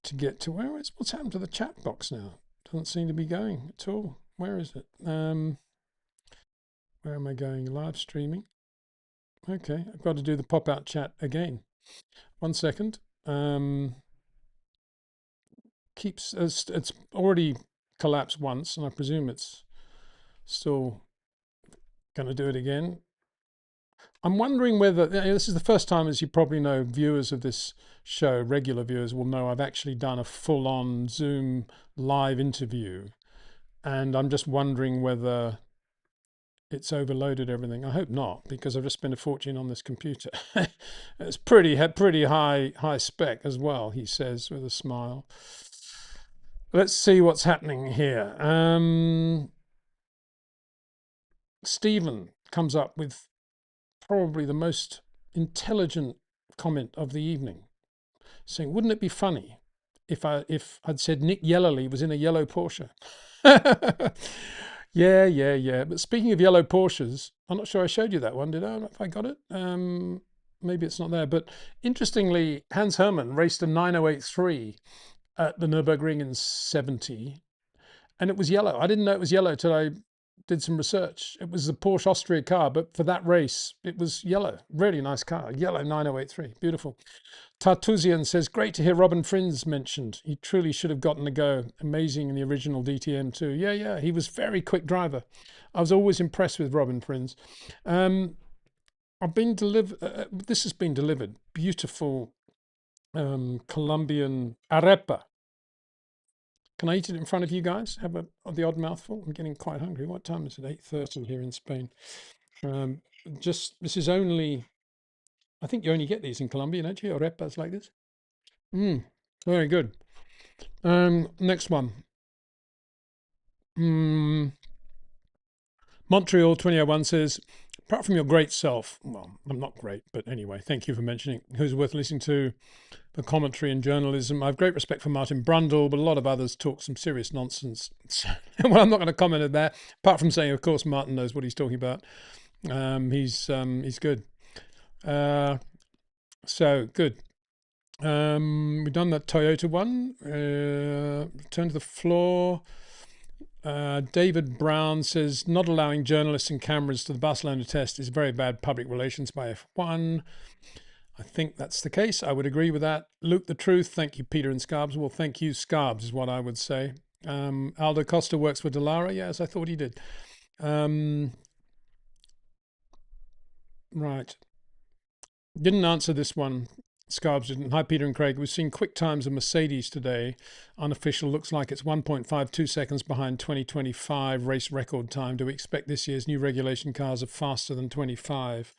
[SPEAKER 1] to get to. What's happened to the chat box now? Doesn't seem to be going at all. Where is it? Where am I going? Live streaming. Okay, I've got to do the pop-out chat again. 1 second. Keeps it's already collapsed once, and I presume it's still going to do it again. I'm wondering whether this is the first time, as you probably know, viewers of this show, regular viewers will know I've actually done a full-on Zoom live interview, and I'm just wondering whether it's overloaded everything. I hope not, because I've just spent a fortune on this computer. It's pretty high spec as well, he says with a smile. Let's see what's happening here. Stephen comes up with probably the most intelligent comment of the evening, saying, "Wouldn't it be funny if I'd said Nick Yellerly was in a yellow Porsche?" Yeah. But speaking of yellow Porsches, I'm not sure I showed you that one, did I? I don't know if I got it. Maybe it's not there. But interestingly, Hans Hermann raced a 9083 at the Nürburgring in '70, and it was yellow. I didn't know it was yellow till I did some research. It was the Porsche Austria car, but for that race, it was yellow. Really nice car. Yellow 9083. Beautiful. Tartusian says, great to hear Robin Frins mentioned. He truly should have gotten a go. Amazing in the original DTM too. Yeah. He was very quick driver. I was always impressed with Robin Frins. I've been delivered. This has been delivered. Beautiful Colombian arepa. Can I eat it in front of you guys? Have the odd mouthful? I'm getting quite hungry. What time is it? 8:30 here in Spain. This is only, I think you only get these in Colombia, don't you? Arepas like this. Very good. Next one. Montreal 2001 says, apart from your great self, well, I'm not great, but anyway, thank you for mentioning who's worth listening to, the commentary and journalism. I have great respect for Martin Brundle, but a lot of others talk some serious nonsense. Well, I'm not going to comment on that, apart from saying, of course, Martin knows what he's talking about. He's good. So good. We've done that Toyota one. Turn to the floor. David Brown says, not allowing journalists and cameras to the Barcelona test is very bad public relations by F1. I think that's the case. I would agree with that. Luke the Truth, thank you, Peter and Scarbs. Well, thank you, Scarbs, is what I would say. Aldo Costa works for Dallara. Yes, I thought he did. Right. Didn't answer this one. Scarbs didn't. Hi, Peter and Craig. We've seen quick times of Mercedes today. Unofficial looks like it's 1.52 seconds behind 2025 race record time. Do we expect this year's new regulation cars are faster than 25?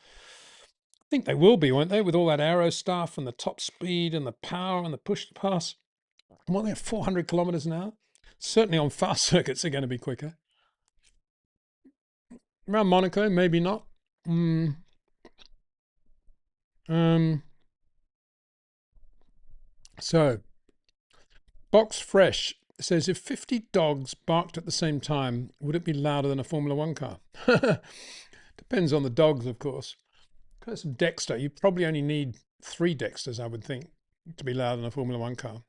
[SPEAKER 1] I think they will be, won't they? With all that aero stuff and the top speed and the power and the push to pass. Well, they're 400 kilometers an hour. Certainly on fast circuits, they're going to be quicker. Around Monaco, maybe not. So, Box Fresh says, if 50 dogs barked at the same time, would it be louder than a Formula One car? Depends on the dogs, of course. Got some Dexter. You probably only need 3 Dexters, I would think, to be louder than a Formula One car.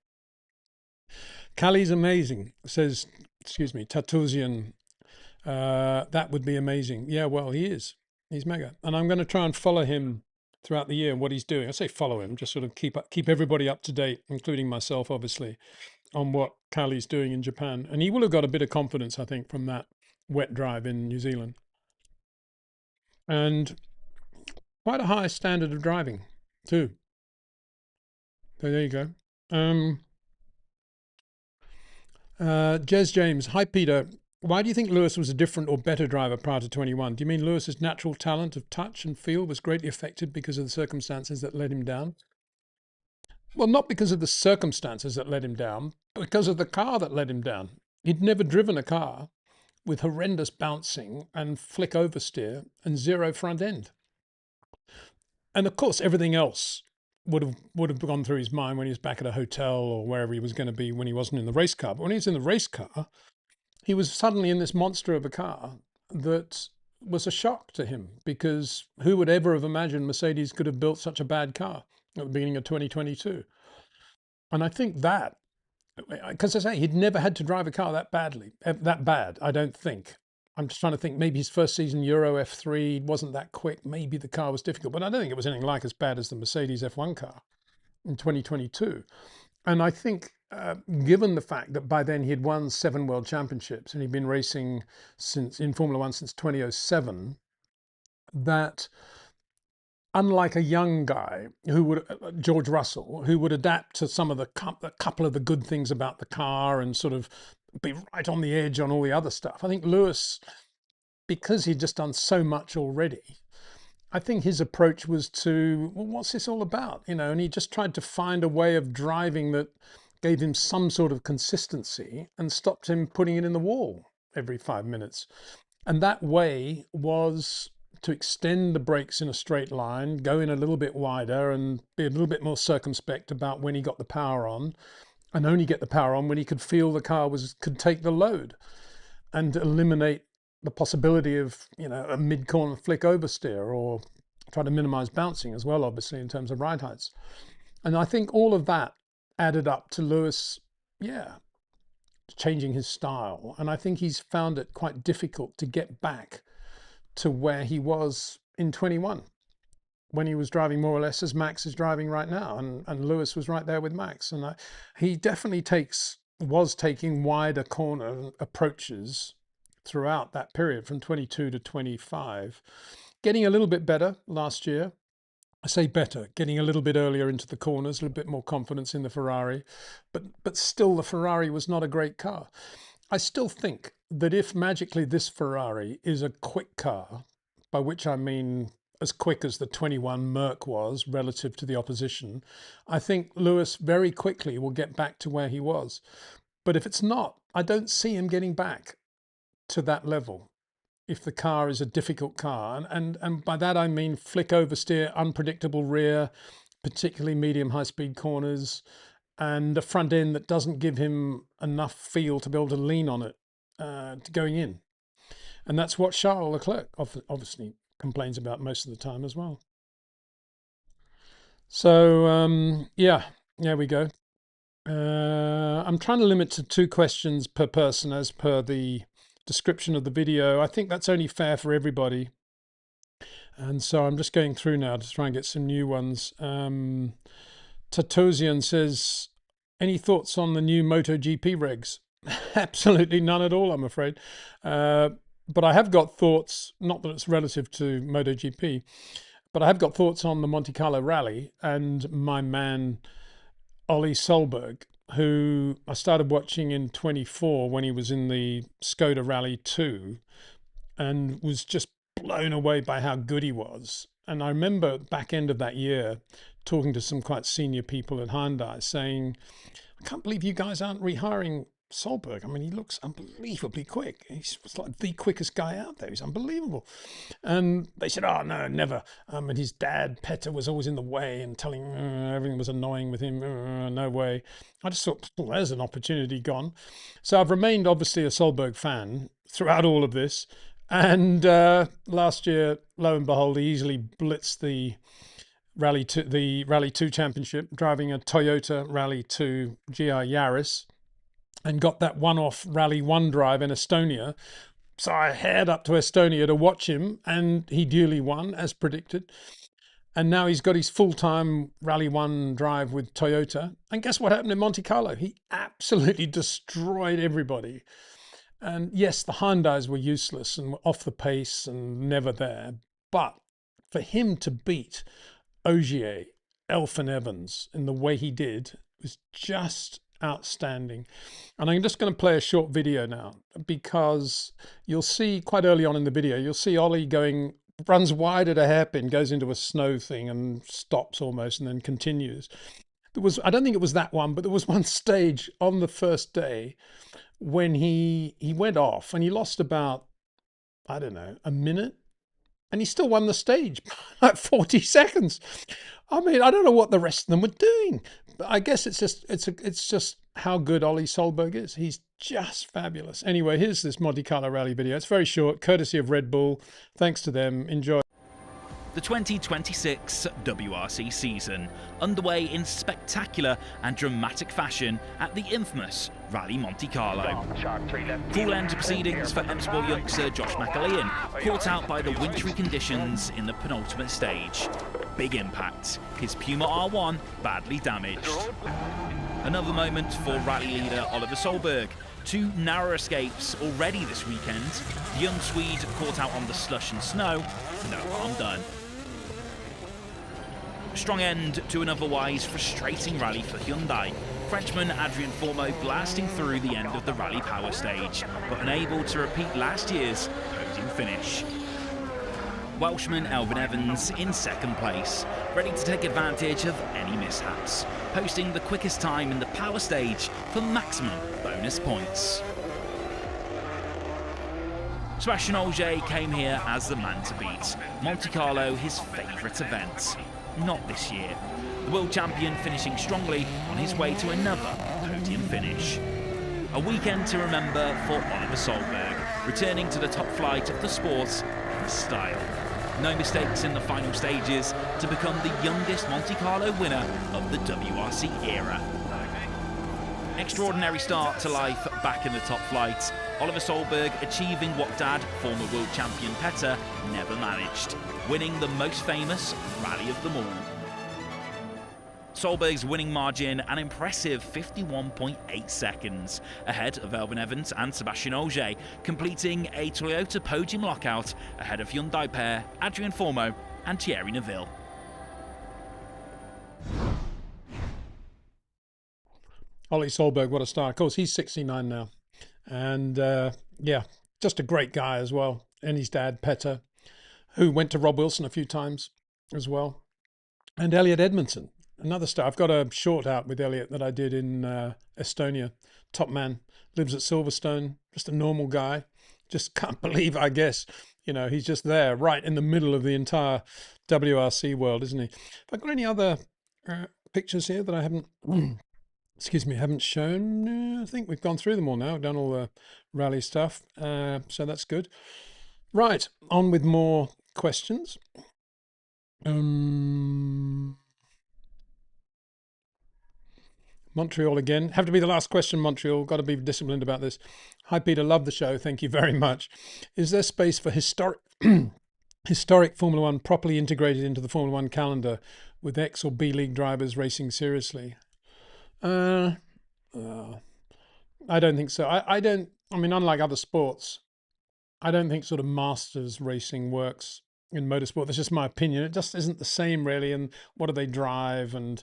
[SPEAKER 1] Callie's amazing, says, excuse me, Tartusian. That would be amazing. Yeah, well, he is. He's mega. And I'm going to try and follow him throughout the year and what he's doing. I say follow him, just sort of keep everybody up to date, including myself, obviously, on what Callie's doing in Japan. And he will have got a bit of confidence, I think, from that wet drive in New Zealand. And quite a high standard of driving, too. So there you go. Jez James, hi Peter. Why do you think Lewis was a different or better driver prior to 21? Do you mean Lewis's natural talent of touch and feel was greatly affected because of the circumstances that led him down? Well, not because of the circumstances that led him down, but because of the car that led him down. He'd never driven a car with horrendous bouncing and flick oversteer and 0 front end. And of course, everything else would have gone through his mind when he was back at a hotel or wherever he was going to be when he wasn't in the race car. But when he was in the race car, he was suddenly in this monster of a car that was a shock to him, because who would ever have imagined Mercedes could have built such a bad car at the beginning of 2022? And I think that, because I say he'd never had to drive a car that bad, I don't think. I'm just trying to think, maybe his first season Euro F3 wasn't that quick. Maybe the car was difficult, but I don't think it was anything like as bad as the Mercedes F1 car in 2022. And I think, given the fact that by then he had won 7 world championships and he'd been racing in Formula One since 2007, that unlike a young guy who would, George Russell, who would adapt to some of a couple of the good things about the car and sort of be right on the edge on all the other stuff. I think Lewis, because he'd just done so much already, I think his approach was to, well, what's this all about? And he just tried to find a way of driving that gave him some sort of consistency and stopped him putting it in the wall every 5 minutes. And that way was to extend the brakes in a straight line, go in a little bit wider and be a little bit more circumspect about when he got the power on, and only get the power on when he could feel the car could take the load, and eliminate the possibility of, a mid-corner flick oversteer, or try to minimize bouncing as well, obviously, in terms of ride heights. And I think all of that added up to Lewis, changing his style. And I think he's found it quite difficult to get back to where he was in 21, when he was driving more or less as Max is driving right now. And Lewis was right there with Max. And he definitely was taking wider corner approaches throughout that period from 22 to 25, getting a little bit better last year. I say better, getting a little bit earlier into the corners, a little bit more confidence in the Ferrari, but still the Ferrari was not a great car. I still think that if magically this Ferrari is a quick car, by which I mean as quick as the 21 Merc was relative to the opposition, I think Lewis very quickly will get back to where he was. But if it's not, I don't see him getting back to that level if the car is a difficult car. And by that I mean flick oversteer, unpredictable rear, particularly medium high-speed corners, and a front end that doesn't give him enough feel to be able to lean on it going in. And that's what Charles Leclerc obviously complains about most of the time as well. So there we go. I'm trying to limit to 2 questions per person as per the description of the video. I think that's only fair for everybody. And so I'm just going through now to try and get some new ones. Tatosian says, any thoughts on the new MotoGP regs? Absolutely none at all, I'm afraid. But I have got thoughts, not that it's relative to MotoGP, but I have got thoughts on the Monte Carlo Rally and my man, Ollie Solberg, who I started watching in 24 when he was in the Skoda Rally 2 and was just blown away by how good he was. And I remember back end of that year talking to some quite senior people at Hyundai saying, I can't believe you guys aren't rehiring Solberg. I mean, he looks unbelievably quick. He's like the quickest guy out there. He's unbelievable. And they said, oh, no, never. And his dad, Petter, was always in the way and telling everything was annoying with him. No way. I just thought, well, there's an opportunity gone. So I've remained obviously a Solberg fan throughout all of this. And last year, lo and behold, he easily blitzed the Rally 2 championship, driving a Toyota Rally 2 GR Yaris, and got that one-off Rally 1 drive in Estonia. So I headed up to Estonia to watch him, and he duly won, as predicted. And now he's got his full-time Rally 1 drive with Toyota. And guess what happened in Monte Carlo? He absolutely destroyed everybody. And yes, the Hyundais were useless and were off the pace and never there. But for him to beat Ogier, Elfyn Evans in the way he did was just outstanding. And I'm just going to play a short video now, because you'll see quite early on in the video, you'll see Ollie runs wide at a hairpin, goes into a snow thing and stops almost, and then continues. I don't think it was that one, but there was one stage on the first day when he went off and he lost about, I don't know, a minute, and he still won the stage by 40 seconds. I mean, I don't know what the rest of them were doing, but I guess it's just how good Ollie Solberg is. He's just fabulous. Anyway, here's this Monte Carlo Rally video. It's very short, courtesy of Red Bull. Thanks to them. Enjoy.
[SPEAKER 3] The 2026 WRC season, underway in spectacular and dramatic fashion at the infamous Rally Monte Carlo. Cool end to proceedings for M Sport youngster Josh McAlean, caught out by the wintry conditions in the penultimate stage. Big impact, his Puma R1 badly damaged. Another moment for rally leader Oliver Solberg. 2 narrow escapes already this weekend. The young Swede caught out on the slush and snow, no harm done. Strong end to an otherwise frustrating rally for Hyundai. Frenchman Adrien Fourmeau blasting through the end of the rally power stage, but unable to repeat last year's podium finish. Welshman Elvin Evans in second place, ready to take advantage of any mishaps, posting the quickest time in the power stage for maximum bonus points. Sebastian Ogier came here as the man to beat. Monte Carlo his favourite event. Not this year. The world champion finishing strongly on his way to another podium finish. A weekend to remember for Oliver Solberg, returning to the top flight of the sport in style. No mistakes in the final stages to become the youngest Monte Carlo winner of the WRC era. Extraordinary start to life back in the top flight. Oliver Solberg achieving what Dad, former world champion Petter, never managed, winning the most famous rally of them all. Solberg's winning margin an impressive 51.8 seconds, ahead of Elvin Evans and Sebastian Ogier, completing a Toyota podium lockout ahead of Hyundai pair Adrien Fourmeau and Thierry Neuville.
[SPEAKER 1] Ollie Solberg, what a star. Of course, he's 69 now. And yeah, just a great guy as well. And his dad, Petter, who went to Rob Wilson a few times as well. And Elliot Edmondson, another star. I've got a short out with Elliot that I did in Estonia. Top man, lives at Silverstone, just a normal guy. Just can't believe, I guess, you know, he's just there right in the middle of the entire WRC world, isn't he? Have I got any other pictures here that I haven't... excuse me, haven't shown? I think we've gone through them all now. We've done all the rally stuff, so that's good. Right, on with more questions. Montreal again. Have to be the last question, Montreal. Got to be disciplined about this. Hi, Peter. Love the show. Thank you very much. Is there space for historic Formula One properly integrated into the Formula One calendar with X or B League drivers racing seriously? I don't think so. I mean, unlike other sports, I don't think sort of masters racing works in motorsport. That's just my opinion. It just isn't the same really. And what do they drive? And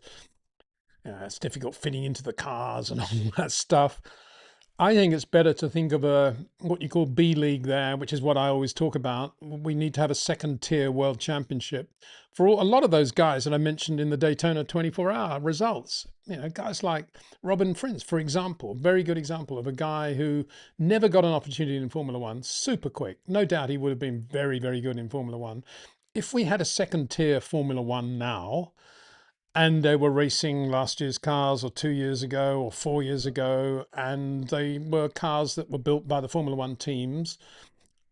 [SPEAKER 1] it's difficult fitting into the cars and all that stuff. I think it's better to think of what you call B League there, which is what I always talk about. We need to have a second tier world championship for a lot of those guys that I mentioned in the Daytona 24-hour results. You know, guys like Robin Fritz, for example, very good example of a guy who never got an opportunity in Formula One, super quick. No doubt he would have been very, very good in Formula One. If we had a second tier Formula One now, and they were racing last year's cars or 2 years ago or 4 years ago, and they were cars that were built by the Formula One teams,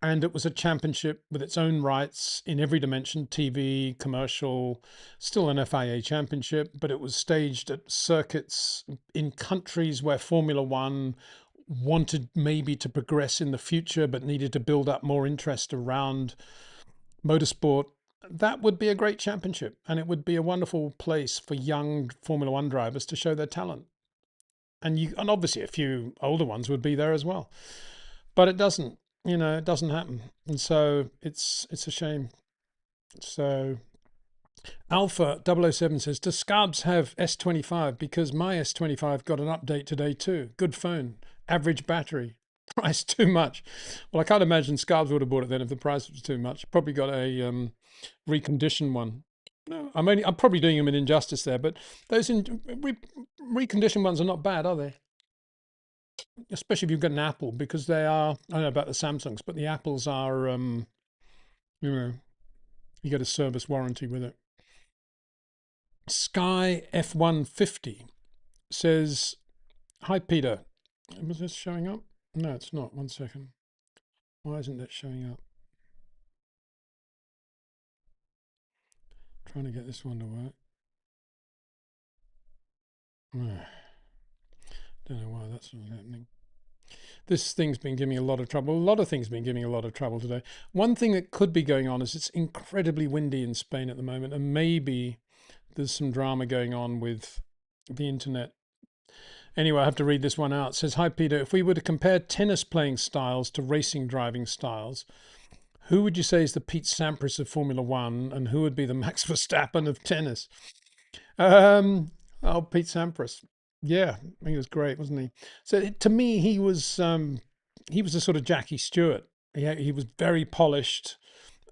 [SPEAKER 1] and it was a championship with its own rights in every dimension, TV, commercial, still an FIA championship, but it was staged at circuits in countries where Formula One wanted maybe to progress in the future but needed to build up more interest around motorsport. That would be a great championship, and it would be a wonderful place for young Formula One drivers to show their talent. And obviously a few older ones would be there as well. But it doesn't, it doesn't happen. And so it's a shame. So Alpha 007 says, does Scarbs have S25? Because my S25 got an update today too. Good phone, average battery. Price too much. Well, I can't imagine Scarbs would have bought it then if the price was too much. Probably got a reconditioned one. No, I'm probably doing him an injustice there, but those reconditioned ones are not bad, are they? Especially if you've got an Apple, because they are. I don't know about the Samsungs, but the Apples are. You get a service warranty with it. Sky F150 says, "Hi Peter, was this showing up? No, it's not. 1 second. Why isn't that showing up? Trying to get this one to work. Don't know why that's not happening. This thing's been giving me a lot of trouble. A lot of things have been giving me a lot of trouble today. One thing that could be going on is it's incredibly windy in Spain at the moment, and maybe there's some drama going on with the internet. Anyway, I have to read this one out. It says, "Hi Peter, if we were to compare tennis playing styles to racing driving styles, who would you say is the Pete Sampras of Formula One, and who would be the Max Verstappen of tennis?" Oh, Pete Sampras. Yeah, he was great, wasn't he? So to me, he was a sort of Jackie Stewart. He was very polished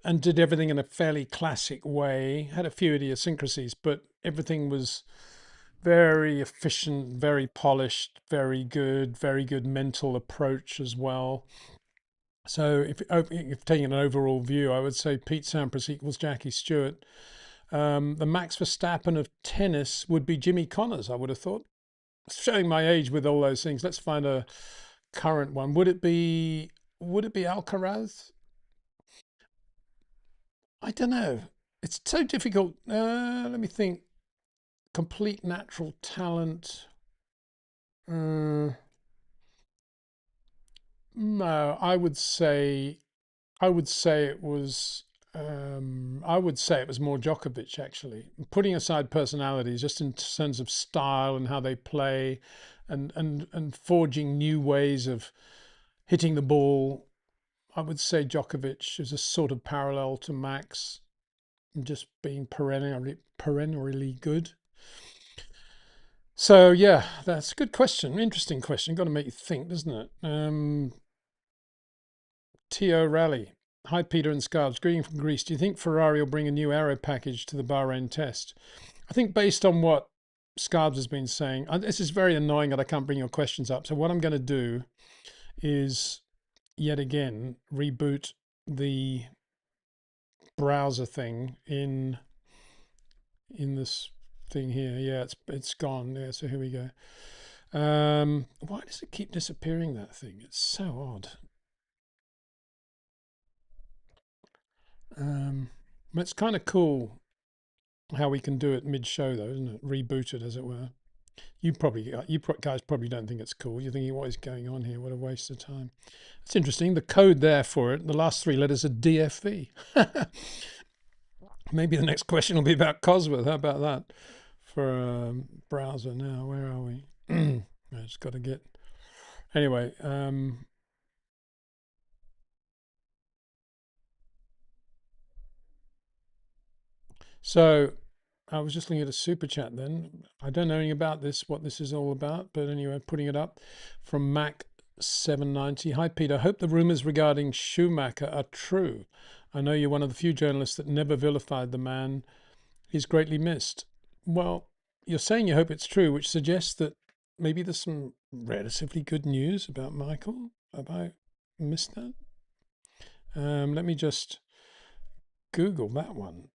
[SPEAKER 1] and did everything in a fairly classic way. Had a few idiosyncrasies, but everything was very efficient, very polished, very good mental approach as well. So if taking an overall view, I would say Pete Sampras equals Jackie Stewart. The Max Verstappen of tennis would be Jimmy Connors, I would have thought. Showing my age with all those things. Let's find a current one. Would it be Alcaraz? I don't know. It's so difficult. Let me think. Complete natural talent. No, I would say it was. I would say it was more Djokovic, actually. Putting aside personalities, just in terms of style and how they play, and forging new ways of hitting the ball. I would say Djokovic is a sort of parallel to Max, just being perennially good. So yeah, that's a good question. Interesting question. Got to make you think, doesn't it? T.O. Rally. Hi, Peter and Scarbs. Greeting from Greece. Do you think Ferrari will bring a new aero package to the Bahrain test? I think based on what Scarbs has been saying, this is very annoying that I can't bring your questions up. So what I'm going to do is, yet again, reboot the browser thing in this thing here. Yeah, it's gone. Yeah, so here we go. Why does it keep disappearing, that thing? It's so odd. It's kind of cool how we can do it mid-show, though, isn't it? Reboot it, as it were. You guys probably don't think it's cool. You're thinking, what is going on here? What a waste of time. It's interesting. The code there for it, the last three letters are DFV. Maybe the next question will be about Cosworth. How about that? For browser now. Where are we? I just got to get. Anyway. So I was just looking at a super chat then. I don't know anything about this, what this is all about, but anyway, putting it up from Mac 790. Hi Peter, hope the rumours regarding Schumacher are true. I know you're one of the few journalists that never vilified the man. He's greatly missed. Well, you're saying you hope it's true, which suggests that maybe there's some relatively good news about Michael. Have I missed that? Let me just Google that one.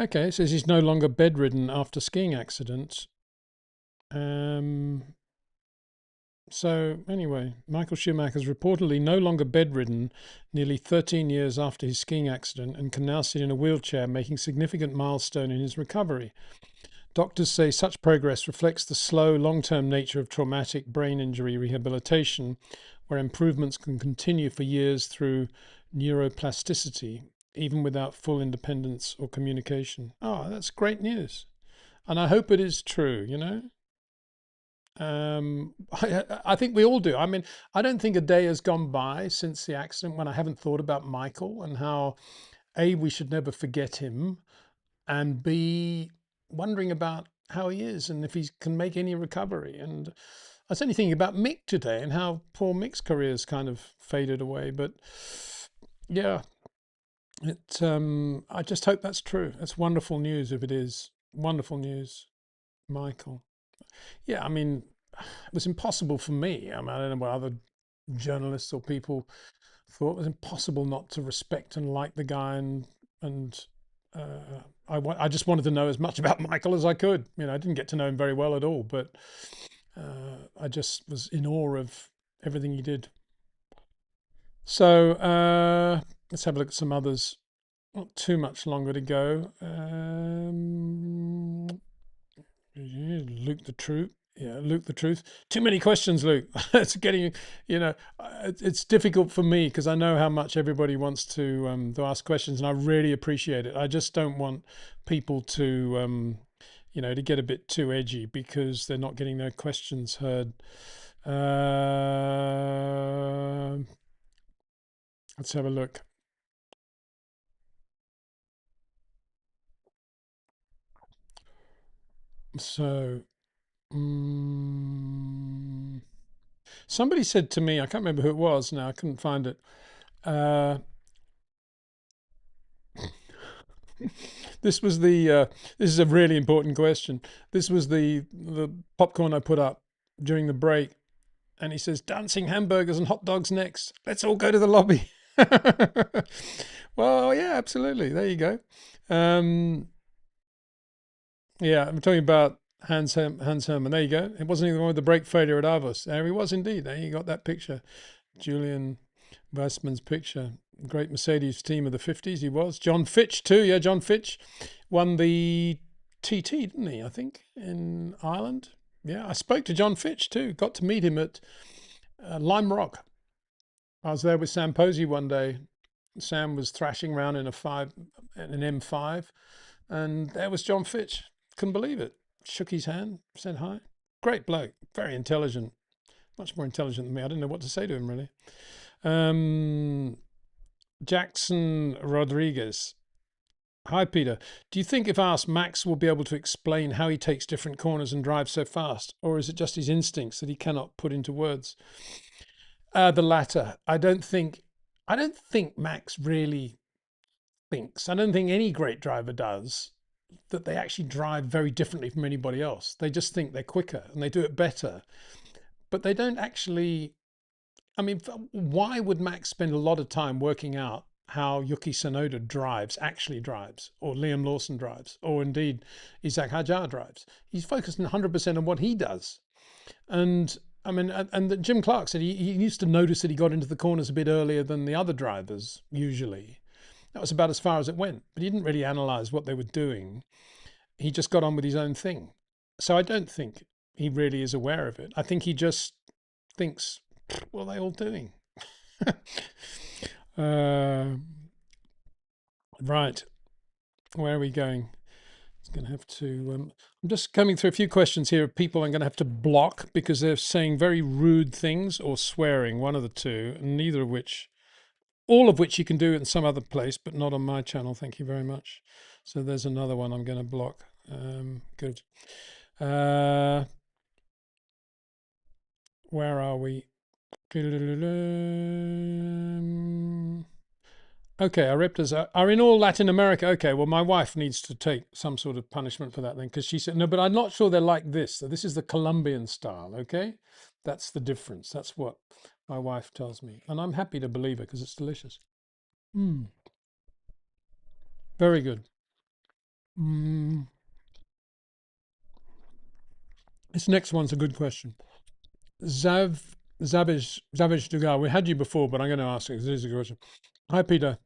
[SPEAKER 1] Okay, it says he's no longer bedridden after skiing accident. So anyway, Michael Schumacher is reportedly no longer bedridden nearly 13 years after his skiing accident and can now sit in a wheelchair, making significant milestone in his recovery. Doctors say such progress reflects the slow, long-term nature of traumatic brain injury rehabilitation, where improvements can continue for years through neuroplasticity, even without full independence or communication. Oh, that's great news. And I hope it is true, you know. I think we all do. I mean, I don't think a day has gone by since the accident when I haven't thought about Michael and how, A, we should never forget him, and B, wondering about how he is and if he can make any recovery. And I was only thinking about Mick today and how poor Mick's career's kind of faded away. But yeah, I just hope that's true. That's wonderful news if it is. Wonderful news, Michael. Yeah, I mean, it was impossible for me. I mean, I don't know what other journalists or people thought. It was impossible not to respect and like the guy and I just wanted to know as much about Michael as I could. You know, I didn't get to know him very well at all, but I just was in awe of everything he did. So let's have a look at some others. Not too much longer to go. Luke the Truth. Yeah, Luke the Truth. Too many questions, Luke. It's getting, it's difficult for me because I know how much everybody wants to ask questions, and I really appreciate it. I just don't want people to, to get a bit too edgy because they're not getting their questions heard. Let's have a look. So, somebody said to me, I can't remember who it was now, I couldn't find it. This was this is a really important question. This was the popcorn I put up during the break. And he says, dancing hamburgers and hot dogs next. Let's all go to the lobby. Well, yeah, absolutely. There you go. Yeah, I'm talking about Hans Hermann. There you go. It wasn't even the one with the brake failure at Avos. There he was indeed. There you got that picture. Julian Weissman's picture. Great Mercedes team of the 50s he was. John Fitch too. Yeah, John Fitch won the TT, didn't he, I think, in Ireland. Yeah, I spoke to John Fitch too. Got to meet him at Lime Rock. I was there with Sam Posey one day. Sam was thrashing around in an M5, and there was John Fitch. Couldn't believe it. Shook his hand, said hi. Great bloke, very intelligent, much more intelligent than me. I didn't know what to say to him really. Jackson Rodriguez. Hi, Peter. Do you think if asked, Max will be able to explain how he takes different corners and drives so fast? Or is it just his instincts that he cannot put into words? The latter. I don't think Max really thinks. I don't think any great driver does that they actually drive very differently from anybody else. They just think they're quicker and they do it better. But they don't actually... I mean, why would Max spend a lot of time working out how Yuki Tsunoda actually drives, or Liam Lawson drives, or indeed Isaac Hadjar drives? He's focused 100% on what he does. And I mean, and Jim Clark said he used to notice that he got into the corners a bit earlier than the other drivers usually. That was about as far as it went, but he didn't really analyze what they were doing. He just got on with his own thing. So I don't think he really is aware of it. I think he just thinks, what are they all doing? Right, where are we going? It's going to have to... I'm just coming through a few questions here of people I'm going to have to block because they're saying very rude things or swearing, one of the two, neither of which... all of which you can do in some other place, but not on my channel. Thank you very much. So there's another one I'm going to block. Good. Where are we? Okay, our reptiles are in all Latin America. Okay, well, my wife needs to take some sort of punishment for that then, because she said, no, but I'm not sure they're like this. So this is the Colombian style, okay? That's the difference. That's what my wife tells me. And I'm happy to believe her because it's delicious. Very good. This next one's a good question. Zavish Dugar, we had you before, but I'm going to ask you, this is a good question. Hi, Peter.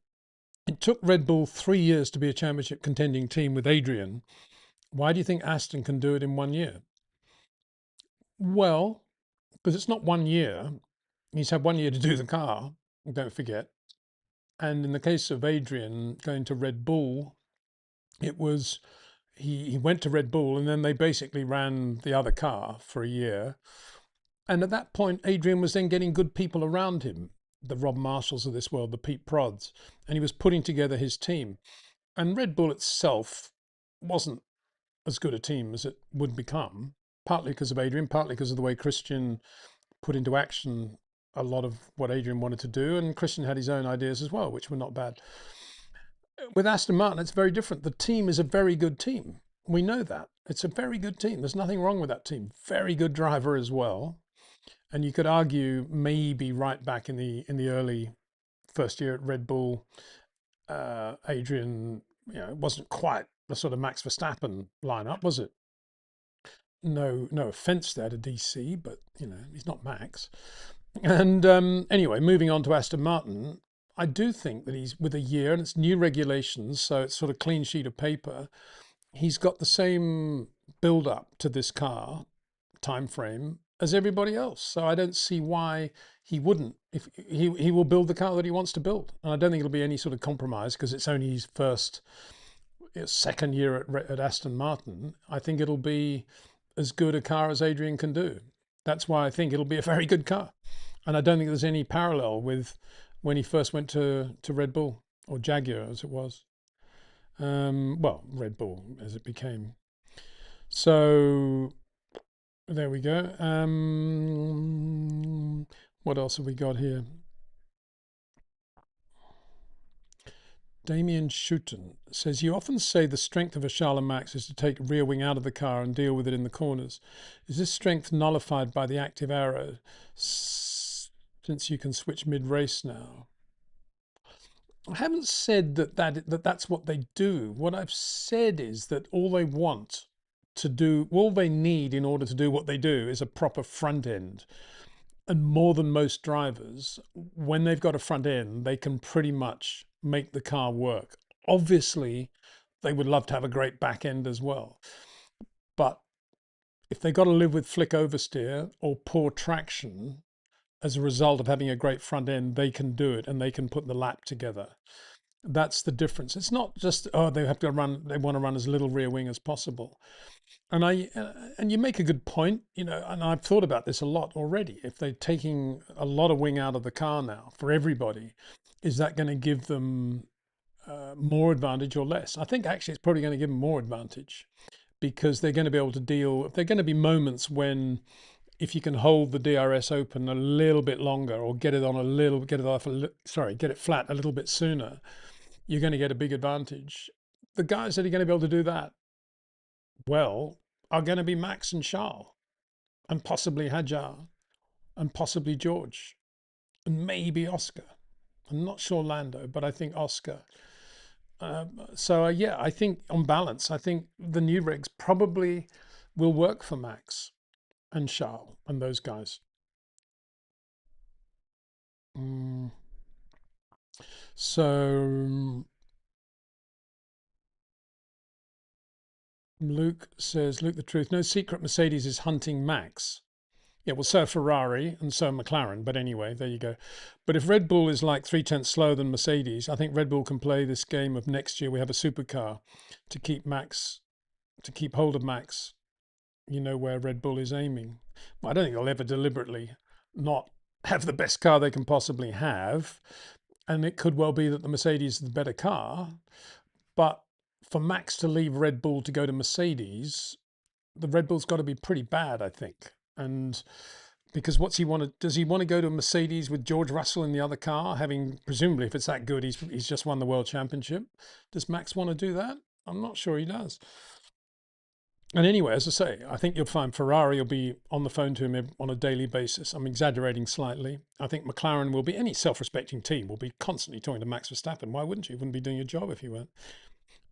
[SPEAKER 1] It took Red Bull 3 years to be a championship contending team with Adrian. Why do you think Aston can do it in 1 year? Well, because it's not 1 year. He's had 1 year to do the car, don't forget. And in the case of Adrian going to Red Bull, it was, he went to Red Bull and then they basically ran the other car for a year. And at that point, Adrian was then getting good people around him, the Rob Marshalls of this world, the Pete Prods, and he was putting together his team. And Red Bull itself wasn't as good a team as it would become, partly because of Adrian, partly because of the way Christian put into action a lot of what Adrian wanted to do. And Christian had his own ideas as well, which were not bad. With Aston Martin, it's very different. The team is a very good team. We know that. It's a very good team. There's nothing wrong with that team. Very good driver as well. And you could argue maybe right back in the early first year at Red Bull, Adrian it wasn't quite the sort of Max Verstappen lineup, was it? No offense there to DC, but he's not Max. And anyway, moving on to Aston Martin, I do think that he's with a year, and it's new regulations, so it's sort of clean sheet of paper. He's got the same build up to this car time frame as everybody else. So I don't see why he wouldn't. If he will build the car that he wants to build, and I don't think it'll be any sort of compromise because it's only his second year at Aston Martin. I think it'll be as good a car as Adrian can do. That's why I think it'll be a very good car. And I don't think there's any parallel with when he first went to Red Bull, or Jaguar as it was. Well, Red Bull as it became. So there we go. What else have we got here? Damien Schutten says, you often say the strength of a Charles and Max is to take rear wing out of the car and deal with it in the corners. Is this strength nullified by the active aero since you can switch mid-race now? I haven't said that's what they do. What I've said is that all they need in order to do what they do is a proper front end. And more than most drivers, when they've got a front end, they can pretty much make the car work. Obviously, they would love to have a great back end as well. But if they got to live with flick oversteer or poor traction as a result of having a great front end, they can do it and they can put the lap together. That's the difference. It's not just, they want to run as little rear wing as possible. And you make a good point, and I've thought about this a lot already. If they're taking a lot of wing out of the car now for everybody, is that going to give them more advantage or less? I think actually it's probably going to give them more advantage, because they're going to be able to deal. There are going to be moments when, if you can hold the DRS open a little bit longer, or get it flat a little bit sooner, you're going to get a big advantage. The guys that are going to be able to do that well are going to be Max and Charles, and possibly Hajar, and possibly George, and maybe Oscar. I'm not sure Lando, but I think Oscar. Yeah, I think on balance, I think the new regs probably will work for Max and Charles and those guys. So Luke says, Luke the truth, no secret Mercedes is hunting Max. Yeah, well, so Ferrari and so McLaren. But anyway, there you go. But if Red Bull is like 3/10 slower than Mercedes, I think Red Bull can play this game of next year we have a supercar to keep hold of Max, where Red Bull is aiming. Well, I don't think they'll ever deliberately not have the best car they can possibly have. And it could well be that the Mercedes is the better car. But for Max to leave Red Bull to go to Mercedes, the Red Bull's got to be pretty bad, I think. And because does he want to go to Mercedes with George Russell in the other car, having, presumably, if it's that good, he's just won the world championship? Does Max want to do that? I'm not sure he does. And anyway, as I say, I think you'll find Ferrari will be on the phone to him on a daily basis. I'm exaggerating slightly. I think McLaren will be, any self-respecting team will be constantly talking to Max Verstappen. Why wouldn't you? You wouldn't be doing your job if you weren't.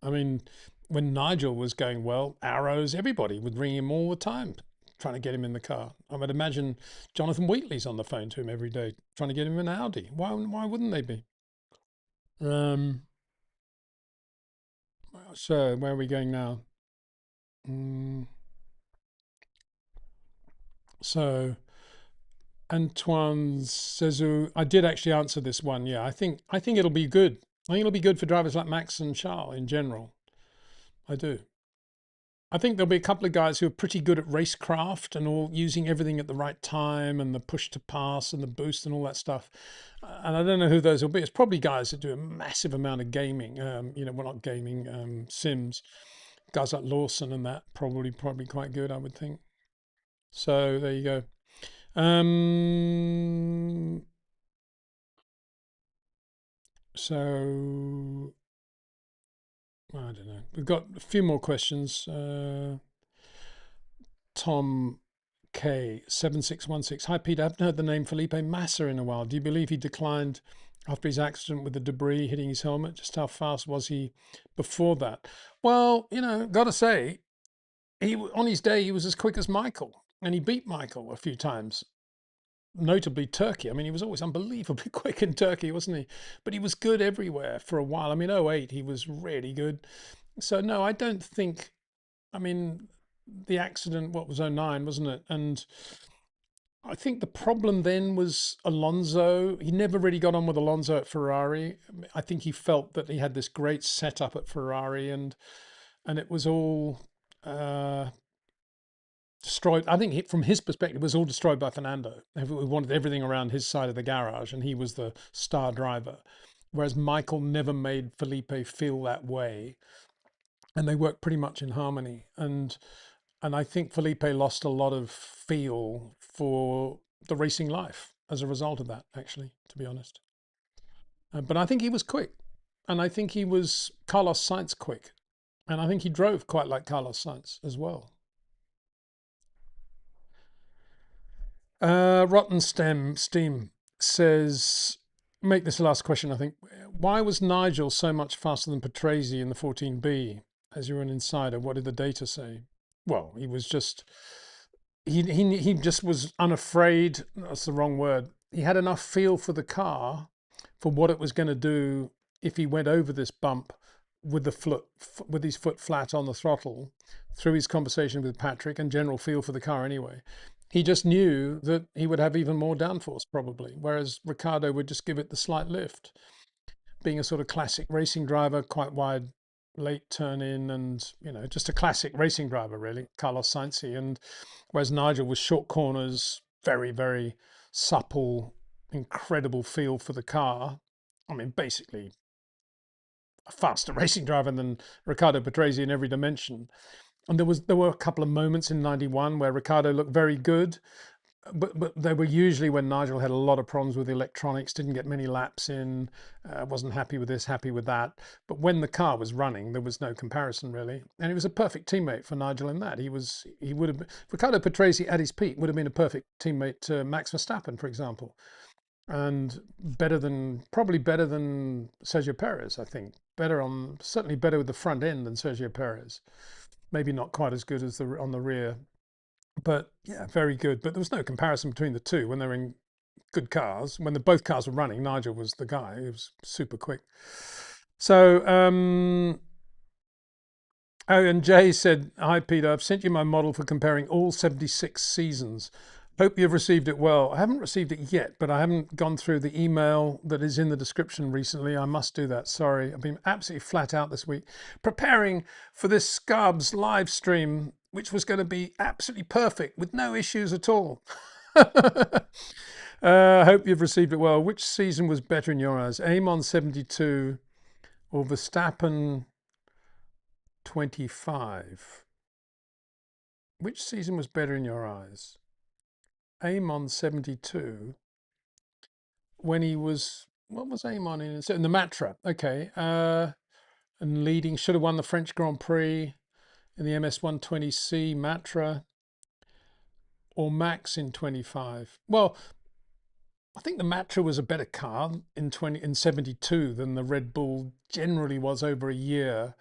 [SPEAKER 1] I mean, when Nigel was going well, Arrows, everybody would ring him all the time, trying to get him in the car. I would imagine Jonathan Wheatley's on the phone to him every day, trying to get him an Audi. Why wouldn't they be? So where are we going now? So Antoine says, I did actually answer this one. Yeah, I think it'll be good. I think it'll be good for drivers like Max and Charles in general. I do. I think there'll be a couple of guys who are pretty good at racecraft and all, using everything at the right time and the push to pass and the boost and all that stuff. And I don't know who those will be. It's probably guys that do a massive amount of gaming. Not gaming, sims. Guys like Lawson and that probably quite good, I would think. So there you go. So I don't know. We've got a few more questions. Tom K 7616. Hi Peter, I haven't heard the name Felipe Massa in a while. Do you believe he declined after his accident with the debris hitting his helmet? Just how fast was he before that? Well, you know, got to say, on his day, he was as quick as Michael, and he beat Michael a few times, notably Turkey. I mean, he was always unbelievably quick in Turkey, wasn't he? But he was good everywhere for a while. I mean, '08, he was really good. So, no, I don't think, I mean, the accident, what was '09, wasn't it? And I think the problem then was Alonso. He never really got on with Alonso at Ferrari. I think he felt that he had this great setup at Ferrari, and it was all destroyed. I think from his perspective, it was all destroyed by Fernando. We wanted everything around his side of the garage, and he was the star driver. Whereas Michael never made Felipe feel that way, and they worked pretty much in harmony. And I think Felipe lost a lot of feel for the racing life as a result of that, actually, to be honest. But I think he was quick. And I think he was Carlos Sainz quick. And I think he drove quite like Carlos Sainz as well. Rotten Steam says, make this the last question, I think. Why was Nigel so much faster than Patrese in the 14B? As you're an insider, what did the data say? Well, he was just, he just was unafraid. That's the wrong word. He had enough feel for the car, for what it was going to do if he went over this bump with his foot flat on the throttle, through his conversation with Patrick and general feel for the car anyway. He just knew that he would have even more downforce probably, whereas Ricciardo would just give it the slight lift. Being a sort of classic racing driver, quite wide late turn in, and you know, just a classic racing driver really, Carlos Sainz. And whereas Nigel was short corners, very, very supple, incredible feel for the car. I mean, basically a faster racing driver than Riccardo Patrese in every dimension. And there were a couple of moments in '91 where Ricciardo looked very good, but they were usually when Nigel had a lot of problems with electronics, didn't get many laps in, wasn't happy with this, happy with that. But when the car was running, there was no comparison really. And he was a perfect teammate for Nigel in that. He would have, Riccardo Patrese at his peak would have been a perfect teammate to Max Verstappen, for example. And probably better than Sergio Perez, I think. Certainly better with the front end than Sergio Perez. Maybe not quite as good as on the rear. But yeah, very good. But there was no comparison between the two when they were in good cars. When both cars were running, Nigel was the guy. He was super quick. So, oh, and Jay said, hi, Peter, I've sent you my model for comparing all 76 seasons. Hope you've received it well. I haven't received it yet, but I haven't gone through the email that is in the description recently. I must do that. Sorry. I've been absolutely flat out this week preparing for this Scarbs live stream, which was going to be absolutely perfect with no issues at all. Hope you've received it well. Which season was better in your eyes? Amon 72 or Verstappen 25? Which season was better in your eyes? Amon 72 when he was, what was Amon in the Matra? Okay. And leading, should have won the French Grand Prix in the MS 120C Matra, or Max in 25. Well, I think the Matra was a better car in 72 than the Red Bull generally was over a year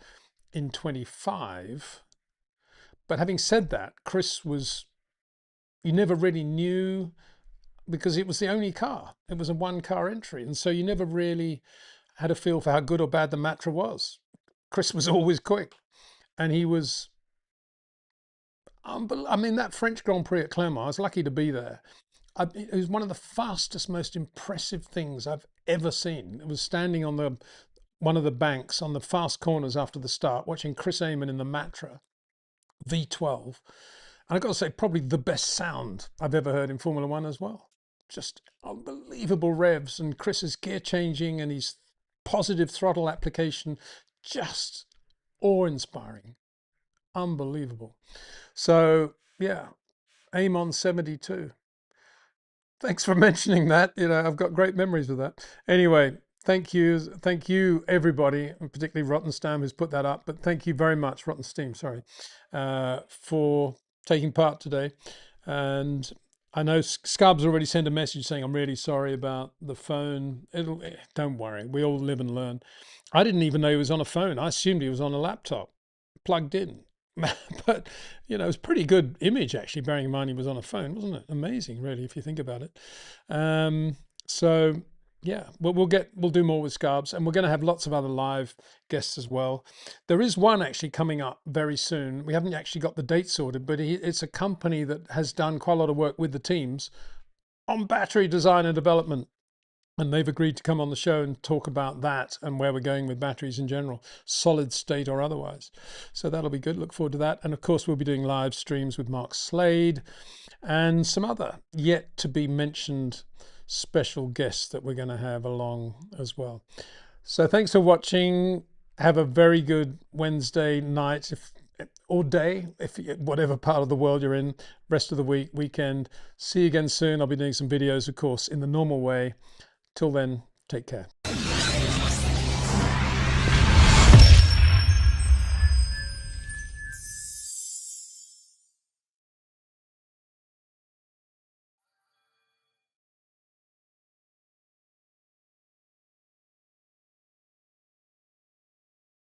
[SPEAKER 1] in 25. But having said that, Chris was, you never really knew, because it was the only car. It was a one-car entry. And so you never really had a feel for how good or bad the Matra was. Chris was always quick. And he was, I mean, that French Grand Prix at Clermont, I was lucky to be there. It was one of the fastest, most impressive things I've ever seen. It was standing on one of the banks on the fast corners after the start, watching Chris Amon in the Matra V12. And I've got to say, probably the best sound I've ever heard in Formula One as well. Just unbelievable revs, and Chris's gear changing and his positive throttle application, just awe-inspiring. Unbelievable. So, yeah, Amon 72. Thanks for mentioning that. You know, I've got great memories of that. Anyway, thank you, everybody, and particularly Rottenstam who's put that up. But thank you very much, Rottensteam, sorry, for taking part today. And I know Scarb's already sent a message saying, I'm really sorry about the phone. Don't worry, we all live and learn. I didn't even know he was on a phone. I assumed he was on a laptop, plugged in. But, you know, it was a pretty good image, actually, bearing in mind he was on a phone, wasn't it? Amazing, really, if you think about it. So, yeah, we'll do more with Scarbs, and we're going to have lots of other live guests as well. There is one actually coming up very soon. We haven't actually got the date sorted, but it's a company that has done quite a lot of work with the teams on battery design and development. And they've agreed to come on the show and talk about that and where we're going with batteries in general, solid state or otherwise. So that'll be good. Look forward to that. And of course, we'll be doing live streams with Mark Slade and some other yet to be mentioned special guests that we're going to have along as well. So thanks for watching. Have a very good Wednesday night or day, if whatever part of the world you're in, rest of the week, weekend. See you again soon. I'll be doing some videos, of course, in the normal way. Till then, take care.